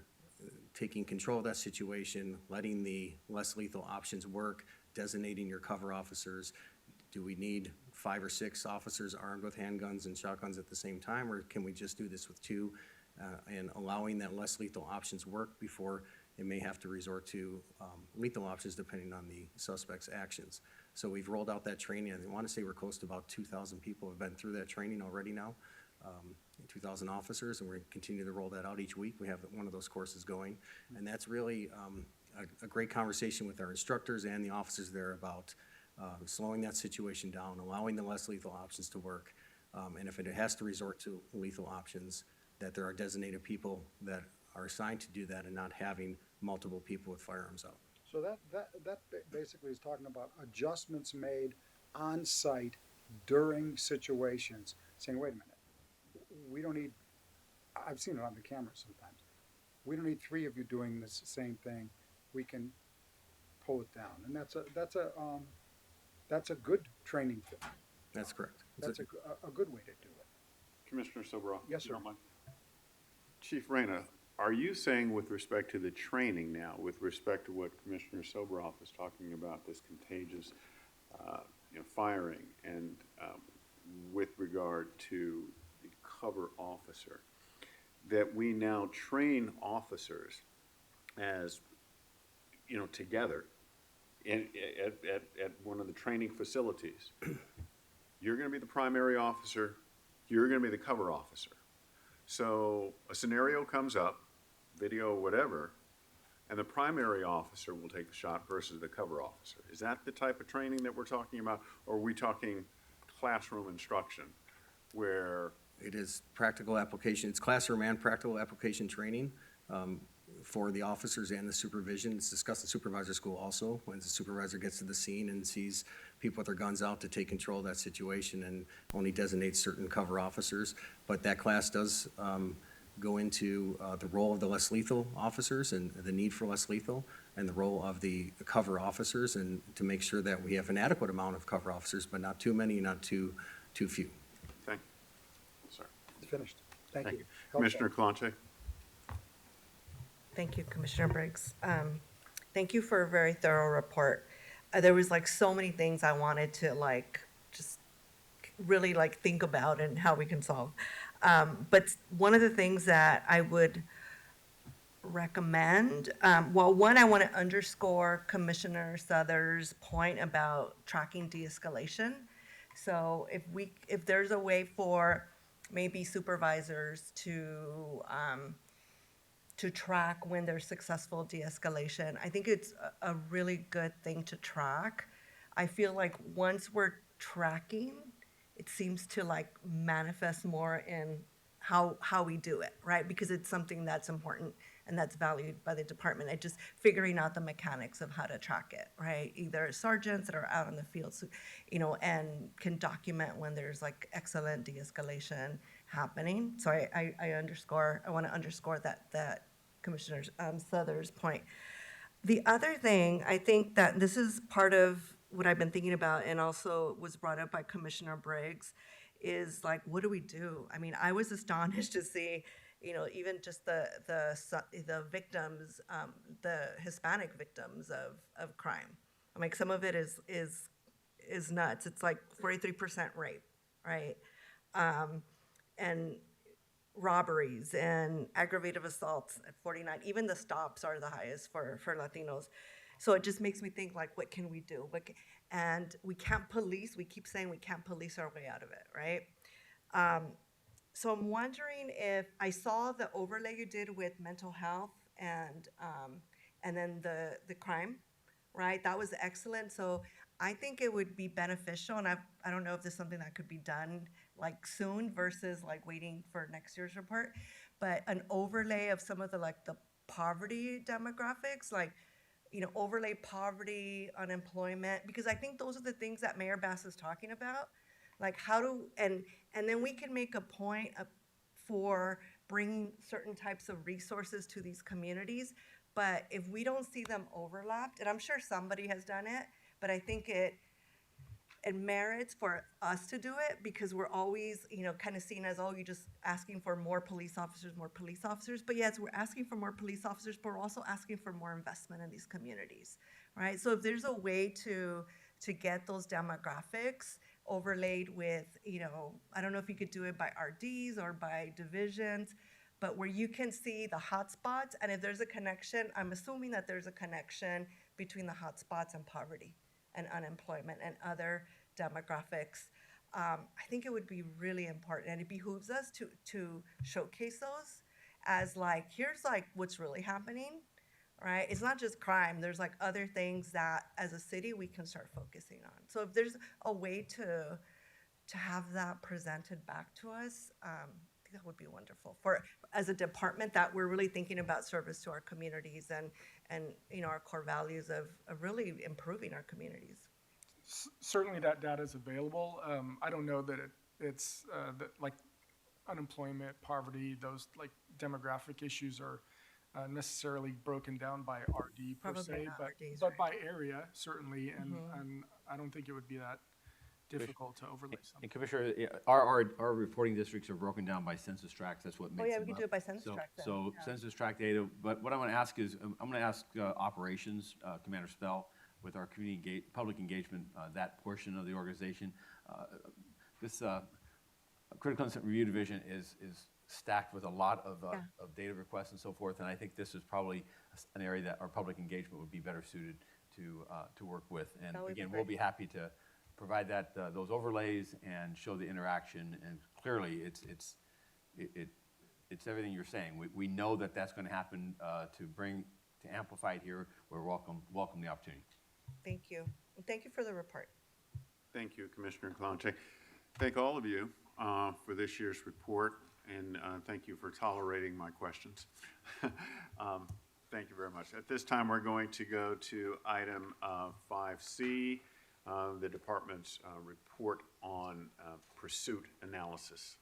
taking control of that situation, letting the less lethal options work, designating your cover officers. Do we need 5 or 6 officers armed with handguns and shotguns at the same time, or can we just do this with 2? And allowing that less lethal options work before it may have to resort to lethal options depending on the suspect's actions. So we've rolled out that training. I want to say we're close to about 2,000 people have been through that training already now, 2,000 officers, and we're going to continue to roll that out each week. We have one of those courses going, and that's really a great conversation with our instructors and the officers there about slowing that situation down, allowing the less lethal options to work, and if it has to resort to lethal options, that there are designated people that are assigned to do that and not having multiple people with firearms out. So that basically is talking about adjustments made on site during situations, saying, wait a minute, we don't need, I've seen it on the camera sometimes, we don't need 3 of you doing this same thing. We can pull it down. And that's a good training thing. That's correct. That's a good way to do it. Commissioner Sobroff? Yes, sir. Chief Reyna, are you saying with respect to the training now, with respect to what Commissioner Sobroff is talking about, this contagious firing, and with regard to the cover officer, that we now train officers as, together at one of the training facilities? You're going to be the primary officer, you're going to be the cover officer. So a scenario comes up, video, whatever, and the primary officer will take the shot versus the cover officer. Is that the type of training that we're talking about, or are we talking classroom instruction where? It is practical application. It's classroom and practical application training for the officers and the supervision. It's discussed in supervisor school also, when the supervisor gets to the scene and sees people with their guns out, to take control of that situation and only designate certain cover officers. But that class does go into the role of the less lethal officers and the need for less lethal, and the role of the cover officers, and to make sure that we have an adequate amount of cover officers, but not too many, not too few. Thank you. Sorry. It's finished. Thank you. Commissioner Kalante? Thank you, Commissioner Briggs. Thank you for a very thorough report. There was so many things I wanted to just really think about and how we can solve. But one of the things that I would recommend. Well, one, I want to underscore Commissioner Souther's point about tracking de-escalation. So if there's a way for maybe supervisors to track when there's successful de-escalation, I think it's a really good thing to track. I feel like once we're tracking, it seems to like manifest more in how we do it, right? Because it's something that's important and that's valued by the department. And just figuring out the mechanics of how to track it, right? Either sergeants that are out in the field, so, and can document when there's like excellent de-escalation happening. So I want to underscore that Commissioner Souther's point. The other thing, I think that this is part of what I've been thinking about, and also was brought up by Commissioner Briggs, is like, what do we do? I mean, I was astonished to see, even just the victims, the Hispanic victims of crime. I mean, some of it is nuts. It's like 43% rape, right? And robberies and aggravated assaults at 49. Even the stops are the highest for Latinos. So it just makes me think, like, what can we do? And we can't police. We keep saying we can't police our way out of it, right? So I'm wondering if I saw the overlay you did with mental health and then the crime, right? That was excellent. So I think it would be beneficial, and I don't know if this is something that could be done like soon versus like waiting for next year's report, but an overlay of some of the like the poverty demographics, like overlay poverty, unemployment, because I think those are the things that Mayor Bass is talking about. Like and then we can make a point for bringing certain types of resources to these communities. But if we don't see them overlapped, and I'm sure somebody has done it, but I think it merits for us to do it, because we're always, kind of seen as, oh, you're just asking for more police officers. But yes, we're asking for more police officers, but we're also asking for more investment in these communities, right? So if there's a way to get those demographics overlaid with, I don't know if you could do it by RDs or by divisions, but where you can see the hotspots, and if there's a connection, I'm assuming that there's a connection between the hotspots and poverty and unemployment and other demographics. I think it would be really important, and it behooves us to showcase those as like, here's like what's really happening, right? It's not just crime. There's like other things that as a city we can start focusing on. So if there's a way to have that presented back to us, I think that would be wonderful for as a department that we're really thinking about service to our communities and our core values of really improving our communities. Certainly that data is available. I don't know that it's like unemployment, poverty, those like demographic issues are necessarily broken down by RD per Probably se, not but RDs, but right. by area certainly, and I don't think it would be that difficult to overlay something. And Commissioner, our reporting districts are broken down by census tracts. That's what makes yeah, them we can up. do it by census tract then. So Yeah. census tract data, but what I'm gonna ask is, I'm gonna ask operations, Commander Spell, with our public engagement, that portion of the organization. This Critical Incident Review Division is stacked with a lot of data requests and so forth, and I think this is probably an area that our public engagement would be better suited to work with. And again, we'll be happy to provide those overlays and show the interaction. And clearly, it's everything you're saying. We know that that's going to happen. To amplify it here, we're welcome the opportunity. Thank you. And thank you for the report. Thank you, Commissioner Calante. Thank all of you for this year's report, and thank you for tolerating my questions. Thank you very much. At this time, we're going to go to item 5C, the department's report on pursuit analysis.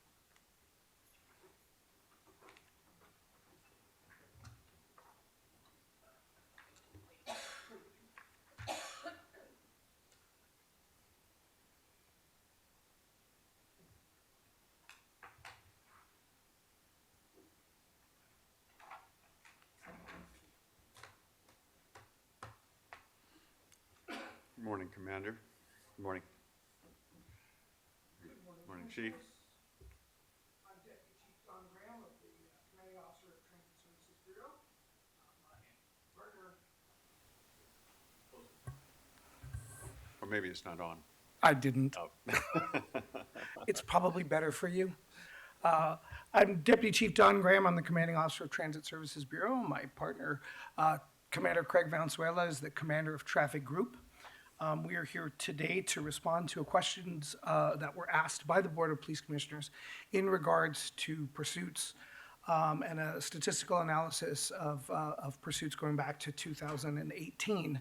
Good morning, Commander. Good morning. Good morning, Chief. I'm Deputy Chief Don Graham of the Commanding Officer of Transit Services Bureau. maybe it's not on. I didn't. Oh. It's probably better for you. I'm Deputy Chief Don Graham. I'm the Commanding Officer of Transit Services Bureau. My partner, Commander Craig Valenzuela, is the Commander of Traffic Group. We are here today to respond to questions that were asked by the Board of Police Commissioners in regards to pursuits and a statistical analysis of pursuits going back to 2018.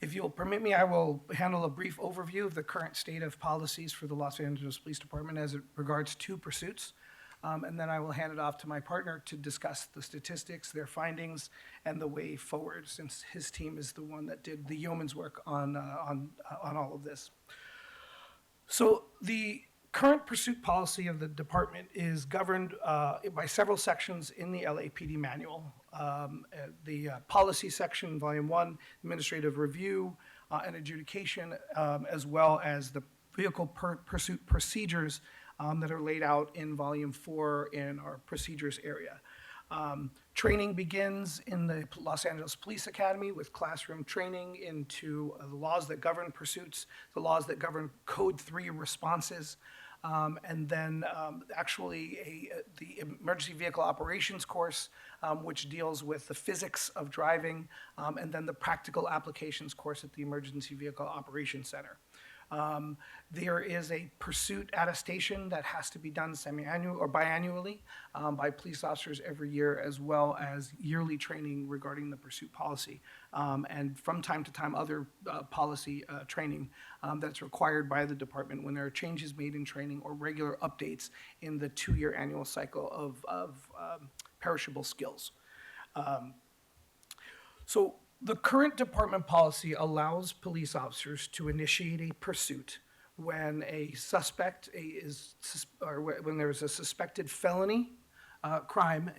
If you'll permit me, I will handle a brief overview of the current state of policies for the Los Angeles Police Department as it regards to pursuits. And then I will hand it off to my partner to discuss the statistics, their findings, and the way forward, since his team is the one that did the yeoman's work on all of this. So the current pursuit policy of the department is governed by several sections in the LAPD manual. The policy section, volume 1, administrative review and adjudication, as well as the vehicle pursuit procedures that are laid out in volume 4 in our procedures area. Training begins in the Los Angeles Police Academy with classroom training into the laws that govern pursuits, the laws that govern Code 3 responses, and then the emergency vehicle operations course, which deals with the physics of driving, and then the practical applications course at the Emergency Vehicle Operations Center. There is a pursuit attestation that has to be done semi-annual or biannually by police officers every year, as well as yearly training regarding the pursuit policy. And from time to time, other policy training that's required by the department when there are changes made in training or regular updates in the 2-year annual cycle of perishable skills. So the current department policy allows police officers to initiate a pursuit when a suspect when there's a suspected felony crime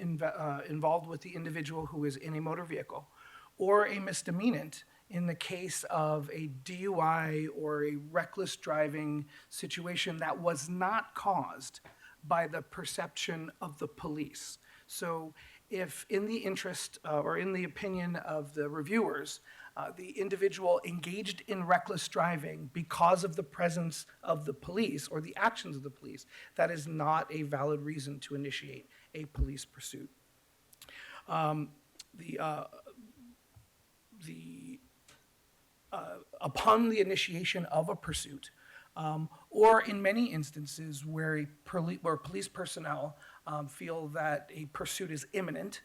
involved with the individual who is in a motor vehicle, or a misdemeanant in the case of a DUI or a reckless driving situation that was not caused by the perception of the police. So if in the interest or in the opinion of the reviewers, the individual engaged in reckless driving because of the presence of the police or the actions of the police, that is not a valid reason to initiate a police pursuit. Upon the initiation of a pursuit, or in many instances where police personnel feel that a pursuit is imminent,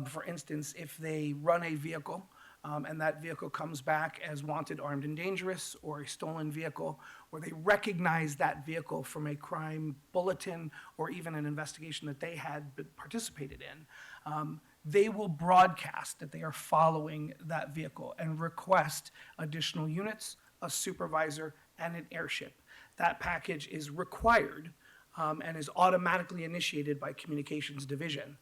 for instance, if they run a vehicle and that vehicle comes back as wanted, armed, and dangerous, or a stolen vehicle, or they recognize that vehicle from a crime bulletin or even an investigation that they had participated in, they will broadcast that they are following that vehicle and request additional units, a supervisor, and an airship. That package is required and is automatically initiated by Communications Division.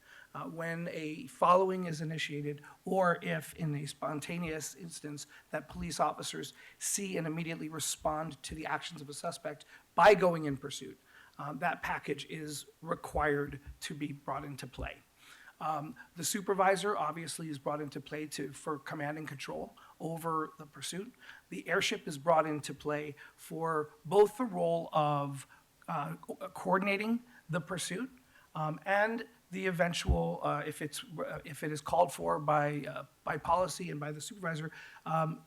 When a following is initiated, or if in a spontaneous instance that police officers see and immediately respond to the actions of a suspect by going in pursuit, that package is required to be brought into play. The supervisor obviously is brought into play for command and control over the pursuit. The airship is brought into play for both the role of coordinating the pursuit and the eventual, if it is called for by policy and by the supervisor,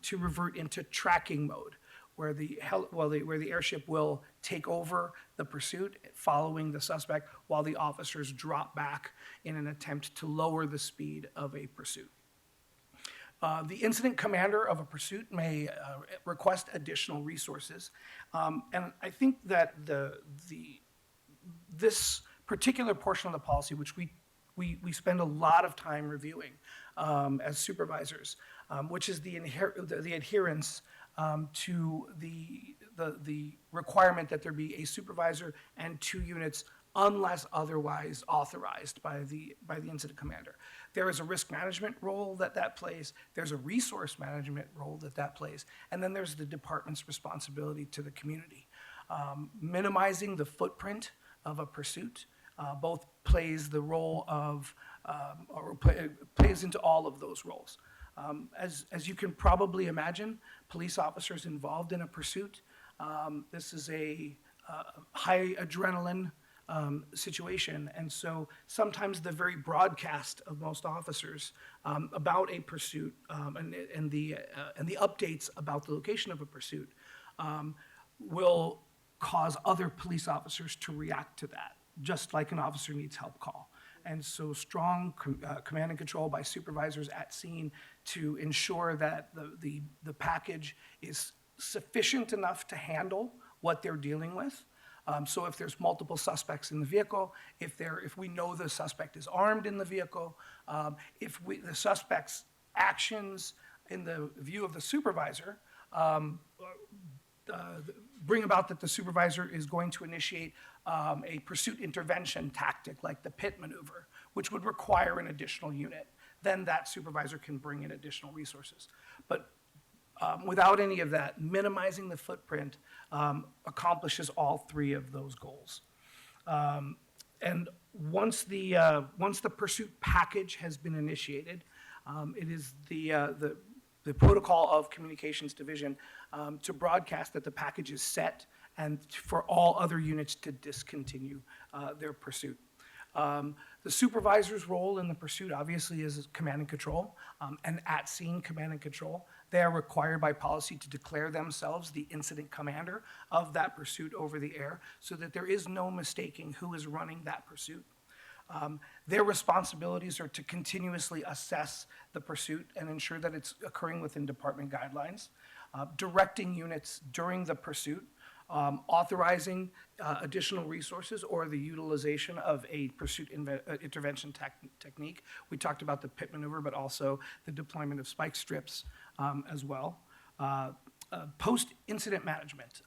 to revert into tracking mode, where the airship will take over the pursuit following the suspect while the officers drop back in an attempt to lower the speed of a pursuit. The incident commander of a pursuit may request additional resources. And I think that this particular portion of the policy, which we spend a lot of time reviewing as supervisors, which is the adherence to the requirement that there be a supervisor and 2 units unless otherwise authorized by the incident commander. There is a risk management role that plays, there's a resource management role that plays, and then there's the department's responsibility to the community. Minimizing the footprint of a pursuit both plays the role of, plays into all of those roles. As you can probably imagine, police officers involved in a pursuit, this is a high adrenaline situation. And so sometimes the very broadcast of most officers about a pursuit and the updates about the location of a pursuit will cause other police officers to react to that, just like an officer needs help call. And so strong command and control by supervisors at scene to ensure that the package is sufficient enough to handle what they're dealing with. So if there's multiple suspects in the vehicle, if we know the suspect is armed in the vehicle, the suspect's actions in the view of the supervisor bring about that the supervisor is going to initiate a pursuit intervention tactic like the pit maneuver, which would require an additional unit, then that supervisor can bring in additional resources. But without any of that, minimizing the footprint accomplishes all three of those goals. And once the pursuit package has been initiated, it is the protocol of Communications Division to broadcast that the package is set and for all other units to discontinue their pursuit. The supervisor's role in the pursuit obviously is command and control and at-scene command and control. They are required by policy to declare themselves the incident commander of that pursuit over the air so that there is no mistaking who is running that pursuit. Their responsibilities are to continuously assess the pursuit and ensure that it's occurring within department guidelines, directing units during the pursuit, authorizing additional resources or the utilization of a pursuit intervention technique. We talked about the pit maneuver, but also the deployment of spike strips as well. Post-incident management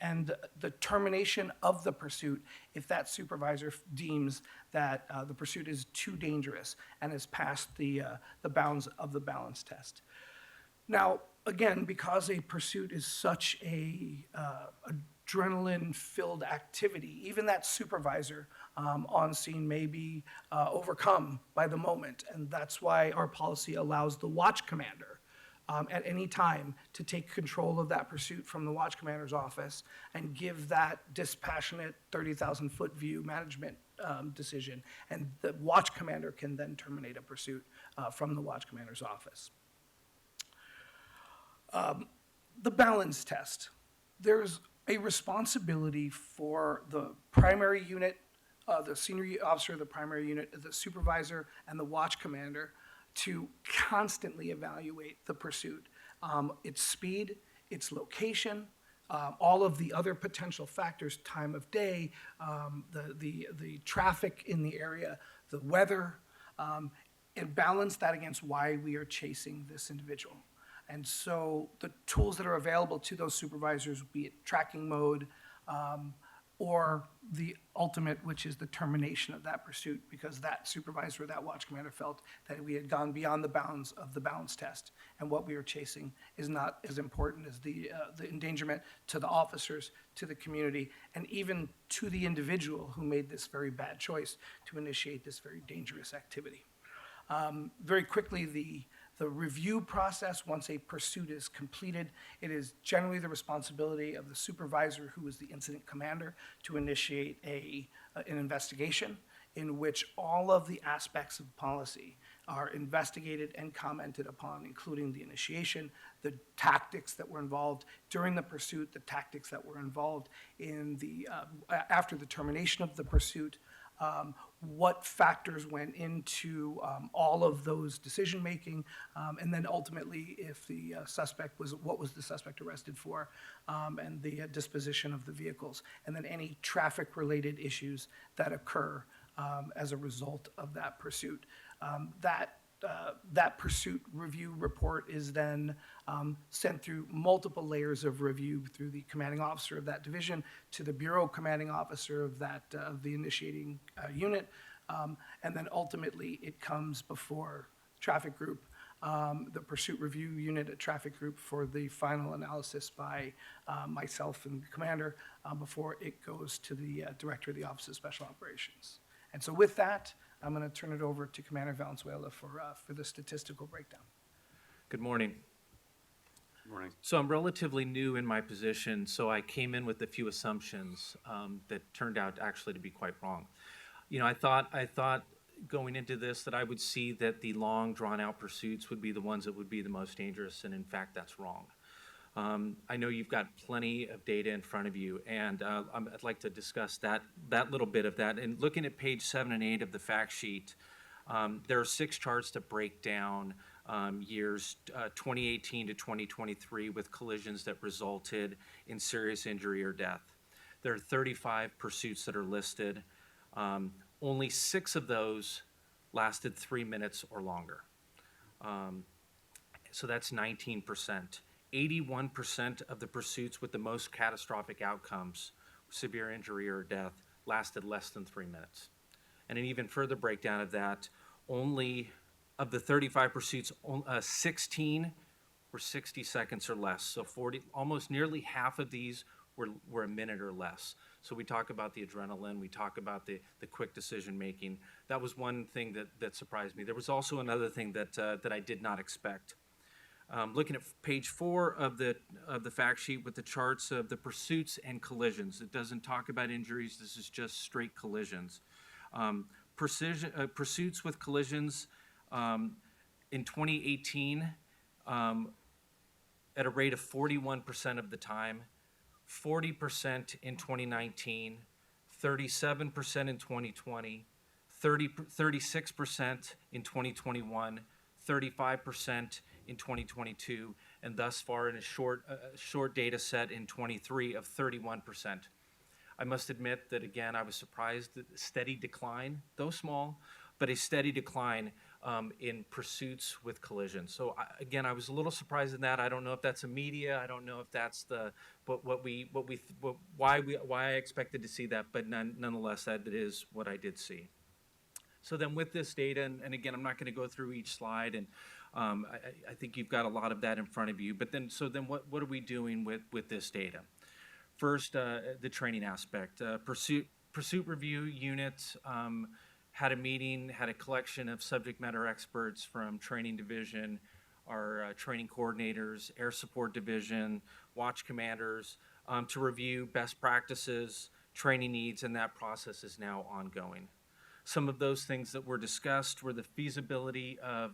and the termination of the pursuit if that supervisor deems that the pursuit is too dangerous and has passed the bounds of the balance test. Now, again, because a pursuit is such a adrenaline-filled activity, even that supervisor on scene may be overcome by the moment, and that's why our policy allows the watch commander at any time to take control of that pursuit from the watch commander's office and give that dispassionate 30,000-foot view management decision. And the watch commander can then terminate a pursuit from the watch commander's office. The balance test. There's a responsibility for the primary unit, the senior officer of the primary unit, the supervisor, and the watch commander to constantly evaluate the pursuit, its speed, its location, all of the other potential factors, time of day, the traffic in the area, the weather, and balance that against why we are chasing this individual. And so the tools that are available to those supervisors, be it tracking mode, or the ultimate, which is the termination of that pursuit, because that supervisor or that watch commander felt that we had gone beyond the bounds of the balance test, and what we were chasing is not as important as the endangerment to the officers, to the community, and even to the individual who made this very bad choice to initiate this very dangerous activity. Very quickly, the review process, once a pursuit is completed, it is generally the responsibility of the supervisor, who is the incident commander, to initiate an investigation in which all of the aspects of policy are investigated and commented upon, including the initiation, the tactics that were involved during the pursuit, the tactics that were involved in after the termination of the pursuit, what factors went into all of those decision-making, and then ultimately if the suspect what was the suspect arrested for, and the disposition of the vehicles, and then any traffic-related issues that occur as a result of that pursuit. That pursuit review report is then sent through multiple layers of review through the commanding officer of that division to the bureau commanding officer of the initiating unit, and then ultimately it comes before traffic group, the pursuit review unit at traffic group for the final analysis by myself and the commander before it goes to the director of the Office of Special Operations. And so with that, I'm going to turn it over to Commander Valenzuela for the statistical breakdown. Good morning. Morning. So I'm relatively new in my position, so I came in with a few assumptions that turned out actually to be quite wrong. You know, I thought going into this that I would see that the long, drawn-out pursuits would be the ones that would be the most dangerous, and in fact, that's wrong. I know you've got plenty of data in front of you, and I'd like to discuss that little bit of that. And looking at page 7 and 8 of the fact sheet, there are 6 charts that break down years 2018 to 2023 with collisions that resulted in serious injury or death. There are 35 pursuits that are listed. Only 6 of those lasted 3 minutes or longer. So that's 19%. 81% of the pursuits with the most catastrophic outcomes, severe injury or death, lasted less than 3 minutes. And an even further breakdown of that, only of the 35 pursuits, 16 were 60 seconds or less. So almost nearly half of these were a minute or less. So we talk about the adrenaline, we talk about the quick decision making. That was one thing that surprised me. There was also another thing that I did not expect. Looking at page 4 of the fact sheet with the charts of the pursuits and collisions. It doesn't talk about injuries. This is just straight collisions. Pursuits with collisions in 2018 at a rate of 41% of the time, 40% in 2019, 37% in 2020, 36% in 2021, 35% in 2022, and thus far in a short data set in 23 of 31%. I must admit that, again, I was surprised at the steady decline, though small, but a steady decline in pursuits with collisions. So again, I was a little surprised in that. I don't know if that's a media. I don't know if that's why I expected to see that, but nonetheless, that is what I did see. So then with this data, and again, I'm not going to go through each slide, and I think you've got a lot of that in front of you. But then, what are we doing with this data? First, the training aspect. Pursuit review unit had a meeting, had a collection of subject matter experts from training division, our training coordinators, air support division, watch commanders, to review best practices, training needs, and that process is now ongoing. Some of those things that were discussed were the feasibility of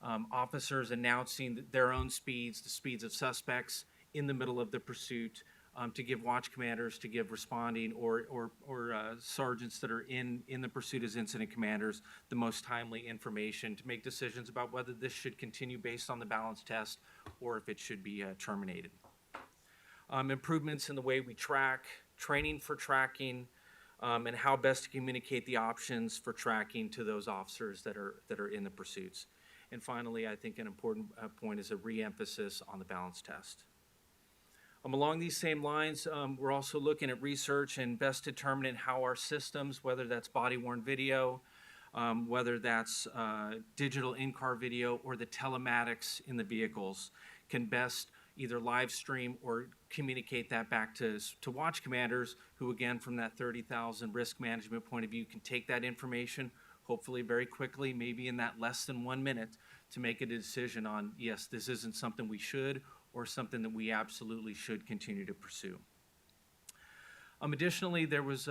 officers announcing their own speeds, the speeds of suspects in the middle of the pursuit, to give watch commanders, to give responding or sergeants that are in the pursuit as incident commanders the most timely information to make decisions about whether this should continue based on the balance test or if it should be terminated. Improvements in the way we track, training for tracking, and how best to communicate the options for tracking to those officers that are in the pursuits. And finally, I think an important point is a re-emphasis on the balance test. Along these same lines, we're also looking at research and best determining how our systems, whether that's body-worn video, whether that's digital in-car video, or the telematics in the vehicles, can best either live stream or communicate that back to watch commanders who, again, from that 30,000 risk management point of view, can take that information, hopefully very quickly, maybe in that less than 1 minute, to make a decision on, yes, this isn't something we should or something that we absolutely should continue to pursue. Additionally, there's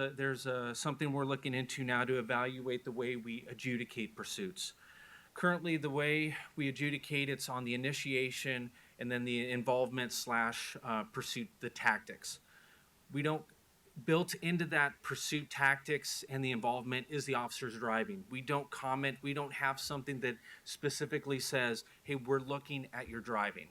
something we're looking into now to evaluate the way we adjudicate pursuits. Currently, the way we adjudicate, it's on the initiation and then the involvement / pursuit, the tactics. Built into that pursuit tactics and the involvement is the officer's driving. We don't comment, we don't have something that specifically says, hey, we're looking at your driving.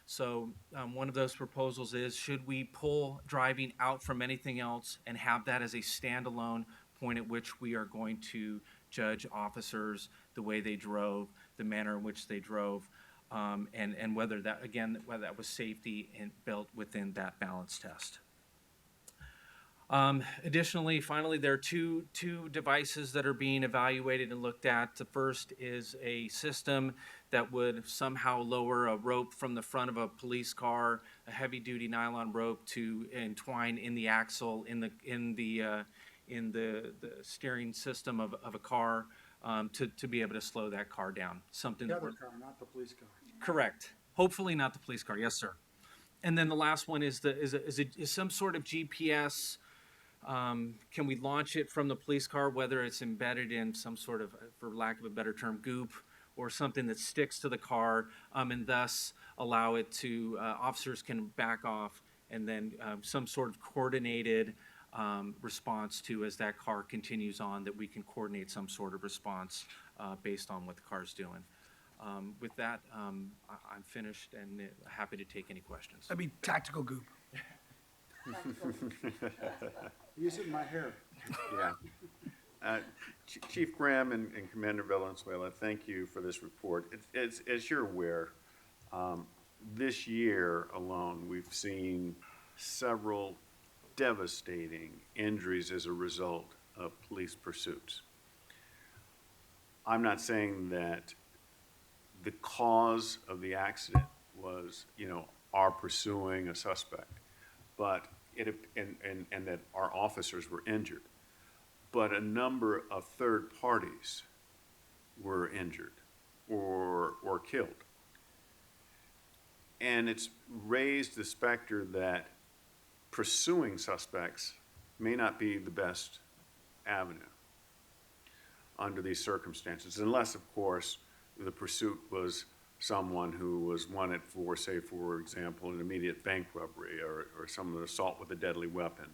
So one of those proposals is, should we pull driving out from anything else and have that as a standalone point at which we are going to judge officers, the way they drove, the manner in which they drove, and whether that was safety and built within that balance test. Additionally, finally, there are two devices that are being evaluated and looked at. The first is a system that would somehow lower a rope from the front of a police car, a heavy-duty nylon rope, to entwine in the axle in the steering system of a car, to be able to slow that car down. The other car, not the police car. Correct. Hopefully not the police car. Yes, sir. And then the last one is some sort of GPS. Can we launch it from the police car, whether it's embedded in some sort of, for lack of a better term, goop, or something that sticks to the car, and thus allow it to, officers can back off, and then some sort of coordinated response to, as that car continues on, that we can coordinate some sort of response based on what the car's doing. With that, I'm finished and happy to take any questions. That'd be tactical goop. Use it in my hair. Yeah. Chief Graham and Commander Valenzuela, thank you for this report. As you're aware, this year alone, we've seen several devastating injuries as a result of police pursuits. I'm not saying that the cause of the accident was, our pursuing a suspect, but and that our officers were injured. But a number of third parties were injured or killed. And it's raised the specter that pursuing suspects may not be the best avenue under these circumstances, unless, of course, the pursuit was someone who was wanted for, say, for example, an immediate bank robbery or some assault with a deadly weapon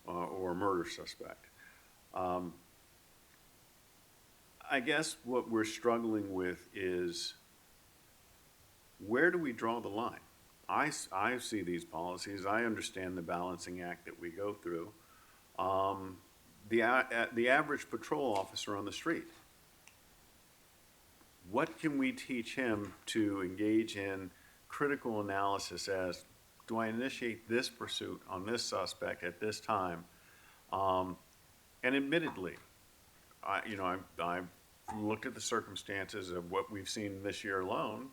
or a murder suspect. I guess what we're struggling with is, where do we draw the line? I see these policies. I understand the balancing act that we go through. The average patrol officer on the street, what can we teach him to engage in critical analysis as, do I initiate this pursuit on this suspect at this time? And admittedly, I've looked at the circumstances of what we've seen this year alone.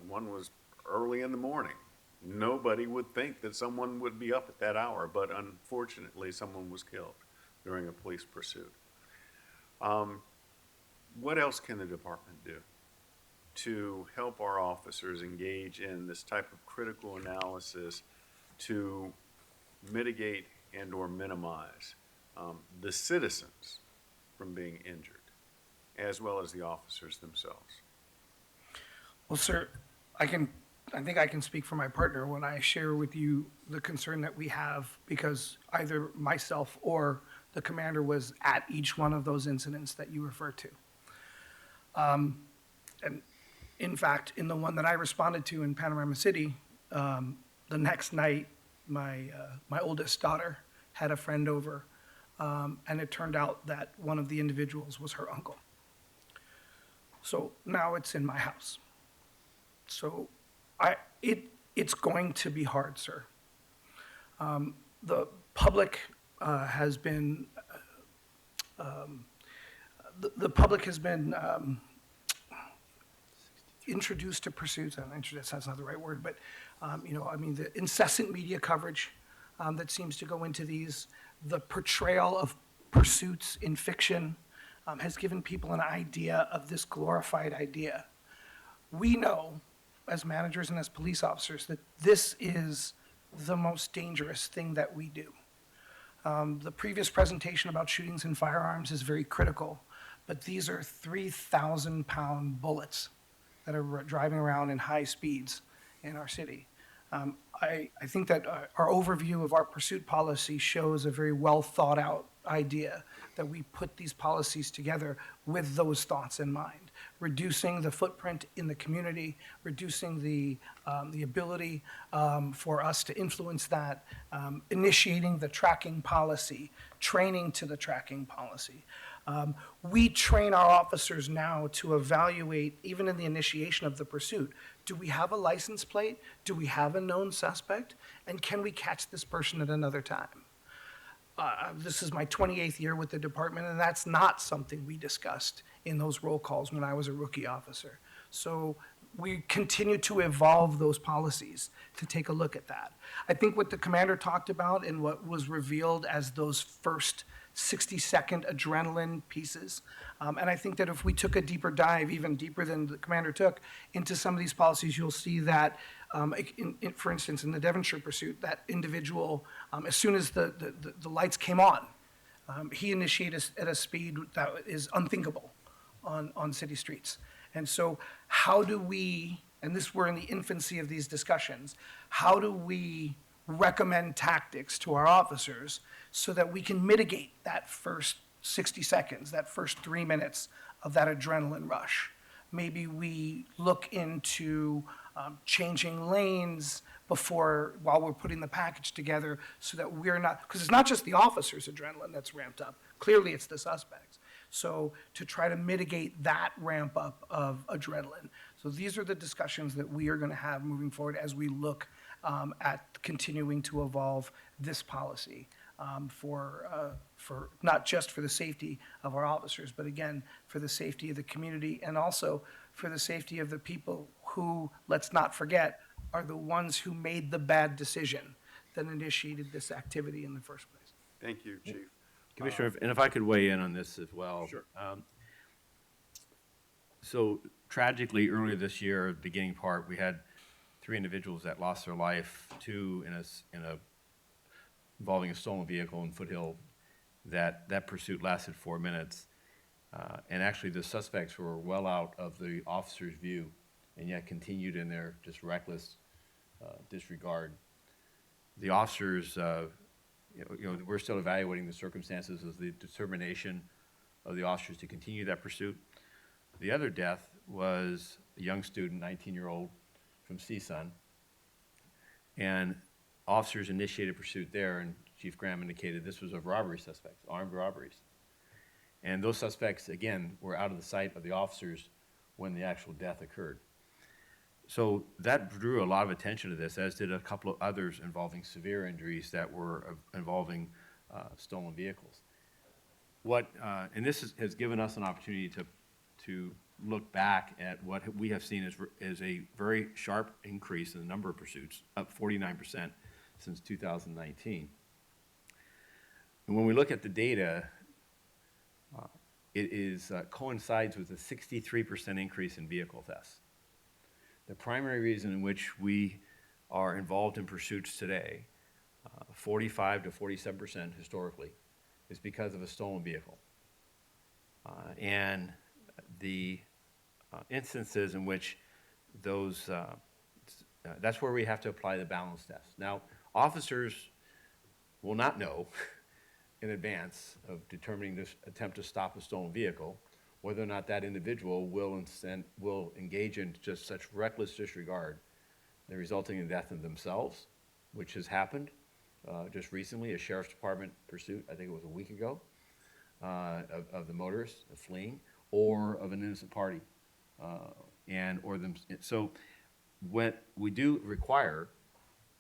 One was early in the morning. Nobody would think that someone would be up at that hour, but unfortunately, someone was killed during a police pursuit. What else can the department do to help our officers engage in this type of critical analysis to mitigate and or minimize the citizens from being injured, as well as the officers themselves? Well, sir, I think I can speak for my partner when I share with you the concern that we have, because either myself or the commander was at each one of those incidents that you refer to. And in fact, in the one that I responded to in Panorama City, the next night, my oldest daughter had a friend over, and it turned out that one of the individuals was her uncle. So now it's in my house. So it's going to be hard, sir. The public has been introduced to pursuits. That's not the right word, but the incessant media coverage that seems to go into these, the portrayal of pursuits in fiction has given people an idea of this glorified idea. We know, as managers and as police officers, that this is the most dangerous thing that we do. The previous presentation about shootings and firearms is very critical, but these are 3,000-pound bullets that are driving around in high speeds in our city. I think that our overview of our pursuit policy shows a very well thought out idea that we put these policies together with those thoughts in mind. Reducing the footprint in the community, reducing the ability for us to influence that, initiating the tracking policy, training to the tracking policy. We train our officers now to evaluate, even in the initiation of the pursuit, do we have a license plate? Do we have a known suspect? And can we catch this person at another time? This is my 28th year with the department, and that's not something we discussed in those roll calls when I was a rookie officer. So we continue to evolve those policies to take a look at that. I think what the commander talked about and what was revealed as those first 60-second adrenaline pieces. And I think that if we took a deeper dive, even deeper than the commander took, into some of these policies, you'll see that, for instance, in the Devonshire pursuit, that individual, as soon as the lights came on, he initiated at a speed that is unthinkable on city streets. And so how do we, and this we're in the infancy of these discussions, how do we recommend tactics to our officers so that we can mitigate that first 60 seconds, that first 3 minutes of that adrenaline rush? Maybe we look into changing lanes while we're putting the package together so that we're not, because it's not just the officer's adrenaline that's ramped up. Clearly, it's the suspects. So to try to mitigate that ramp up of adrenaline. So these are the discussions that we are going to have moving forward as we look at continuing to evolve this policy for not just for the safety of our officers, but again, for the safety of the community and also for the safety of the people who, let's not forget, are the ones who made the bad decision that initiated this activity in the first place. Thank you, Chief. Commissioner, and if I could weigh in on this as well. Sure. So tragically, earlier this year, beginning part, we had 3 individuals that lost their life, 2 involving a stolen vehicle in Foothill. That pursuit lasted 4 minutes. And actually, the suspects were well out of the officer's view and yet continued in their just reckless disregard. The officers, we're still evaluating the circumstances of the determination of the officers to continue that pursuit. The other death was a young student, 19-year-old, from CSUN. And officers initiated pursuit there, and Chief Graham indicated this was of robbery suspects, armed robberies. And those suspects, again, were out of the sight of the officers when the actual death occurred. So that drew a lot of attention to this, as did a couple of others involving severe injuries that were involving stolen vehicles. And this has given us an opportunity to look back at what we have seen as a very sharp increase in the number of pursuits, up 49% since 2019. And when we look at the data, it coincides with a 63% increase in vehicle thefts. The primary reason in which we are involved in pursuits today, 45 to 47% historically, is because of a stolen vehicle. And the instances in which that's where we have to apply the balance test. Now, officers will not know in advance of determining this attempt to stop a stolen vehicle whether or not that individual will engage in just such reckless disregard, resulting in death of themselves, which has happened just recently, a sheriff's department pursuit, I think it was a week ago, of the motorist fleeing, or of an innocent party. So what we do require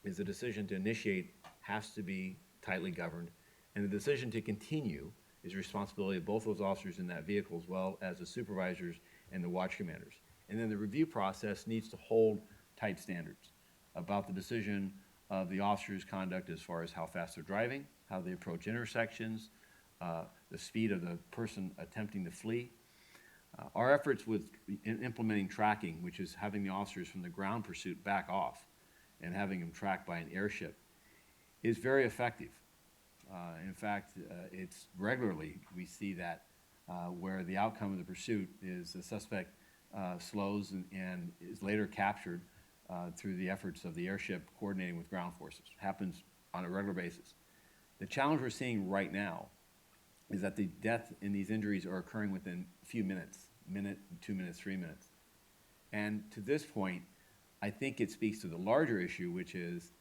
is the decision to initiate has to be tightly governed, and the decision to continue is the responsibility of both those officers in that vehicle, as well as the supervisors and the watch commanders. And then the review process needs to hold tight standards about the decision of the officer's conduct as far as how fast they're driving, how they approach intersections, the speed of the person attempting to flee. Our efforts with implementing tracking, which is having the officers from the ground pursuit back off and having them tracked by an airship, is very effective. In fact, it's regularly we see that where the outcome of the pursuit is the suspect slows and is later captured through the efforts of the airship coordinating with ground forces. Happens on a regular basis. The challenge we're seeing right now is that the death and these injuries are occurring within a few minutes, minute, 2 minutes, 3 minutes. And to this point, I think it speaks to the larger issue, which is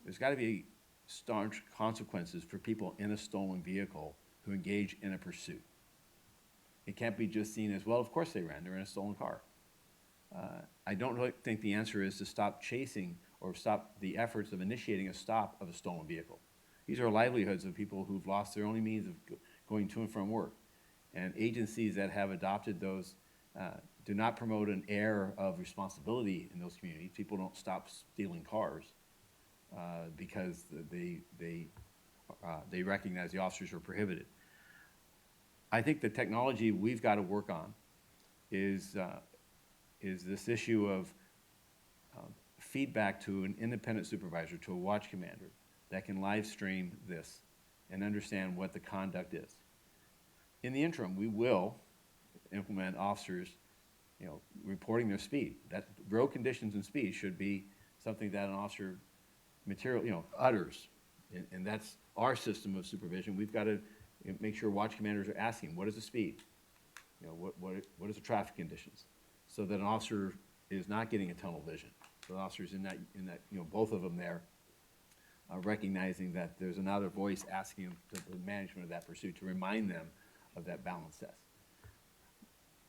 there's got to be staunch consequences for people in a stolen vehicle who engage in a pursuit. It can't be just seen as, well, of course they ran, they're in a stolen car. I don't really think the answer is to stop chasing or stop the efforts of initiating a stop of a stolen vehicle. These are livelihoods of people who've lost their only means of going to and from work. And agencies that have adopted those do not promote an air of responsibility in those communities. People don't stop stealing cars because they recognize the officers are prohibited. I think the technology we've got to work on is this issue of feedback to an independent supervisor, to a watch commander, that can live stream this and understand what the conduct is. In the interim, we will implement officers, reporting their speed. That road conditions and speed should be something that an officer utters. And that's our system of supervision. We've got to make sure watch commanders are asking, what is the speed? What is the traffic conditions? So that an officer is not getting a tunnel vision. So the officers in that, both of them there, recognizing that there's another voice asking them the management of that pursuit to remind them of that balance test.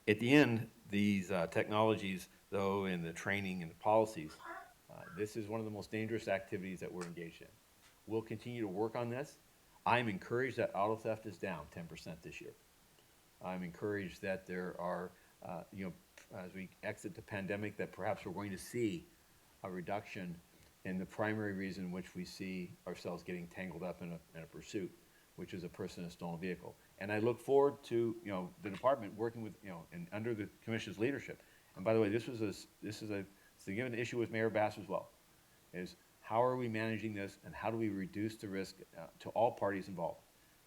At the end, these technologies, though, in the training and the policies, this is one of the most dangerous activities that we're engaged in. We'll continue to work on this. I'm encouraged that auto theft is down 10% this year. I'm encouraged that there are, as we exit the pandemic, that perhaps we're going to see a reduction in the primary reason in which we see ourselves getting tangled up in a pursuit, which is a person in a stolen vehicle. And I look forward to, the department working with, and under the commission's leadership. And by the way, this is a significant issue with Mayor Bass as well, is how are we managing this and how do we reduce the risk to all parties involved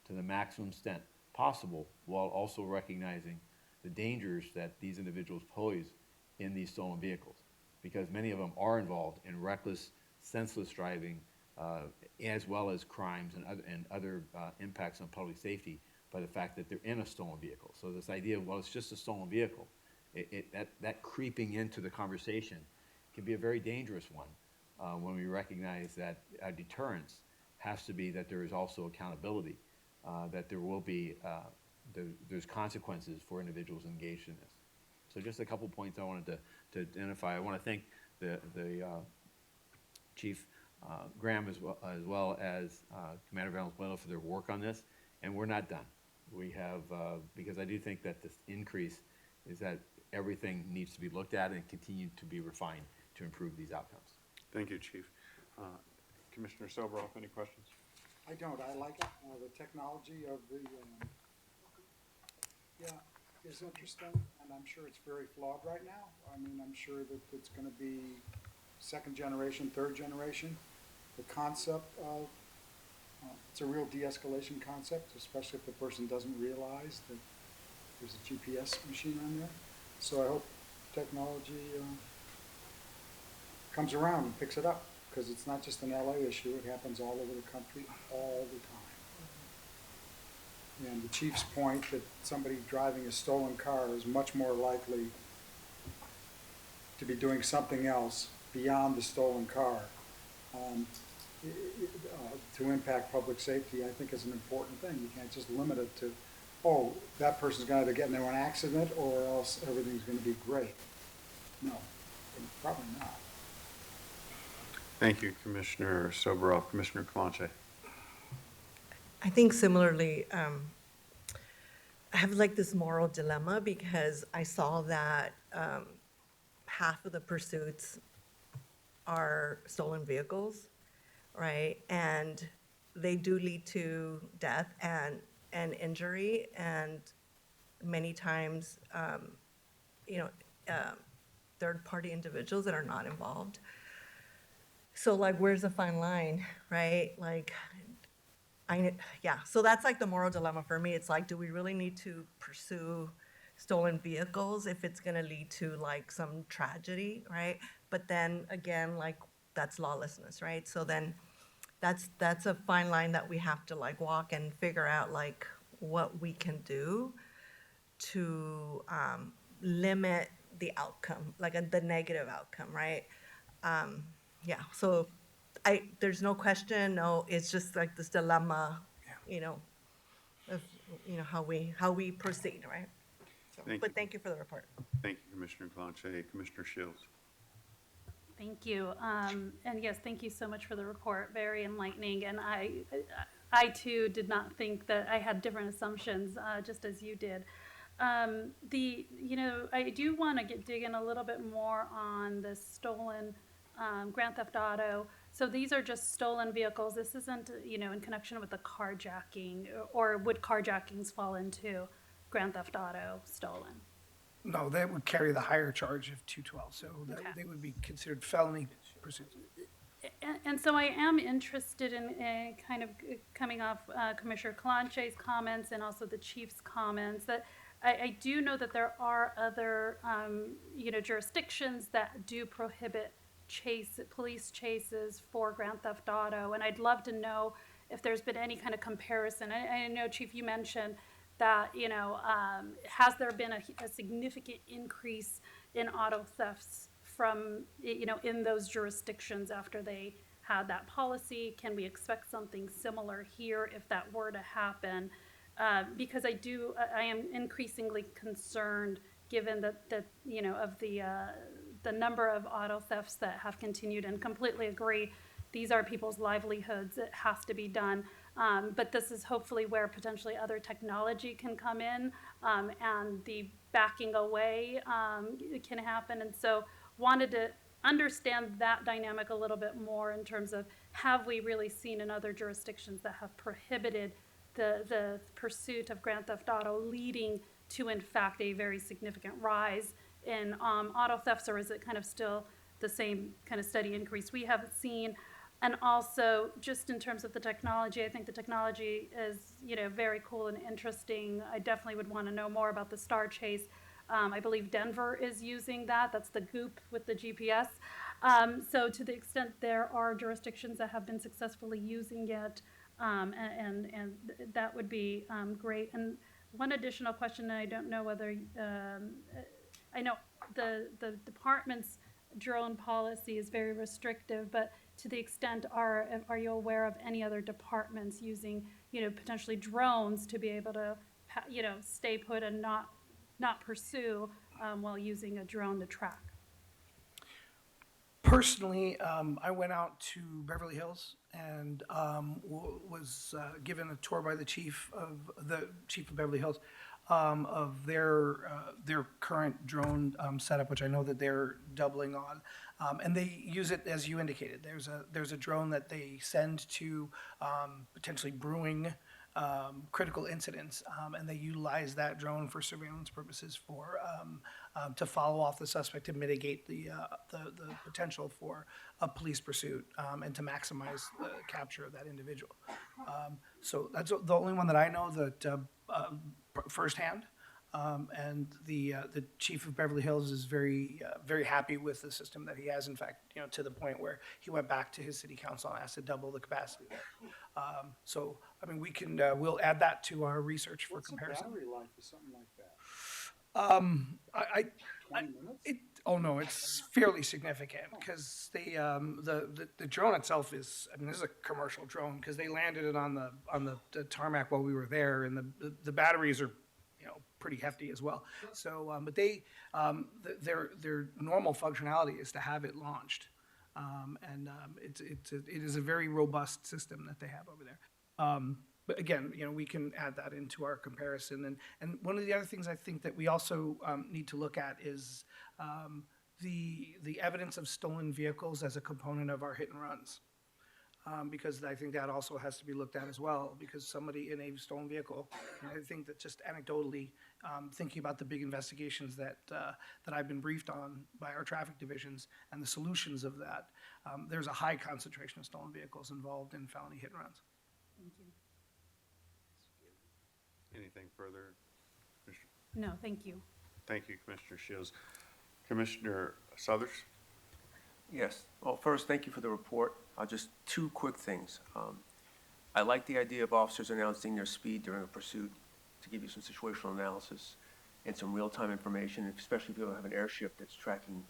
to the maximum extent possible, while also recognizing the dangers that these individuals pose in these stolen vehicles, because many of them are involved in reckless, senseless driving, as well as crimes and other impacts on public safety by the fact that they're in a stolen vehicle. So this idea of, well, it's just a stolen vehicle, that creeping into the conversation can be a very dangerous one when we recognize that deterrence has to be that there is also accountability, that there will be, there's consequences for individuals engaged in this. So just a couple points I wanted to identify. I want to thank the Chief Graham as well as Commander Valenzuela for their work on this, and we're not done. We have, because I do think that this increase is that everything needs to be looked at and continued to be refined to improve these outcomes. Thank you, Chief. Commissioner Sobroff, any questions? I don't. I like it. The technology of the, is interesting, and I'm sure it's very flawed right now. I mean, I'm sure that it's going to be second generation, third generation. The concept of, it's a real de-escalation concept, especially if the person doesn't realize that there's a GPS machine on there. So I hope technology comes around and picks it up, because it's not just an LA issue. It happens all over the country all the time. And the chief's point that somebody driving a stolen car is much more likely to be doing something else beyond the stolen car to impact public safety, I think is an important thing. You can't just limit it to, oh, that person's going to get into an accident or else everything's going to be great. No, probably not. Thank you, Commissioner Sobroff. Commissioner Kalanche. I think similarly, I have like this moral dilemma because I saw that half of the pursuits are stolen vehicles, right? And they do lead to death and injury, and many times, third-party individuals that are not involved. So like, where's the fine line, right? Like, so that's like the moral dilemma for me. It's like, do we really need to pursue stolen vehicles if it's gonna lead to like some tragedy, right? But then again, like, that's lawlessness, right? So then that's a fine line that we have to like walk and figure out like what we can do to limit the outcome, like the negative outcome, right? So there's no question, no, it's just like this dilemma, of, how we proceed, right? So, but thank you for the report. Thank you, Commissioner Kalanche. Commissioner Shields. Thank you. And yes, thank you so much for the report. Very enlightening. And I too did not think that I had different assumptions, just as you did. I do want to dig in a little bit more on the stolen Grand Theft Auto. So these are just stolen vehicles. This isn't, in connection with the carjacking, or would carjackings fall into Grand Theft Auto stolen. No, that would carry the higher charge of 212, so Okay. they would be considered felony pursuits. And so I am interested in kind of coming off Commissioner Kalanche's comments and also the chief's comments that I do know that there are other, jurisdictions that do prohibit police chases for Grand Theft Auto. And I'd love to know if there's been any kind of comparison. I know, Chief, you mentioned that, has there been a significant increase in auto thefts from, in those jurisdictions after they had that policy? Can we expect something similar here if that were to happen? Because I am increasingly concerned given that of the number of auto thefts that have continued, and completely agree, these are people's livelihoods. It has to be done. But this is hopefully where potentially other technology can come in, and the backing away can happen. And so wanted to understand that dynamic a little bit more in terms of, have we really seen in other jurisdictions that have prohibited the pursuit of Grand Theft Auto, leading to, in fact, a very significant rise in auto thefts, or is it kind of still the same kind of steady increase we haven't seen? And also, just in terms of the technology, I think the technology is, very cool and interesting. I definitely would want to know more about the Star Chase. I believe Denver is using that. That's the Goop with the GPS. So to the extent there are jurisdictions that have been successfully using it, and that would be great. And one additional question, and I don't know whether, I know the department's drone policy is very restrictive, but to the extent, are you aware of any other departments using, potentially drones to be able to, stay put and not pursue while using a drone to track? Personally, I went out to Beverly Hills and was given a tour by the chief of Beverly Hills of their current drone setup, which I know that they're doubling on, and they use it as you indicated. There's a drone that they send to potentially brewing critical incidents, and they utilize that drone for surveillance purposes to follow off the suspect, to mitigate the potential for a police pursuit, and to maximize the capture of that individual. So that's the only one that I know that firsthand. And the chief of Beverly Hills is very happy with the system that he has. In fact, to the point where he went back to his city council and asked to double the capacity there. So, I mean, we'll add that to our research for comparison. What's the battery life for something like that? 20 minutes? It's fairly significant because the drone itself is, I mean, this is a commercial drone because they landed it on the tarmac while we were there, and the batteries are, pretty hefty as well. So, but their normal functionality is to have it launched, and it is a very robust system that they have over there. But again, we can add that into our comparison. And one of the other things I think that we also need to look at is the evidence of stolen vehicles as a component of our hit and runs. Because I think that also has to be looked at as well, because somebody in a stolen vehicle, and I think that just anecdotally, thinking about the big investigations that I've been briefed on by our traffic divisions and the solutions of that, there's a high concentration of stolen vehicles involved in felony hit and runs. Thank you. Anything further? Commissioner? No, thank you. Thank you, Commissioner Shields. Commissioner Suthers? Yes. Well, first, thank you for the report. Just two quick things. I like the idea of officers announcing their speed during a pursuit to give you some situational analysis and some real-time information, especially if you don't have an airship that's tracking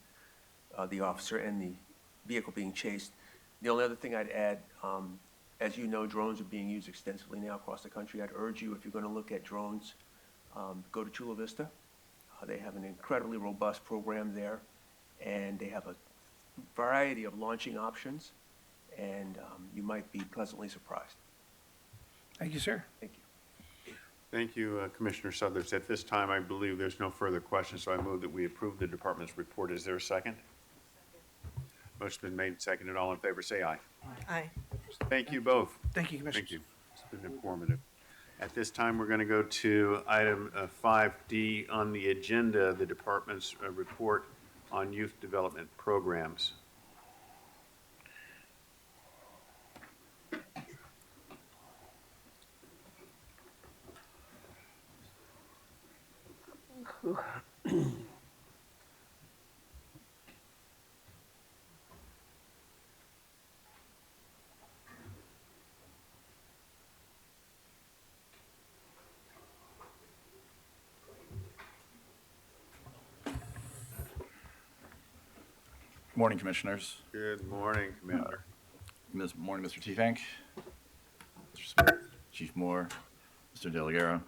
the officer and the vehicle being chased. The only other thing I'd add, as you know, drones are being used extensively now across the country. I'd urge you, if you're going to look at drones, go to Chula Vista. They have an incredibly robust program there, and they have a variety of launching options, and you might be pleasantly surprised. Thank you, sir. Thank you. Thank you, Commissioner Suthers. At this time, I believe there's no further questions, so I move that we approve the department's report. Is there a second? Motion's been made and seconded. All in favor, say aye. Aye. Thank you both. Thank you, Commissioner. Thank you. It's been informative. At this time, we're going to go to item 5D on the agenda, the department's report on youth development programs. Morning, Commissioners. Good morning, Commander. Morning, Mr. Teefank, Mr. Smith, Chief Moore, Mr. De La Guerra,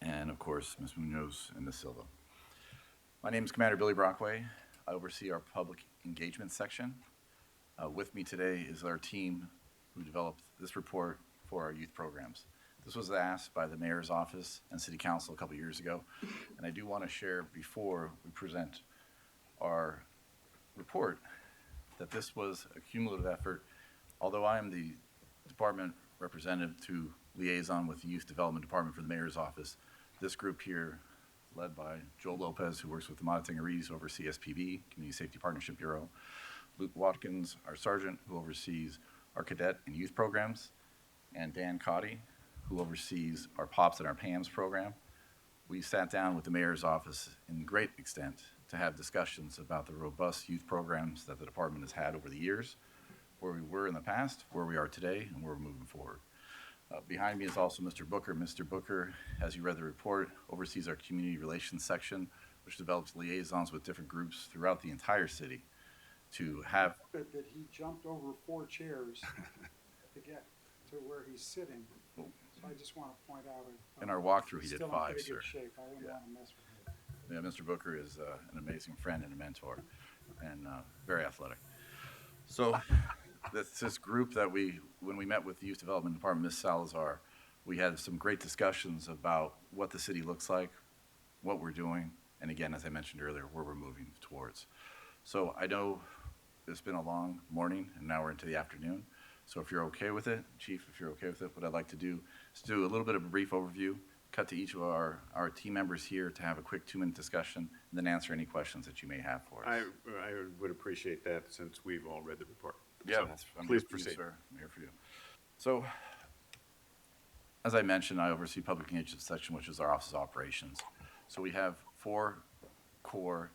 and of course, Ms. Munoz and Ms. Silva. My name is Commander Billy Brockway. I oversee our public engagement section. With me today is our team who developed this report for our youth programs. This was asked by the Mayor's Office and City Council a couple years ago, and I do want to share before we present our report that this was a cumulative effort. Although I am the department representative to liaison with the Youth Development Department for the Mayor's Office, this group here, led by Joel Lopez, who works with the Monotangarees, over CSPB, Community Safety Partnership Bureau, Luke Watkins, our sergeant, who oversees our cadet and youth programs, and Dan Cotty, who oversees our POPs and our PAMS program. We sat down with the Mayor's Office in great extent to have discussions about the robust youth programs that the department has had over the years, where we were in the past, where we are today, and where we're moving forward. Behind me is also Mr. Booker. Mr. Booker, as you read the report, oversees our community relations section, which develops liaisons with different groups throughout the entire city to have. That he jumped over 4 chairs to get to where he's sitting. So I just want to point out. In our walkthrough, he did still 5, in pretty sir. good shape. I wouldn't want to mess with him. Yeah, Mr. Booker is an amazing friend and a mentor, and very athletic. So this group that when we met with the Youth Development Department, Ms. Salazar, we had some great discussions about what the city looks like, what we're doing, and again, as I mentioned earlier, where we're moving towards. So I know it's been a long morning, and now we're into the afternoon. So if you're okay with it, Chief, if you're okay with it, what I'd like to do is do a little bit of a brief overview, cut to each of our team members here to have a quick 2-minute discussion, and then answer any questions that you may have for us. I would appreciate that since we've all read the report. Yeah, So, I'm please here for you, proceed. sir. I'm here for you. So, as I mentioned, I oversee public engagement section, which is our office of operations. So we have 4 core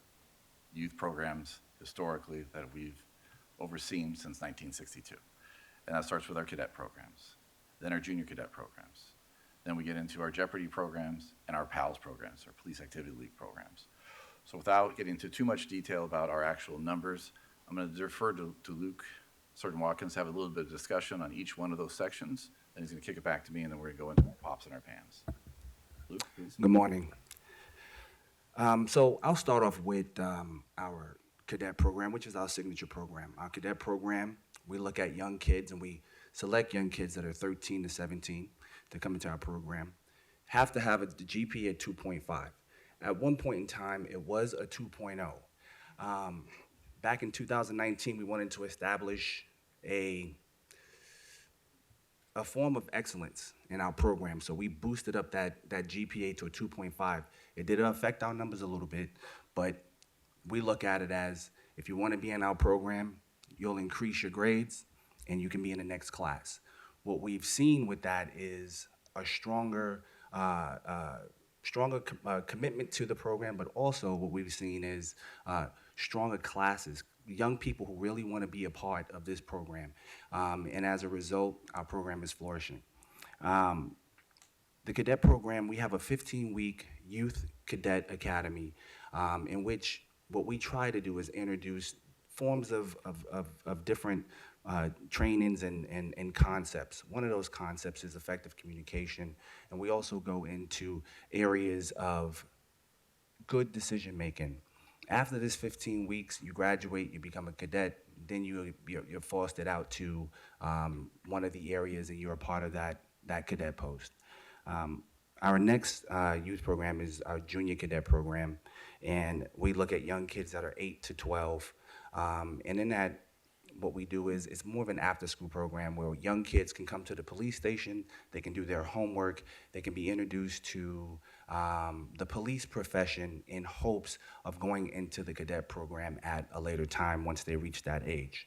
youth programs historically that we've overseen since 1962. And that starts with our cadet programs, then our junior cadet programs. Then we get into our Jeopardy programs and our PALS programs, our Police Activity League programs. So without getting into too much detail about our actual numbers, I'm going to defer to Luke, Sergeant Watkins, to have a little bit of discussion on each one of those sections. Then he's going to kick it back to me, and then we're going to go into our POPs and our PAMs. Luke, please. Good morning. So I'll start off with our cadet program, which is our signature program. Our cadet program, we look at young kids, and we select young kids that are 13 to 17 to come into our program. Have to have the GPA at 2.5. At one point in time, it was a 2.0. Back in 2019, we wanted to establish a form of excellence in our program. So we boosted up that GPA to a 2.5. It did affect our numbers a little bit, but we look at it as if you want to be in our program, you'll increase your grades and you can be in the next class. What we've seen with that is a stronger commitment to the program, but also what we've seen is stronger classes, young people who really want to be a part of this program. And as a result, our program is flourishing. The cadet program, we have a 15-week youth cadet academy in which what we try to do is introduce forms of different trainings and concepts. One of those concepts is effective communication, and we also go into areas of good decision making. After this 15 weeks, you graduate, you become a cadet, then you're fostered out to one of the areas and you're a part of that cadet post. Our next youth program is our junior cadet program, and we look at young kids that are 8 to 12. And in that what we do is it's more of an after-school program where young kids can come to the police station, they can do their homework, they can be introduced to the police profession in hopes of going into the cadet program at a later time once they reach that age.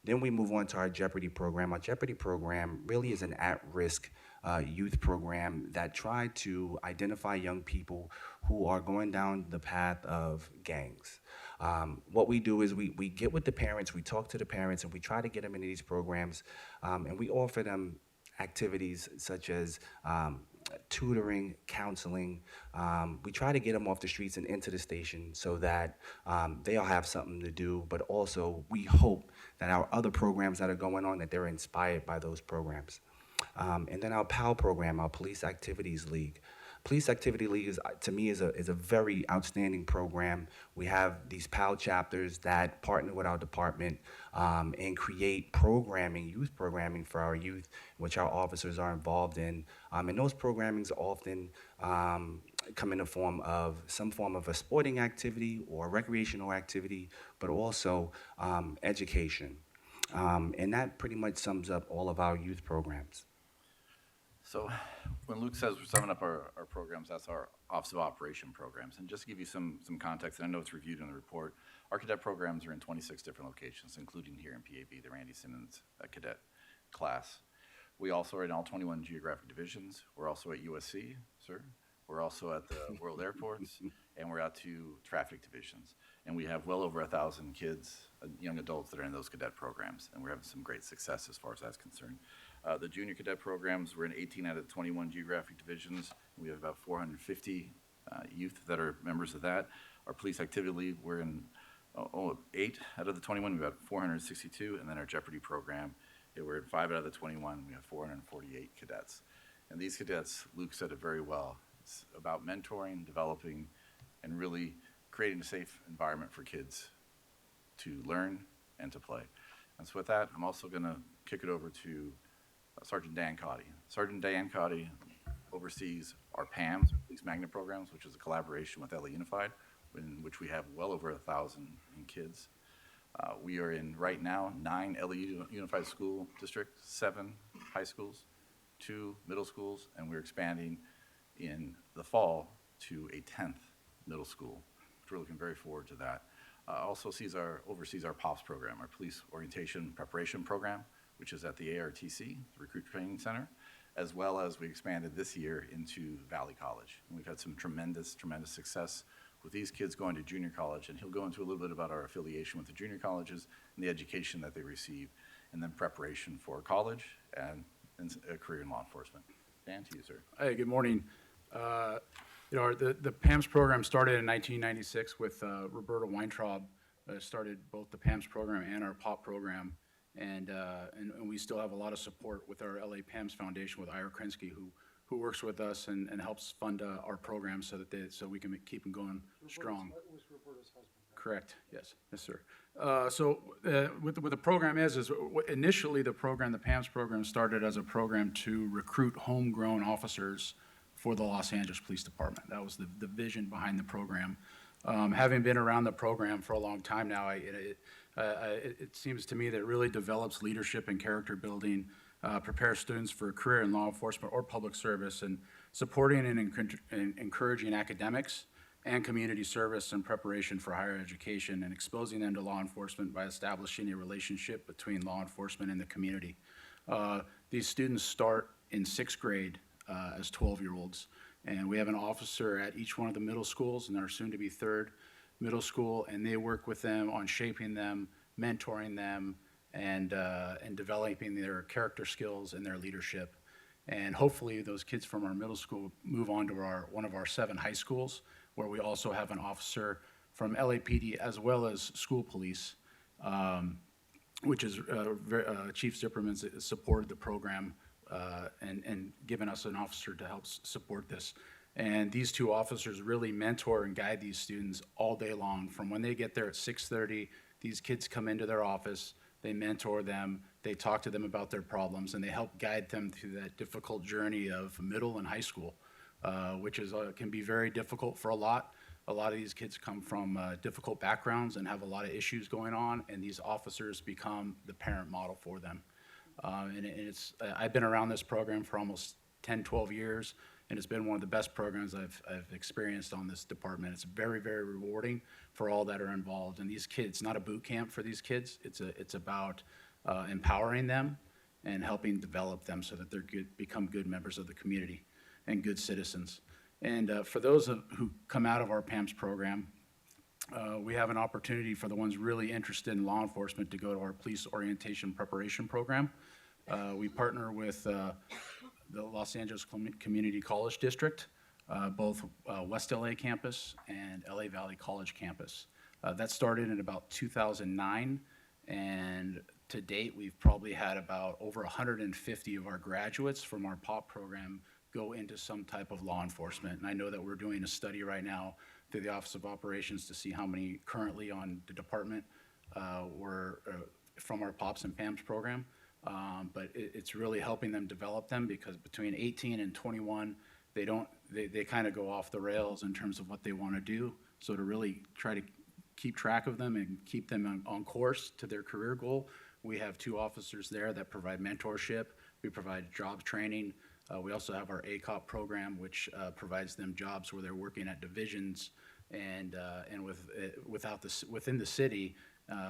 Then we move on to our Jeopardy program. Our Jeopardy program really is an at-risk youth program that tried to identify young people who are going down the path of gangs. What we do is we get with the parents, we talk to the parents, and we try to get them into these programs, and we offer them activities such as tutoring, counseling. We try to get them off the streets and into the station so that they'll have something to do, but also we hope that our other programs that are going on, that they're inspired by those programs. And then our PAL program, our Police Activities League. Police Activity League is, to me, is a very outstanding program. We have these PAL chapters that partner with our department and create programming, youth programming for our youth, which our officers are involved in. And those programmings often come in the form of some form of a sporting activity or recreational activity, but also education. And that pretty much sums up all of our youth programs. So when Luke says we're summing up our programs, that's our Office of Operation programs. And just to give you some context, and I know it's reviewed in the report, our cadet programs are in 26 different locations, including here in PAB, the Randy Simmons cadet class. We also are in all 21 geographic divisions. We're also at USC, sir. We're also at the World Airports, and we're out to traffic divisions. And we have well over 1,000 kids, young adults that are in those cadet programs, and we're having some great success as far as that's concerned. The junior cadet programs, we're in 18 out of 21 geographic divisions. We have about 450 youth that are members of that. Our Police Activity League, we're in 8 out of the 21, we've got 462, and then our Jeopardy program, we're in 5 out of the 21, we have 448 cadets. And these cadets, Luke said it very well, it's about mentoring, developing, and really creating a safe environment for kids to learn and to play. And so with that, I'm also gonna kick it over to Sergeant Dan Cotty. Sergeant Dan Cotty oversees our PAMS, Police Magnet Programs, which is a collaboration with LA Unified, in which we have well over 1,000 kids. We are in, right now, 9 LA Unified School Districts, 7 high schools, 2 middle schools, and we're expanding in the fall to a 10th middle school, which we're looking very forward to that. Also oversees our POPS program, our Police Orientation Preparation Program, which is at the ARTC, the Recruit Training Center, as well as we expanded this year into Valley College. And we've had some tremendous success with these kids going to junior college, and he'll go into a little bit about our affiliation with the junior colleges and the education that they receive, and then preparation for college and a career in law enforcement. Dan, to you, sir. Hey, good morning. The PAMS program started in 1996 with Roberta Weintraub, started both the PAMS program and our POP program. And we still have a lot of support with our LA PAMS Foundation with Ira Krinsky, who works with us and helps fund our program so we can keep them going strong. That was Roberta's husband. Correct. Yes, sir. What the program is initially the PAMS program started as a program to recruit homegrown officers for the Los Angeles Police Department. That was the vision behind the program. Having been around the program for a long time now, it seems to me that it really develops leadership and character building, prepares students for a career in law enforcement or public service, and supporting and encouraging academics and community service and preparation for higher education, and exposing them to law enforcement by establishing a relationship between law enforcement and the community. These students start in 6th grade as 12-year-olds, and we have an officer at each one of the middle schools, and our soon-to-be 3rd middle school, and they work with them on shaping them, mentoring them, and developing their character skills and their leadership. And hopefully those kids from our middle school move on to one of our 7 high schools, where we also have an officer from LAPD as well as school police, which is Chief Zipperman's supported the program and given us an officer to help support this. And these 2 officers really mentor and guide these students all day long. From when they get there at 6:30, these kids come into their office, they mentor them, they talk to them about their problems, and they help guide them through that difficult journey of middle and high school, which can be very difficult for a lot A lot of these kids come from difficult backgrounds and have a lot of issues going on, and these officers become the parent model for them. I've been around this program for almost 10, 12 years, and it's been one of the best programs I've experienced on this department. It's very, very rewarding for all that are involved. And these kids, not a boot camp for these kids. It's about empowering them and helping develop them so that they're become good members of the community and good citizens. And for those who come out of our PAMS program, we have an opportunity for the ones really interested in law enforcement to go to our police orientation preparation program. We partner with the Los Angeles Community College District, both West LA campus and LA Valley College campus. That started in about 2009, and to date, we've probably had about over 150 of our graduates from our POP program go into some type of law enforcement. And I know that we're doing a study right now through the Office of Operations to see how many currently on the department were from our POPs and PAMS program. But it's really helping them develop them, because between 18 and 21, they kind of go off the rails in terms of what they want to do. So to really try to keep track of them and keep them on course to their career goal, we have 2 officers there that provide mentorship. We provide job training. We also have our ACOP program, which provides them jobs where they're working at divisions and within the city,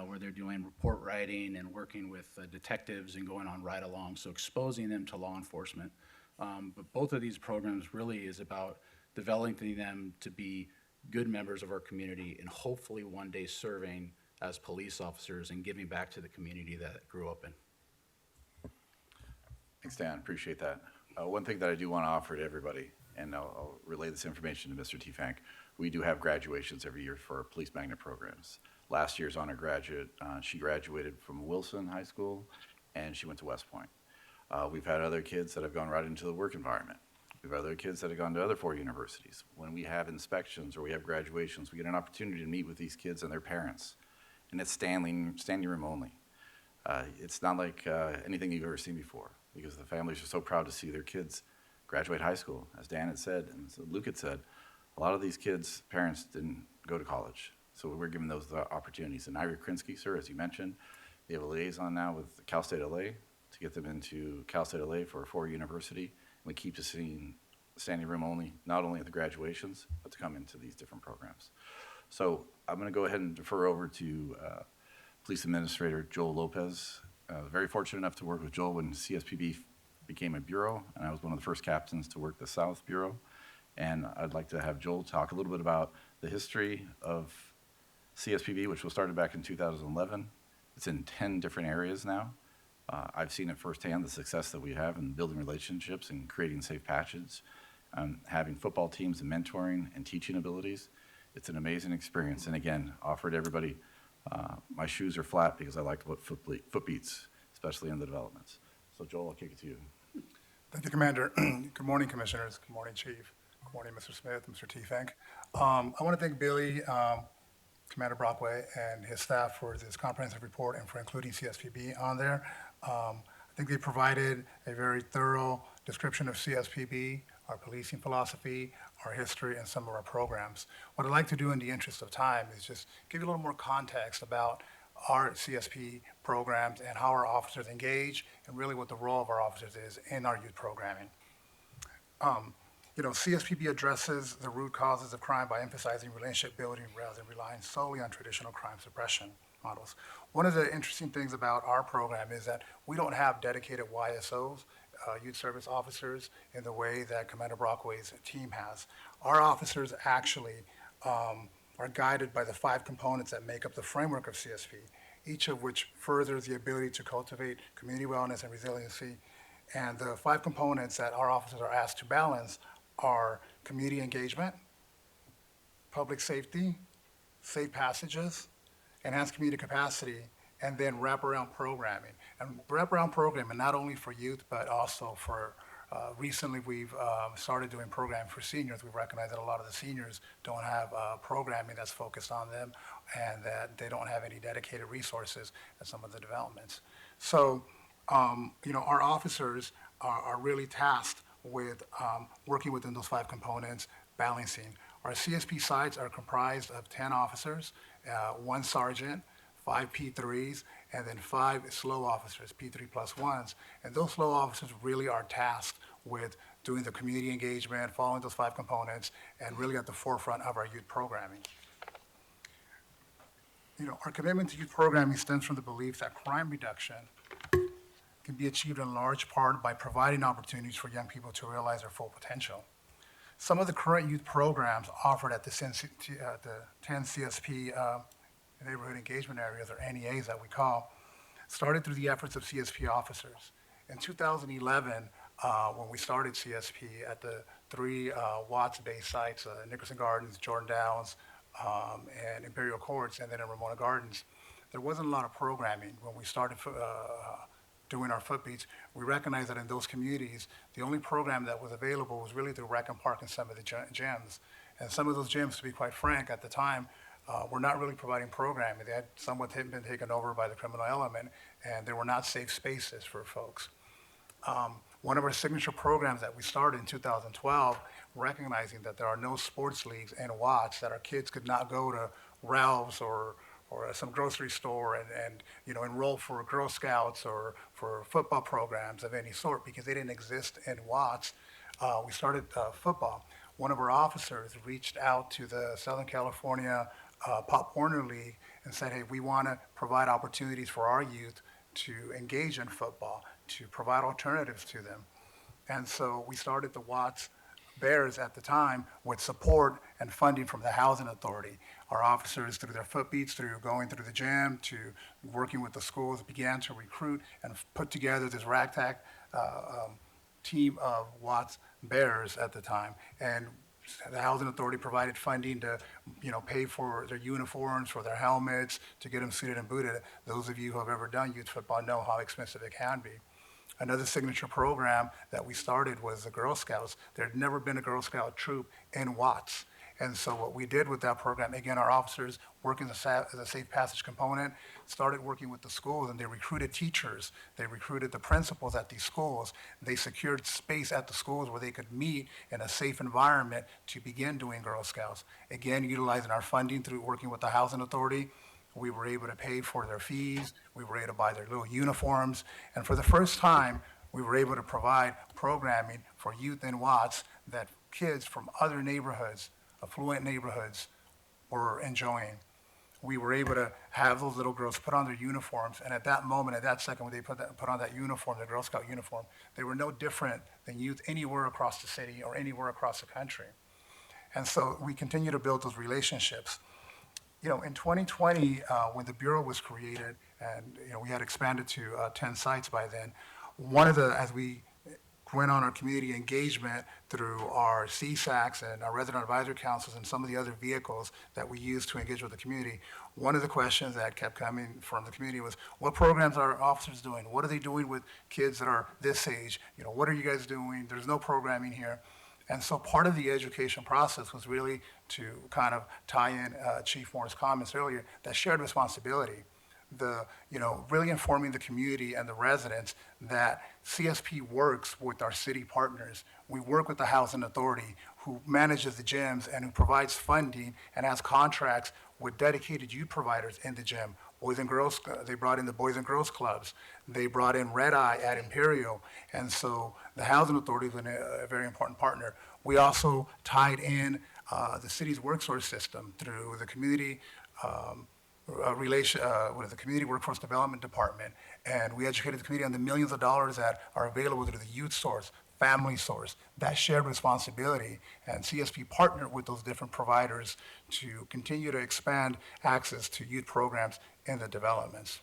where they're doing report writing and working with detectives and going on ride-alongs, so exposing them to law enforcement. But both of these programs really is about developing them to be good members of our community and hopefully one day serving as police officers and giving back to the community that grew up in. Thanks, Dan. Appreciate that. One thing that I do want to offer to everybody, and I'll relay this information to Mr. T-Fank, we do have graduations every year for our police magnet programs. Last year's honor graduate, she graduated from Wilson High School, and she went to West Point. We've had other kids that have gone right into the work environment. We've had other kids that have gone to other 4 universities. When we have inspections or we have graduations, we get an opportunity to meet with these kids and their parents, and it's standing room only. It's not like anything you've ever seen before, because the families are so proud to see their kids graduate high school. As Dan had said, and as Luke had said, a lot of these kids' parents didn't go to college, so we're giving those the opportunities. And Ira Krinsky, sir, as you mentioned, they have a liaison now with Cal State LA to get them into Cal State LA for a 4-year university. And we keep seeing standing room only, not only at the graduations, but to come into these different programs. So I'm going to go ahead and defer over to Police Administrator Joel Lopez. Very fortunate enough to work with Joel when CSPB became a bureau, and I was one of the first captains to work the South Bureau. And I'd like to have Joel talk a little bit about the history of CSPB, which was started back in 2011. It's in 10 different areas now. I've seen it firsthand, the success that we have in building relationships and creating safe patches, having football teams and mentoring and teaching abilities. It's an amazing experience. And again, offered everybody, my shoes are flat because I like to put foot beats, especially in the developments. So Joel, I'll kick it to you. Thank you, Commander. Good morning, Commissioners. Good morning, Chief. Good morning, Mr. Smith, Mr. T-Fank. I want to thank Billy, Commander Brockway, and his staff for this comprehensive report and for including CSPB on there. I think they provided a very thorough description of CSPB, our policing philosophy, our history, and some of our programs. What I'd like to do in the interest of time is just give you a little more context about our CSP programs and how our officers engage, and really what the role of our officers is in our youth programming. CSPB addresses the root causes of crime by emphasizing relationship building rather than relying solely on traditional crime suppression models. One of the interesting things about our program is that we don't have dedicated YSOs, youth service officers, in the way that Commander Brockway's team has. Our officers actually are guided by the 5 components that make up the framework of CSP, each of which furthers the ability to cultivate community wellness and resiliency. And the 5 components that our officers are asked to balance are community engagement, public safety, safe passages, enhanced community capacity, and then wraparound programming. And wraparound programming, not only for youth, but also for, recently we've started doing programs for seniors. We've recognized that a lot of the seniors don't have programming that's focused on them, and that they don't have any dedicated resources at some of the developments. So, our officers are really tasked with working within those 5 components, balancing. Our CSP sites are comprised of 10 officers, 1 sergeant, 5 P3s, and then 5 slow officers, P3 plus 1s. And those slow officers really are tasked with doing the community engagement, following those 5 components, and really at the forefront of our youth programming. Our commitment to youth programming stems from the belief that crime reduction can be achieved in large part by providing opportunities for young people to realize their full potential. Some of the current youth programs offered at the 10 CSP neighborhood engagement areas, or NEAs that we call, started through the efforts of CSP officers. In 2011, when we started CSP at the 3 Watts-based sites, Nickerson Gardens, Jordan Downs, and Imperial Courts, and then in Ramona Gardens, there wasn't a lot of programming. When we started doing our footbeats, we recognized that in those communities, the only program that was available was really through Rec and Park and some of the gyms. And some of those gyms, to be quite frank, at the time, were not really providing programming. They had somewhat been taken over by the criminal element, and they were not safe spaces for folks. One of our signature programs that we started in 2012, recognizing that there are no sports leagues in Watts, that our kids could not go to Ralph's or some grocery store and enroll for Girl Scouts or for football programs of any sort because they didn't exist in Watts. We started football. One of our officers reached out to the Southern California Pop Warner League and said, hey, we want to provide opportunities for our youth to engage in football, to provide alternatives to them. And so we started the Watts Bears at the time with support and funding from the Housing Authority. Our officers, through their footbeats, through going through the gym, to working with the schools, began to recruit and put together this ragtag team of Watts Bears at the time. And the Housing Authority provided funding to, pay for their uniforms, for their helmets, to get them suited and booted. Those of you who have ever done youth football know how expensive it can be. Another signature program that we started was the Girl Scouts. There had never been a Girl Scout troop in Watts. And so what we did with that program, again, our officers working as a safe passage component, started working with the schools, and they recruited teachers. They recruited the principals at these schools. They secured space at the schools where they could meet in a safe environment to begin doing Girl Scouts. Again, utilizing our funding through working with the Housing Authority, we were able to pay for their fees. We were able to buy their little uniforms. And for the first time, we were able to provide programming for youth in Watts that kids from other neighborhoods, affluent neighborhoods, were enjoying. We were able to have those little girls put on their uniforms, and at that moment, at that second, when they put on that uniform, the Girl Scout uniform, they were no different than youth anywhere across the city or anywhere across the country. And so we continue to build those relationships. In 2020, when the Bureau was created, and we had expanded to 10 sites by then, as we went on our community engagement through our CSACs and our resident advisory councils and some of the other vehicles that we use to engage with the community, one of the questions that kept coming from the community was, what programs are our officers doing? What are they doing with kids that are this age? What are you guys doing? There's no programming here. And so part of the education process was really to kind of tie in Chief Moore's comments earlier, that shared responsibility. Really informing the community and the residents that CSP works with our city partners. We work with the Housing Authority, who manages the gyms and who provides funding and has contracts with dedicated youth providers in the gym. Boys and Girls, they brought in the Boys and Girls Clubs. They brought in Red Eye at Imperial. And so the Housing Authority has been a very important partner. We also tied in the city's workforce system through the community with the Community Workforce Development Department, and we educated the community on the millions of dollars that are available through the youth source, family source, that shared responsibility, and CSP partnered with those different providers to continue to expand access to youth programs in the developments.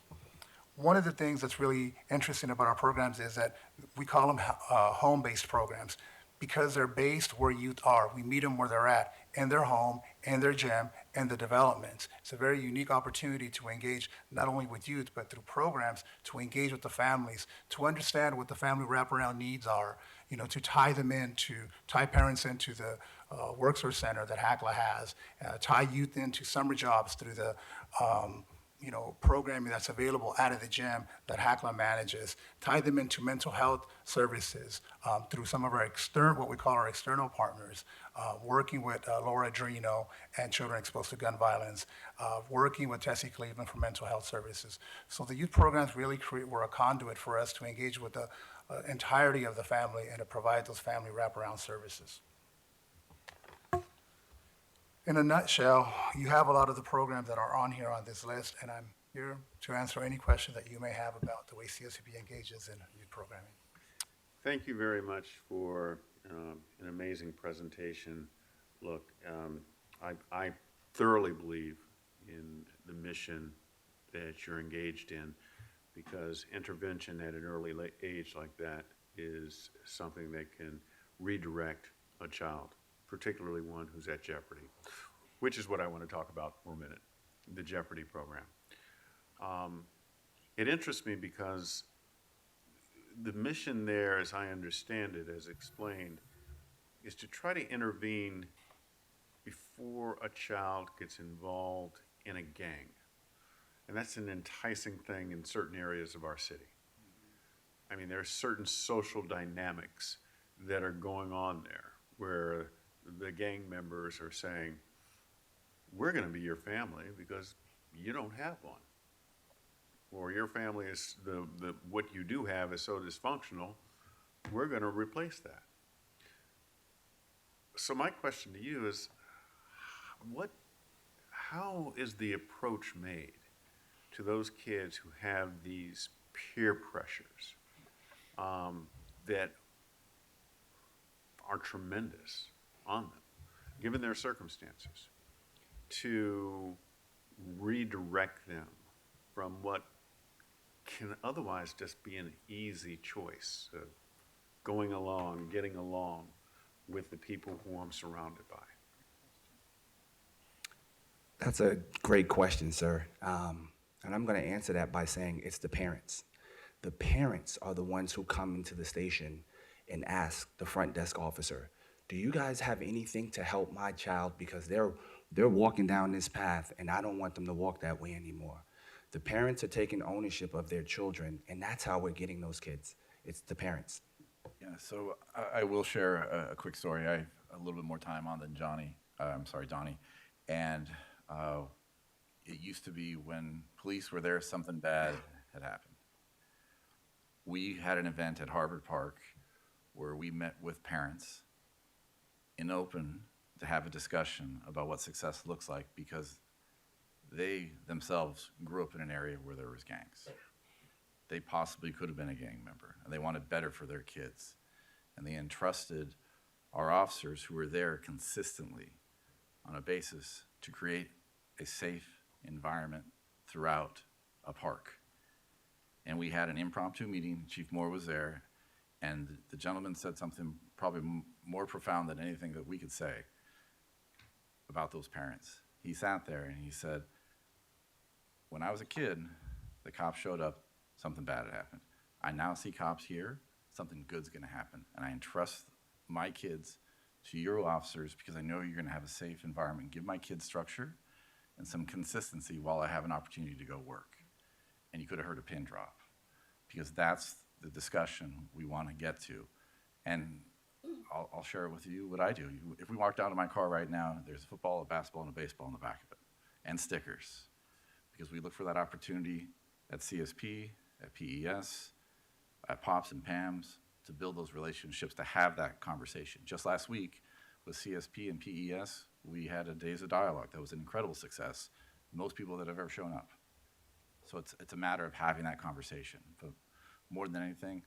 One of the things that's really interesting about our programs is that we call them home-based programs because they're based where youth are. We meet them where they're at, in their home, in their gym, in the developments. It's a very unique opportunity to engage not only with youth, but through programs to engage with the families, to understand what the family wraparound needs are, to tie them in, to tie parents into the Workforce Center that HACLA has, tie youth into summer jobs through the programming that's available out of the gym that Hackler manages, tie them into mental health services through some of our what we call our external partners, working with Laura Drino and Children Exposed to Gun Violence, working with Tessie Cleveland for mental health services. So the youth programs really were a conduit for us to engage with the entirety of the family and to provide those family wraparound services. In a nutshell, you have a lot of the programs that are on here on this list, and I'm here to answer any question that you may have about the way CSCP engages in youth programming. Thank you very much for an amazing presentation. Look, I thoroughly believe in the mission that you're engaged in, because intervention at an early age like that is something that can redirect a child, particularly one who's at jeopardy, which is what I want to talk about for a minute, the Jeopardy program. It interests me because the mission there, as I understand it, as explained, is to try to intervene before a child gets involved in a gang. And that's an enticing thing in certain areas of our city. I mean, there are certain social dynamics that are going on there where the gang members are saying, we're going to be your family because you don't have one. Or your family is, what you do have is so dysfunctional, we're going to replace that. So my question to you is, how is the approach made to those kids who have these peer pressures that are tremendous on them, given their circumstances, to redirect them from what can otherwise just be an easy choice of going along, getting along with the people who I'm surrounded by? That's a great question, sir. And I'm going to answer that by saying it's the parents. The parents are the ones who come into the station and ask the front desk officer, do you guys have anything to help my child, because they're walking down this path and I don't want them to walk that way anymore. The parents are taking ownership of their children, and that's how we're getting those kids. It's the parents. Yeah, so I will share a quick story. I have a little bit more time on than Donnie. And it used to be when police were there, something bad had happened. We had an event at Harvard Park where we met with parents in open to have a discussion about what success looks like, because they themselves grew up in an area where there was gangs. They possibly could have been a gang member, and they wanted better for their kids. And they entrusted our officers who were there consistently on a basis to create a safe environment throughout a park. And we had an impromptu meeting. Chief Moore was there, and the gentleman said something probably more profound than anything that we could say about those parents. He sat there and he said, when I was a kid, the cops showed up, something bad had happened. I now see cops here, something good's gonna happen. And I entrust my kids to your officers because I know you're gonna have a safe environment. Give my kids structure and some consistency while I have an opportunity to go work. And you could have heard a pin drop, because that's the discussion we wanna get to. And I'll share with you what I do. If we walked out of my car right now, there's a football, a basketball, and a baseball in the back of it, and stickers. Because we look for that opportunity at CSP, at PES, at POPs and PAMs, to build those relationships, to have that conversation. Just last week with CSP and PES, we had a Days of Dialogue. That was an incredible success. Most people that have ever shown up. So it's a matter of having that conversation. But more than anything,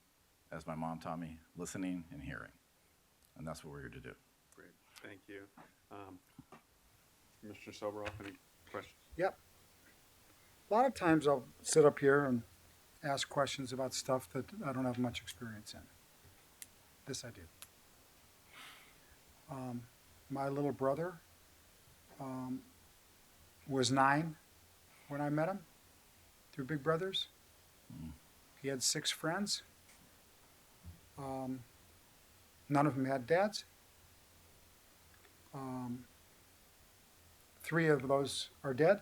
as my mom taught me, listening and hearing. And that's what we're here to do. Great, thank you. Mr. Soboroff, any questions? Yep. A lot of times I'll sit up here and ask questions about stuff that I don't have much experience in. This I do. My little brother was 9 when I met him through Big Brothers. He had 6 friends. None of them had dads. 3 of those are dead.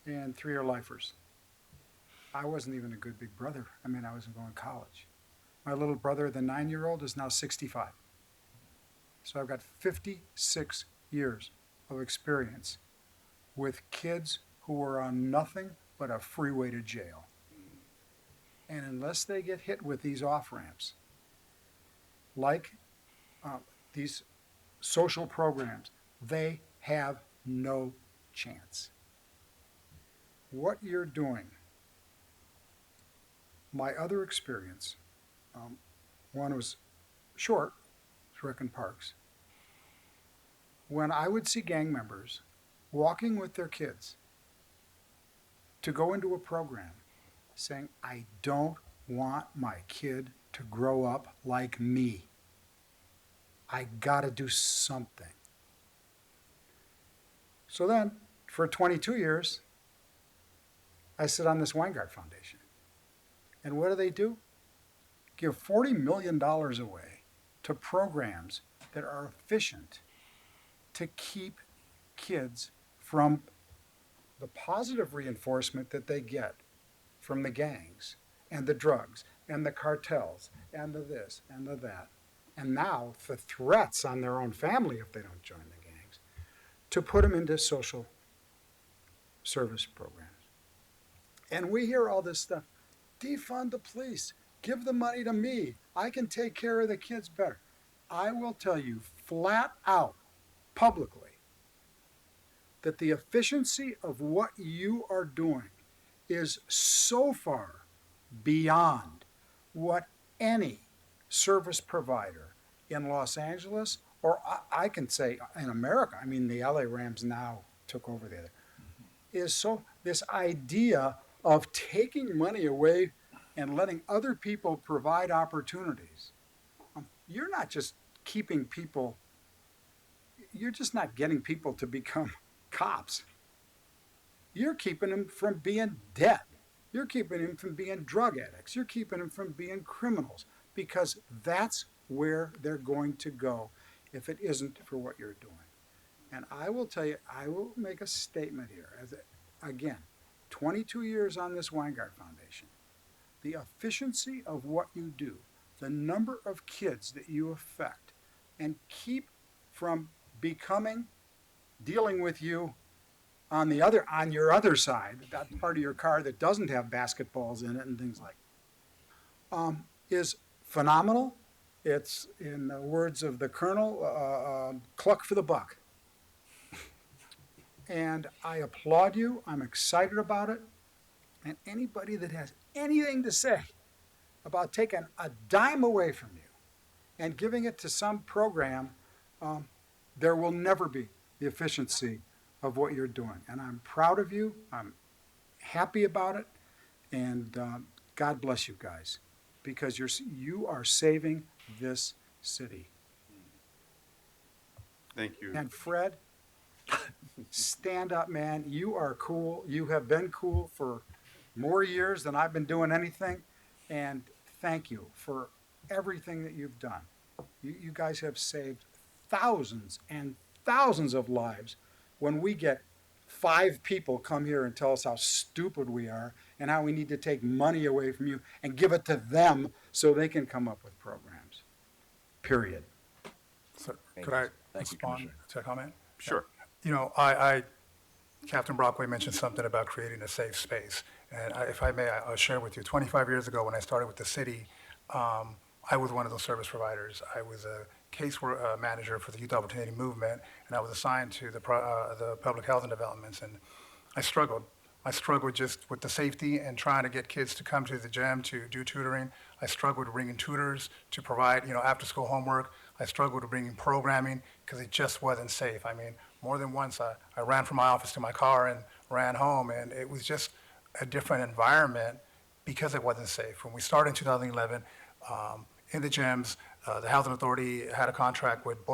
and 3 are lifers. I wasn't even a good big brother. I mean, I wasn't going to college. My little brother, the 9-year-old, is now 65. So I've got 56 years of experience with kids who were on nothing but a freeway to jail. And unless they get hit with these off ramps, like these social programs, they have no chance. What you're doing, my other experience, one was short, Rick and Parks. When I would see gang members walking with their kids to go into a program saying, I don't want my kid to grow up like me. I gotta do something. So then, for 22 years, I sit on this Weingart Foundation. And what do? Give $40 million away to programs that are efficient to keep kids from the positive reinforcement that they get from the gangs and the drugs and the cartels and the this and the that. And now the threats on their own family if they don't join the gangs, to put them into social service programs. And we hear all this stuff. Defund the police. Give the money to me. I can take care of the kids better. I will tell you flat out, publicly, that the efficiency of what you are doing is so far beyond what any service provider in Los Angeles, or I can say in America, I mean the LA Rams now took over the other, is so this idea of taking money away and letting other people provide opportunities. You're not just keeping people, you're just not getting people to become cops. You're keeping them from being dead. You're keeping them from being drug addicts. You're keeping them from being criminals, because that's where they're going to go if it isn't for what you're doing. And I will tell you, I will make a statement here. Again, 22 years on this Weingart Foundation. The efficiency of what you do, the number of kids that you affect, and keep from dealing with you on your other side, that part of your car that doesn't have basketballs in it and things like that, is phenomenal. It's, in the words of the Colonel, cluck for the buck. And I applaud you. I'm excited about it. And anybody that has anything to say about taking a dime away from you and giving it to some program, there will never be the efficiency of what you're doing. And I'm proud of you. I'm happy about it. And God bless you guys, because you are saving this city. Thank you. And Fred, stand up, man. You are cool. You have been cool for more years than I've been doing anything. And thank you for everything that you've done. You guys have saved thousands and thousands of lives when we get 5 people come here and tell us how stupid we are and how we need to take money away from you and give it to them so they can come up with programs. Period. So could I respond to a comment? Sure. You know, Captain Brockway mentioned something about creating a safe space. And if I may, I'll share with you. 25 years ago when I started with the city, I was one of those service providers. I was a case manager for the Youth Opportunity Movement, and I was assigned to the public housing developments. And I struggled. I struggled just with the safety and trying to get kids to come to the gym to do tutoring. I struggled with bringing tutors to provide, after-school homework. I struggled with bringing programming because it just wasn't safe. I mean, more than once I ran from my office to my car and ran home, and it was just a different environment because it wasn't safe. When we started in 2011, in the gyms, the Housing Authority had a contract with not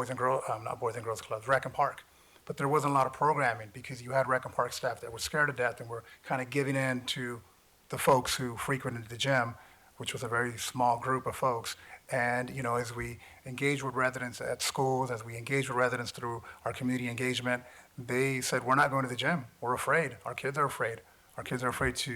Boys and Girls Clubs, Rec and Park. But there wasn't a lot of programming because you had Rec and Park staff that were scared to death and were kind of giving in to the folks who frequented the gym, which was a very small group of folks. And, as we engage with residents at schools, as we engage with residents through our community engagement, they said, we're not going to the gym. We're afraid. Our kids are afraid. Our kids are afraid to,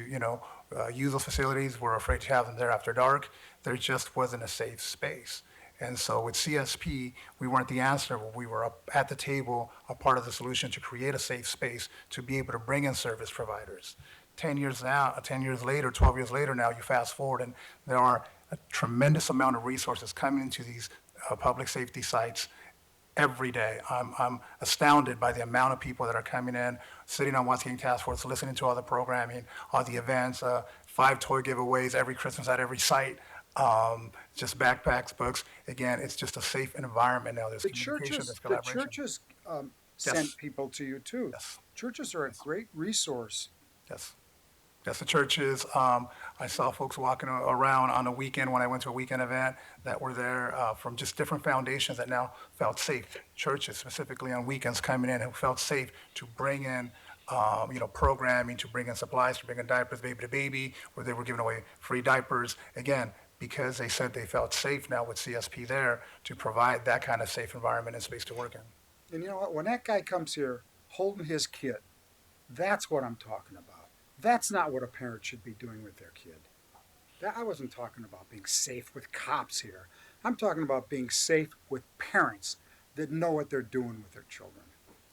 use those facilities. We're afraid to have them there after dark. There just wasn't a safe space. And so with CSP, we weren't the answer, but we were up at the table, a part of the solution to create a safe space to be able to bring in service providers. 10 years later, 12 years later now, you fast forward and there are a tremendous amount of resources coming into these public safety sites every day. I'm astounded by the amount of people that are coming in, sitting on Wasking Task Force, listening to all the programming, all the events, 5 toy giveaways every Christmas at every site, just backpacks, books. Again, it's just a safe environment now. There's The communication, churches, there's the collaboration. churches send people to you too. Yes. Churches are a great resource. Yes. Yes, the churches. I saw folks walking around on a weekend when I went to a weekend event that were there from just different foundations that now felt safe. Churches specifically on weekends coming in who felt safe to bring in, programming, to bring in supplies, to bring in diapers, baby to baby, where they were giving away free diapers. Again, because they said they felt safe now with CSP there to provide that kind of safe environment and space to work in. And you know what? When that guy comes here holding his kid, that's what I'm talking about. That's not what a parent should be doing with their kid. I wasn't talking about being safe with cops here. I'm talking about being safe with parents that know what they're doing with their children.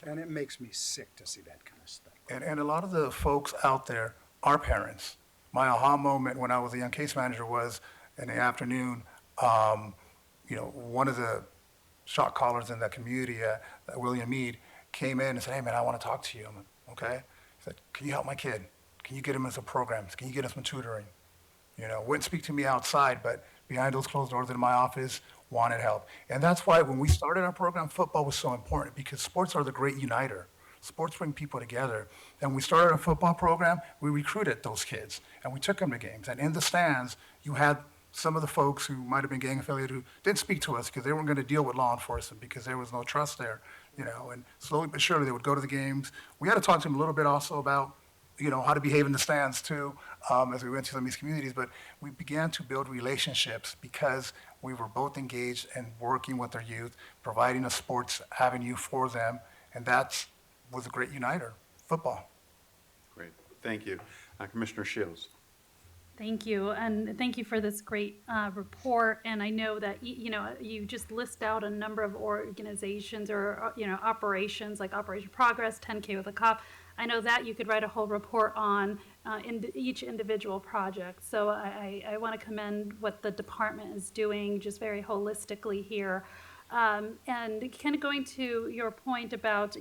And it makes me sick to see that kind of stuff. And a lot of the folks out there are parents. My aha moment when I was a young case manager was in the afternoon, one of the shot callers in that community, William Meade, came in and said, "Hey man, I want to talk to you." I'm like, "Okay." He said, "Can you help my kid? Can you get him into programs? Can you get him some tutoring?" Wouldn't speak to me outside, but behind those closed doors in my office, wanted help. And that's why when we started our program, football was so important because sports are the great uniter. Sports bring people together. And when we started our football program, we recruited those kids and we took them to games. And in the stands, you had some of the folks who might have been gang affiliated who didn't speak to us because they weren't going to deal with law enforcement because there was no trust there, and slowly but surely they would go to the games. We had to talk to them a little bit also about how to behave in the stands too, as we went to some of these communities. But we began to build relationships because we were both engaged in working with their youth, providing a sports avenue for them, and that was a great uniter, football. Great, thank you. Commissioner Shields. Thank you, and thank you for this great report. And I know that you just list out a number of organizations or operations like Operation Progress, 10K with a Cop. I know that you could write a whole report on each individual project. So I want to commend what the department is doing just very holistically here. And kind of going to your point about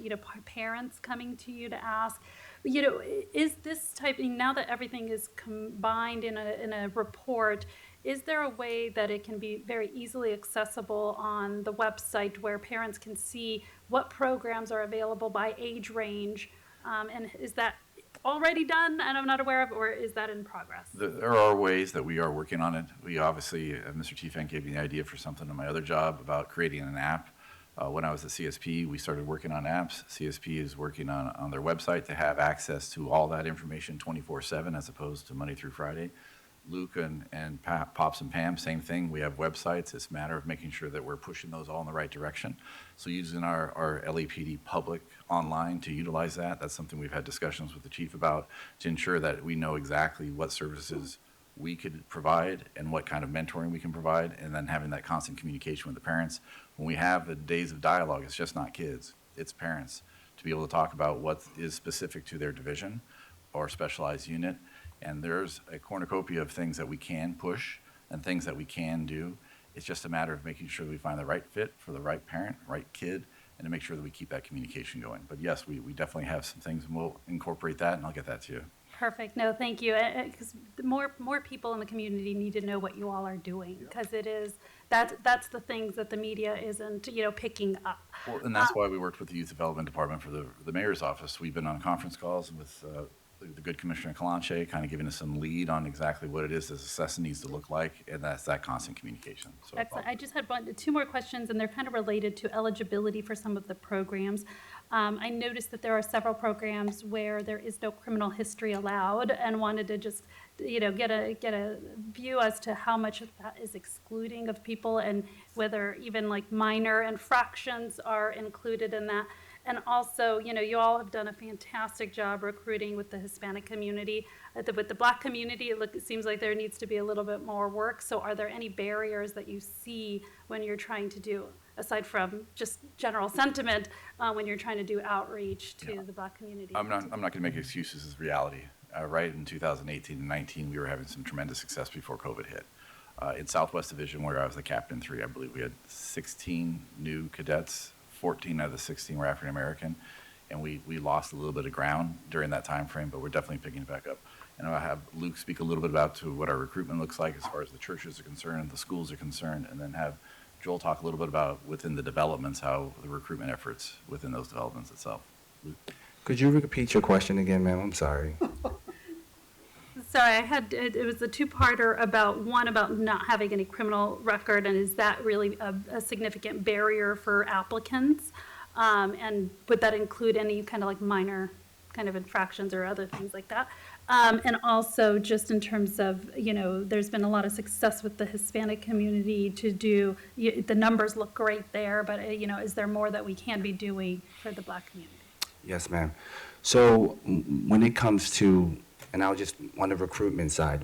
parents coming to you to ask, is this type, now that everything is combined in a report, is there a way that it can be very easily accessible on the website where parents can see what programs are available by age range? And is that already done and I'm not aware of, or is that in progress? There are ways that we are working on it. We obviously, Mr. Tiefenk gave me the idea for something in my other job about creating an app. When I was at CSP, we started working on apps. CSP is working on their website to have access to all that information 24/7 as opposed to Monday through Friday. Luke and Pops and Pam, same thing. We have websites. It's a matter of making sure that we're pushing those all in the right direction. So using our LAPD public online to utilize that, that's something we've had discussions with the chief about to ensure that we know exactly what services we could provide and what kind of mentoring we can provide, and then having that constant communication with the parents. When we have the days of dialogue, it's just not kids, it's parents, to be able to talk about what is specific to their division or specialized unit. And there's a cornucopia of things that we can push and things that we can do. It's just a matter of making sure that we find the right fit for the right parent, right kid, and to make sure that we keep that communication going. But yes, we definitely have some things, and we'll incorporate that, and I'll get that to you. Perfect. No, thank you. Because more people in the community need to know what you all are doing, because that's the things that the media isn't picking up. Well, and that's why we worked with the Youth Development Department for the mayor's office. We've been on conference calls with the good Commissioner Kalanche, kind of giving us some lead on exactly what it is this assessment needs to look like, and that's that constant communication. So excellent. I just had two more questions, and they're kind of related to eligibility for some of the programs. I noticed that there are several programs where there is no criminal history allowed, and wanted to just get a view as to how much of that is excluding of people, and whether even like minor infractions are included in that. And also, you all have done a fantastic job recruiting with the Hispanic community. With the Black community, it seems like there needs to be a little bit more work. So are there any barriers that you see when you're trying to do, aside from just general sentiment, when you're trying to do outreach to the Black community? I'm not going to make excuses. It's reality. Right in 2018 and 19, we were having some tremendous success before COVID hit. In Southwest Division, where I was the captain 3, I believe we had 16 new cadets. 14 out of the 16 were African American, and we lost a little bit of ground during that time frame, but we're definitely picking it back up. And I'll have Luke speak a little bit about to what our recruitment looks like as far as the churches are concerned, the schools are concerned, and then have Joel talk a little bit about within the developments, how the recruitment efforts within those developments itself. Luke? Could you repeat your question again, ma'am? I'm sorry. Sorry, it was a two-parter about not having any criminal record, and is that really a significant barrier for applicants? And would that include any kind of like minor kind of infractions or other things like that? And also just in terms of, there's been a lot of success with the Hispanic community to do, the numbers look great there, but, is there more that we can be doing for the Black community? Yes, ma'am. So when it comes to, and I'll just on the recruitment side,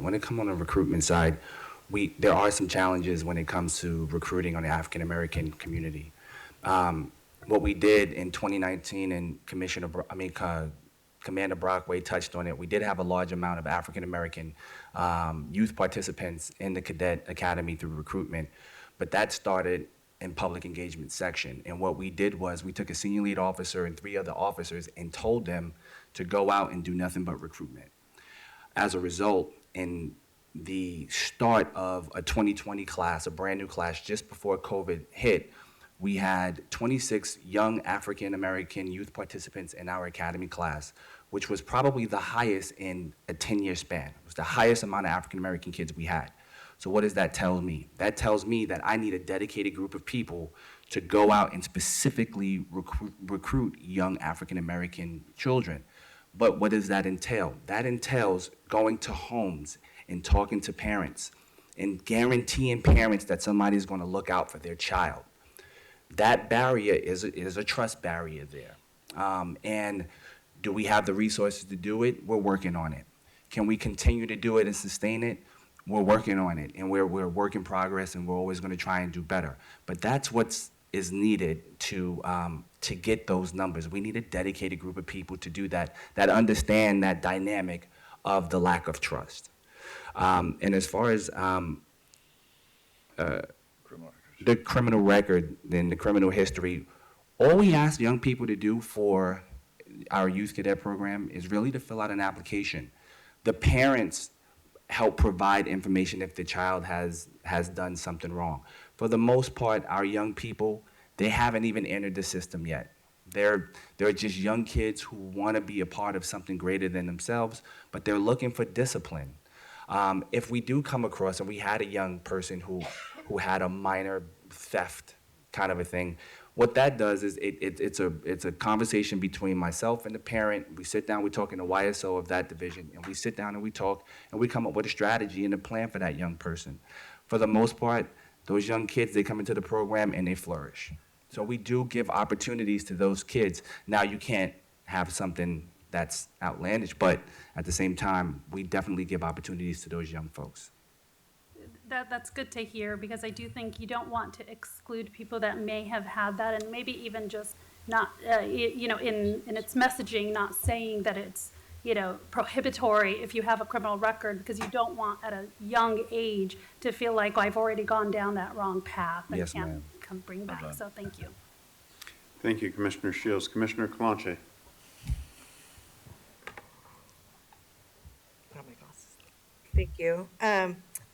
there are some challenges when it comes to recruiting on the African American community. What we did in 2019, and Commander Brockway touched on it, we did have a large amount of African American youth participants in the Cadet Academy through recruitment, but that started in public engagement section. And what we did was we took a senior lead officer and 3 other officers and told them to go out and do nothing but recruitment. As a result, in the start of a 2020 class, a brand new class just before COVID hit, we had 26 young African American youth participants in our academy class, which was probably the highest in a 10-year span. It was the highest amount of African American kids we had. So what does that tell me? That tells me that I need a dedicated group of people to go out and specifically recruit young African American children. But what does that entail? That entails going to homes and talking to parents and guaranteeing parents that somebody is going to look out for their child. That barrier is a trust barrier there. And do we have the resources to do it? We're working on it. Can we continue to do it and sustain it? We're working on it, and we're a work in progress, and we're always going to try and do better. But that's what is needed to get those numbers. We need a dedicated group of people to do that understand that dynamic of the lack of trust. And as far as the criminal record and the criminal history, all we ask young people to do for our youth cadet program is really to fill out an application. The parents help provide information if the child has done something wrong. For the most part, our young people, they haven't even entered the system yet. They're just young kids who want to be a part of something greater than themselves, but they're looking for discipline. If we do come across, and we had a young person who had a minor theft kind of a thing, what that does is it's a conversation between myself and the parent. We sit down, we talk in the YSO of that division, and we sit down and we talk, and we come up with a strategy and a plan for that young person. For the most part, those young kids, they come into the program and they flourish. So we do give opportunities to those kids. Now, you can't have something that's outlandish, but at the same time, we definitely give opportunities to those young folks. That's good to hear, because I do think you don't want to exclude people that may have had that, and maybe even just not, in its messaging, not saying that it's, prohibitory if you have a criminal record, because you don't want at a young age to feel like, I've already gone down that wrong path and Yes, can't ma'am. come bring back. So thank you. Thank you, Commissioner Shields. Commissioner Kalanche. Thank you.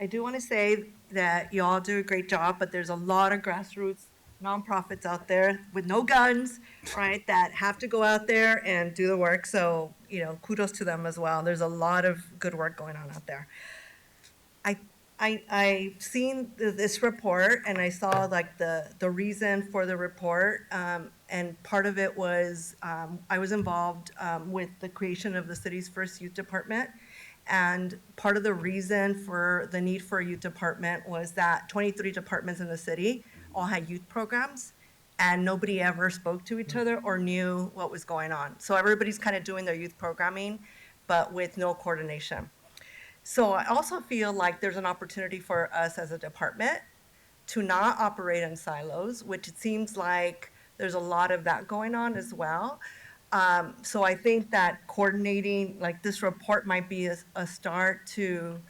I do want to say that you all do a great job, but there's a lot of grassroots nonprofits out there with no guns, right, that have to go out there and do the work. So, kudos to them as well. There's a lot of good work going on out there. I've seen this report, and I saw like the reason for the report, and part of it was I was involved with the creation of the city's first youth department. And part of the reason for the need for a youth department was that 23 departments in the city all had youth programs, and nobody ever spoke to each other or knew what was going on. So everybody's kind of doing their youth programming, but with no coordination. So I also feel like there's an opportunity for us as a department to not operate in silos, which it seems like there's a lot of that going on as well. So I think that coordinating, like this report might be a start to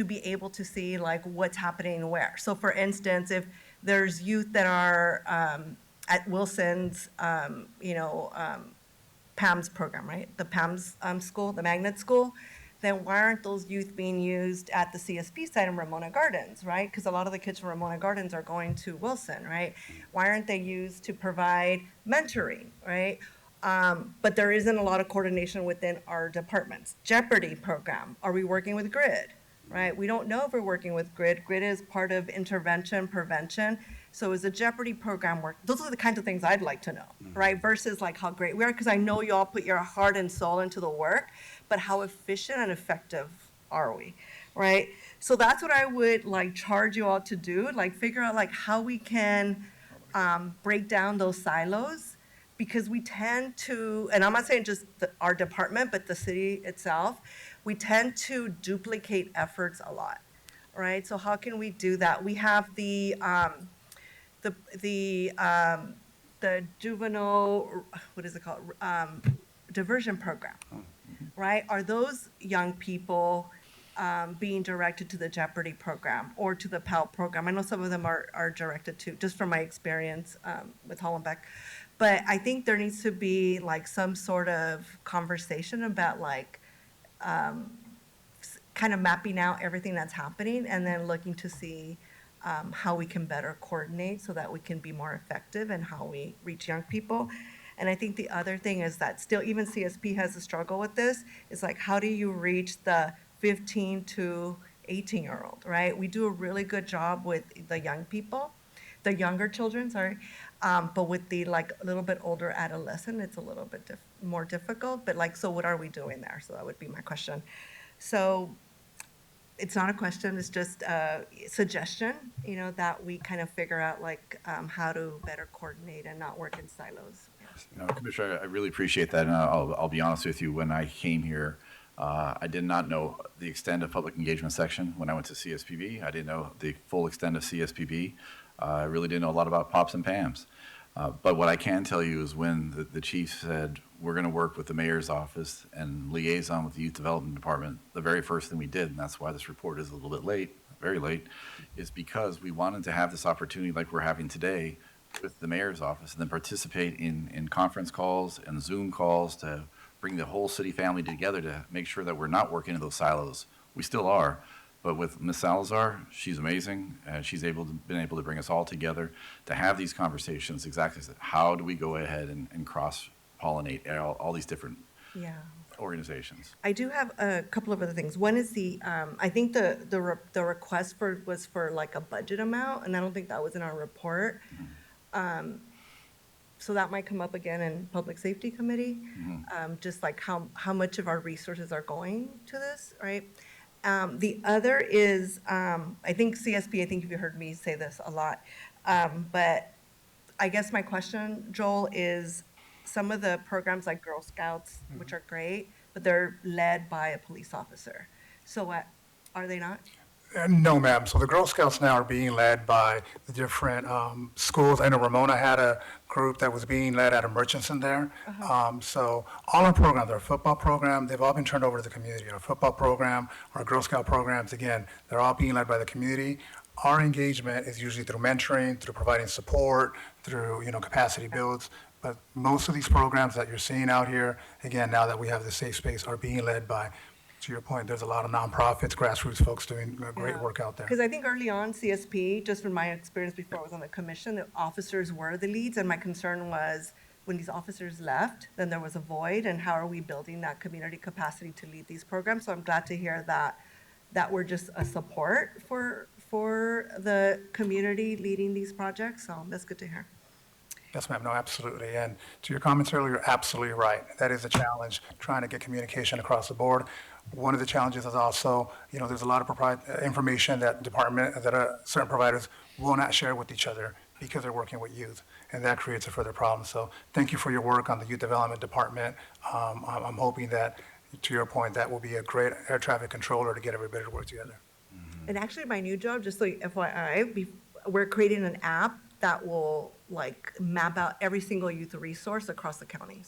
be able to see like what's happening where. So for instance, if there's youth that are at Wilson's, PAMS program, right? The PAMS school, the magnet school, then why aren't those youth being used at the CSP site in Ramona Gardens, right? Because a lot of the kids from Ramona Gardens are going to Wilson, right? Why aren't they used to provide mentoring, right? But there isn't a lot of coordination within our departments. Jeopardy program, are we working with GRID, right? We don't know if we're working with GRID. GRID is part of intervention, prevention. So is the Jeopardy program work? Those are the kinds of things I'd like to know, right? Versus like how great we are, because I know you all put your heart and soul into the work, but how efficient and effective are we, right? So that's what I would like charge you all to do, like figure out like how we can break down those silos, because we tend to, and I'm not saying just our department, but the city itself, we tend to duplicate efforts a lot, right? So how can we do that? We have the juvenile, what is it called? Diversion program, right? Are those young people being directed to the Jeopardy program or to the Pell program? I know some of them are directed to, just from my experience with Hollenbeck. But I think there needs to be like some sort of conversation about like kind of mapping out everything that's happening and then looking to see how we can better coordinate so that we can be more effective in how we reach young people. And I think the other thing is that still even CSP has a struggle with this, is like how do you reach the 15 to 18-year-old, right? We do a really good job with the young people, the younger children, sorry. But with the like a little bit older adolescent, it's a little bit more difficult. But like, so what are we doing there? So that would be my question. So it's not a question, it's just a suggestion, that we kind of figure out like how to better coordinate and not work in silos. Commissioner, I really appreciate that, and I'll be honest with you. When I came here, I did not know the extent of public engagement section. When I went to CSPB, I didn't know the full extent of CSPB. I really didn't know a lot about POPs and PAMs. But what I can tell you is when the chief said, we're going to work with the mayor's office and liaison with the youth development department, the very first thing we did, and that's why this report is a little bit late, very late, is because we wanted to have this opportunity like we're having today with the mayor's office and then participate in conference calls and Zoom calls to bring the whole city family together to make sure that we're not working in those silos. We still are. But with Ms. Salazar, she's amazing, and she's been able to bring us all together to have these conversations exactly as how do we go ahead and cross-pollinate all these different organizations. I do have a couple of other things. One is I think the request was for like a budget amount, and I don't think that was in our report. So that might come up again in Public Safety Committee, just like how much of our resources are going to this, right? The other is, I think CSP, I think you've heard me say this a lot, but I guess my question, Joel, is some of the programs like Girl Scouts, which are great, but they're led by a police officer. So what, are they not? No, ma'am. So the Girl Scouts now are being led by the different schools. I know Ramona had a group that was being led out of Murchison there. So all our programs, our football program, they've all been turned over to the community. Our football program, our Girl Scout programs, again, they're all being led by the community. Our engagement is usually through mentoring, through providing support, through capacity builds. But most of these programs that you're seeing out here, again, now that we have the safe space, are being led by, to your point, there's a lot of nonprofits, grassroots folks doing great work out there. Because I think early on, CSP, just from my experience before I was on the commission, the officers were the leads, and my concern was when these officers left, then there was a void, and how are we building that community capacity to lead these programs? So I'm glad to hear that we're just a support for the community leading these projects, so that's good to hear. Yes, ma'am. No, absolutely. And to your comments earlier, absolutely right. That is a challenge, trying to get communication across the board. One of the challenges is also, there's a lot of information that certain providers will not share with each other because they're working with youth, and that creates a further problem. So thank you for your work on the Youth Development Department. I'm hoping that, to your point, that will be a great air traffic controller to get everybody to work together. And actually, my new job, just like FYI, we're creating an app that will like map out every single youth resource across the county.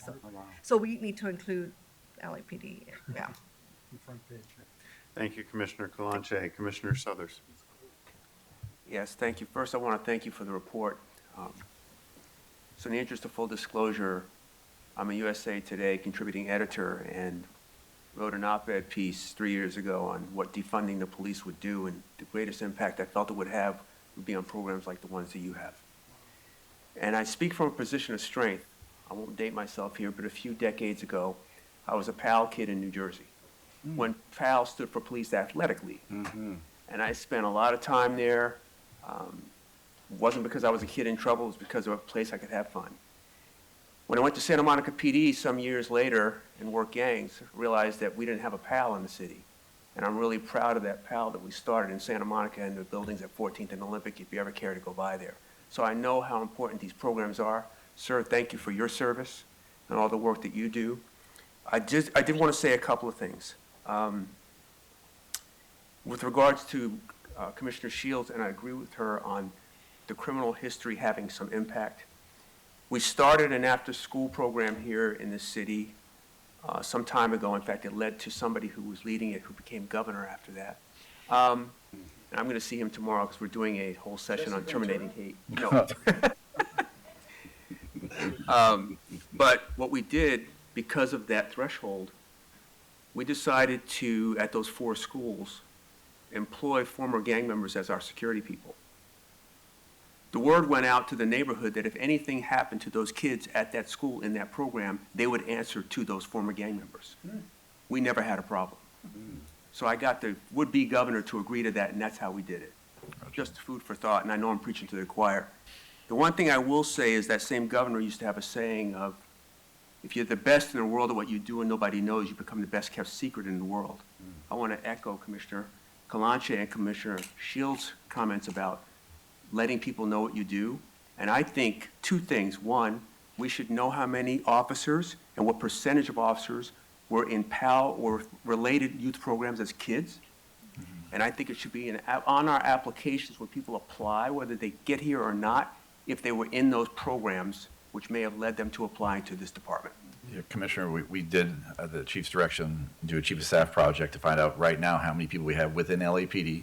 So we need to include LAPD. Yeah. Thank you, Commissioner Kalanche. Commissioner Suthers. Yes, thank you. First, I want to thank you for the report. So in the interest of full disclosure, I'm a USA Today contributing editor and wrote an op-ed piece 3 years ago on what defunding the police would do, and the greatest impact I felt it would have would be on programs like the ones that you have. And I speak from a position of strength. I won't date myself here, but a few decades ago, I was a PAL kid in New Jersey, when PAL stood for Police Athletic League. And I spent a lot of time there. It wasn't because I was a kid in trouble, it was because of a place I could have fun. When I went to Santa Monica PD some years later and worked gangs, I realized that we didn't have a PAL in the city. And I'm really proud of that PAL that we started in Santa Monica and the buildings at 14th and Olympic, if you ever care to go by there. So I know how important these programs are. Sir, thank you for your service and all the work that you do. I did want to say a couple of things. With regards to Commissioner Shields, and I agree with her on the criminal history having some impact. We started an after-school program here in the city some time ago. In fact, it led to somebody who was leading it who became governor after that. And I'm going to see him tomorrow because we're doing a whole session on terminating hate. No. But what we did, because of that threshold, we decided to, at those 4 schools, employ former gang members as our security people. The word went out to the neighborhood that if anything happened to those kids at that school in that program, they would answer to those former gang members. We never had a problem. So I got the would-be governor to agree to that, and that's how we did it. Just food for thought, and I know I'm preaching to the choir. The one thing I will say is that same governor used to have a saying of, if you're the best in the world at what you do and nobody knows, you become the best kept secret in the world. I want to echo Commissioner Kalanche and Commissioner Shields' comments about letting people know what you do. And I think 2 things. One, we should know how many officers and what percentage of officers were in PAL or related youth programs as kids. And I think it should be on our applications when people apply, whether they get here or not, if they were in those programs, which may have led them to applying to this department. Yeah, Commissioner, we did, the chief's direction, do a chief of staff project to find out right now how many people we have within LAPD.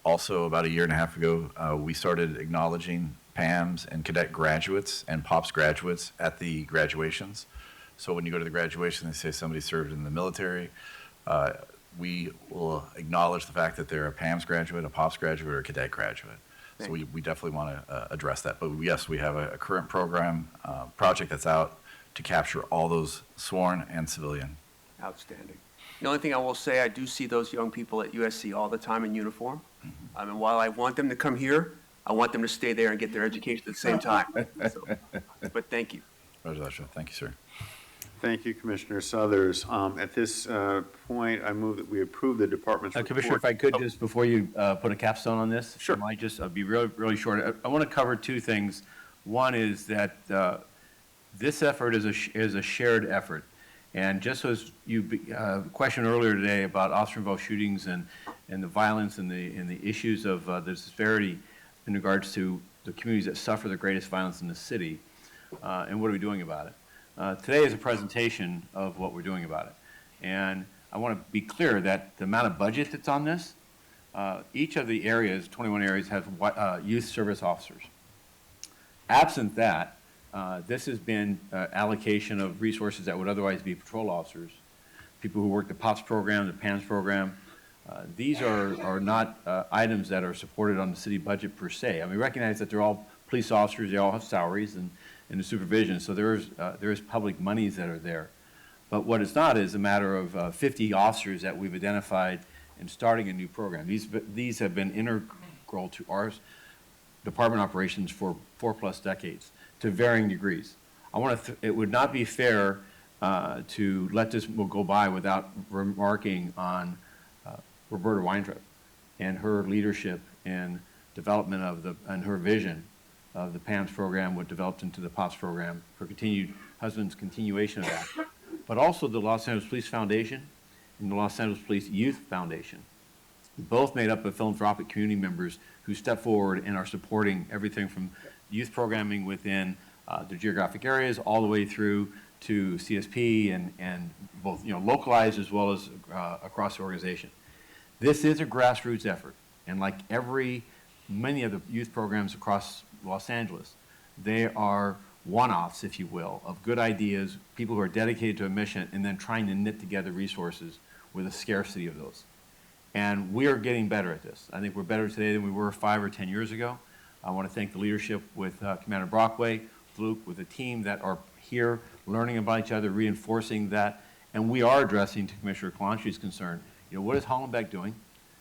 Also, about a year and a half ago, we started acknowledging PAMs and cadet graduates and POPs graduates at the graduations. So when you go to the graduation, they say somebody served in the military. We will acknowledge the fact that they're a PAMS graduate, a POPs graduate, or a cadet graduate. So we definitely want to address that. But yes, we have a current program, project that's out to capture all those sworn and civilian. Outstanding. The only thing I will say, I do see those young people at USC all the time in uniform. And while I want them to come here, I want them to stay there and get their education at the same time. So, but thank you. Roger, thank you, sir. Thank you, Commissioner Suthers. At this point, I move that we approve the department's report. Commissioner, if I could, just before you put a capstone on this. Sure. I'll be really, really short. I want to cover 2 things. One is that this effort is a shared effort. And just as you questioned earlier today about officer-involved shootings and the violence and the issues of the disparity in regards to the communities that suffer the greatest violence in the city, and what are we doing about it? Today is a presentation of what we're doing about it. And I want to be clear that the amount of budget that's on this, each of the areas, 21 areas, have youth service officers. Absent that, this has been allocation of resources that would otherwise be patrol officers, people who work the POPs program, the PAMS program. These are not items that are supported on the city budget per se. I mean, recognize that they're all police officers, they all have salaries and the supervision, so there is public monies that are there. But what it's not is a matter of 50 officers that we've identified in starting a new program. These have been integral to our department operations for 4+ decades to varying degrees. It would not be fair to let this go by without remarking on Roberta Weintraub and her leadership and development and her vision of the PAMS program, what developed into the POPS program, for continued husband's continuation of that. But also the Los Angeles Police Foundation and the Los Angeles Police Youth Foundation, both made up of philanthropic community members who step forward and are supporting everything from youth programming within the geographic areas all the way through to CSP and both localized as well as across the organization. This is a grassroots effort, and like many of the youth programs across Los Angeles, they are one-offs, if you will, of good ideas, people who are dedicated to a mission, and then trying to knit together resources with a scarcity of those. And we are getting better at this. I think we're better today than we were 5 or 10 years ago. I want to thank the leadership with Commander Brockway, Luke, with the team that are here learning about each other, reinforcing that, and we are addressing, to Commissioner Kalanchi's concern, what is Hollenbeck doing,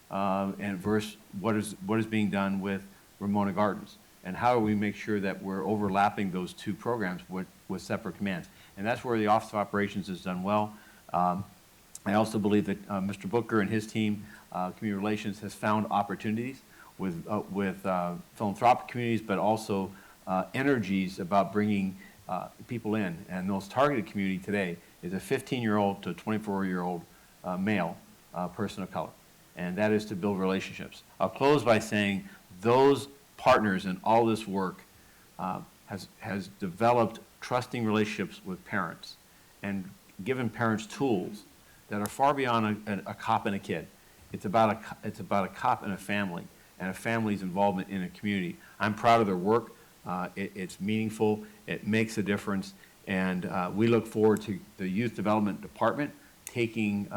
and versus what is being done with Ramona Gardens, and how do we make sure that we're overlapping those two programs with separate commands. And that's where the Office of Operations has done well. I also believe that Mr. Booker and his team, Community Relations, has found opportunities with philanthropic communities, but also energies about bringing people in. And those targeted community today is a 15-year-old to a 24-year-old male person of color. And that is to build relationships. I'll close by saying those partners in all this work has developed trusting relationships with parents and given parents tools that are far beyond a cop and a kid. It's about a cop and a family's involvement in a community. I'm proud of their work. It's meaningful. It makes a difference. And we look forward to the Youth Development Department taking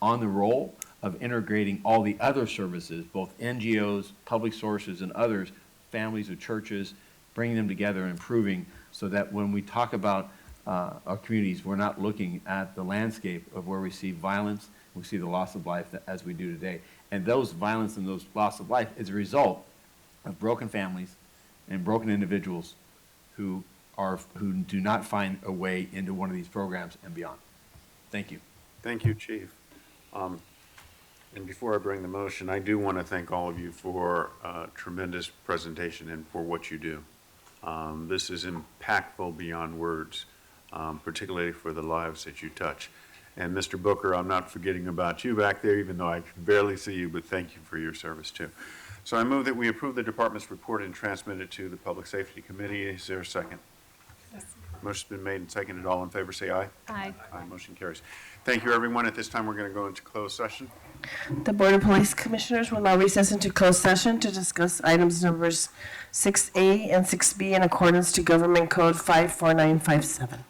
on the role of integrating all the other services, both NGOs, public sources, and others, families of churches, bringing them together and improving so that when we talk about our communities, we're not looking at the landscape of where we see violence, we see the loss of life as we do today. And those violence and those loss of life is a result of broken families and broken individuals who do not find a way into one of these programs and beyond. Thank you. Thank you, Chief. And before I bring the motion, I do want to thank all of you for a tremendous presentation and for what you do. This is impactful beyond words, particularly for the lives that you touch. And Mr. Booker, I'm not forgetting about you back there, even though I can barely see you, but thank you for your service too. So I move that we approve the department's report and transmit it to the Public Safety Committee. Is there a second? Yes. Motion's been made and seconded. All in favor say aye. Aye. Aye, motion carries. Thank you, everyone. At this time, we're going to go into closed session. The Board of Police Commissioners will now recess into closed session to discuss items numbers 6A and 6B in accordance to Government Code 54957.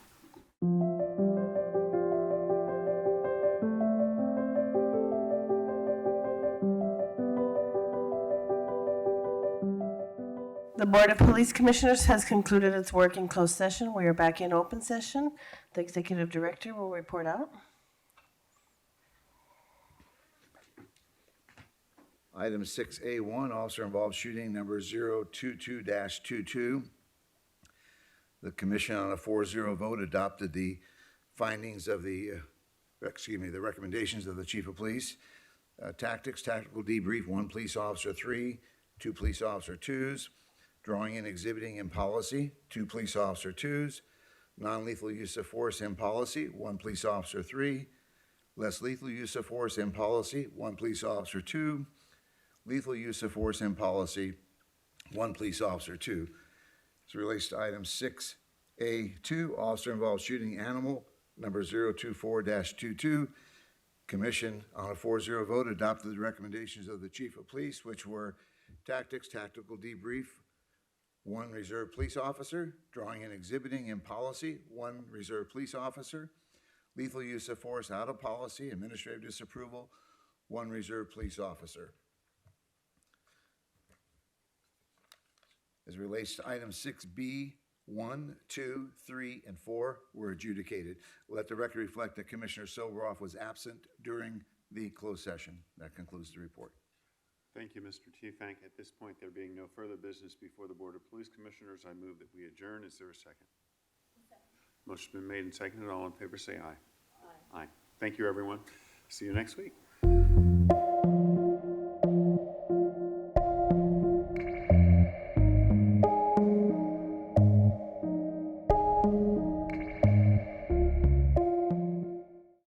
The Board of Police Commissioners has concluded its work in closed session. We are back in open session. The Executive Director will report out. Item 6A1, officer-involved shooting number 022-22. The Commission on a 4-0 vote adopted the findings of the recommendations of the Chief of Police. Tactics, tactical debrief, 1 police officer 3, 2 police officer 2s. Drawing and exhibiting in policy, 2 police officer 2s. Non-lethal use of force in policy, 1 police officer 3. Less lethal use of force in policy, 1 police officer 2. Lethal use of force in policy, 1 police officer 2. As it relates to item 6A2, officer-involved shooting animal number 024-22. Commission on a 4-0 vote adopted the recommendations of the Chief of Police, which were tactics, tactical debrief, 1 reserve police officer. Drawing and exhibiting in policy, 1 reserve police officer. Lethal use of force out of policy, administrative disapproval, 1 reserve police officer. As it relates to items 6B, 1, 2, 3, and 4 were adjudicated. Let the record reflect that Commissioner Soboroff was absent during the closed session. That concludes the report. Thank you, Mr. Tiefank. At this point, there being no further business before the Board of Police Commissioners, I move that we adjourn. Is there a second? Motion's been made and seconded. All in favor say aye. Aye. Aye. Thank you, everyone. See you next week.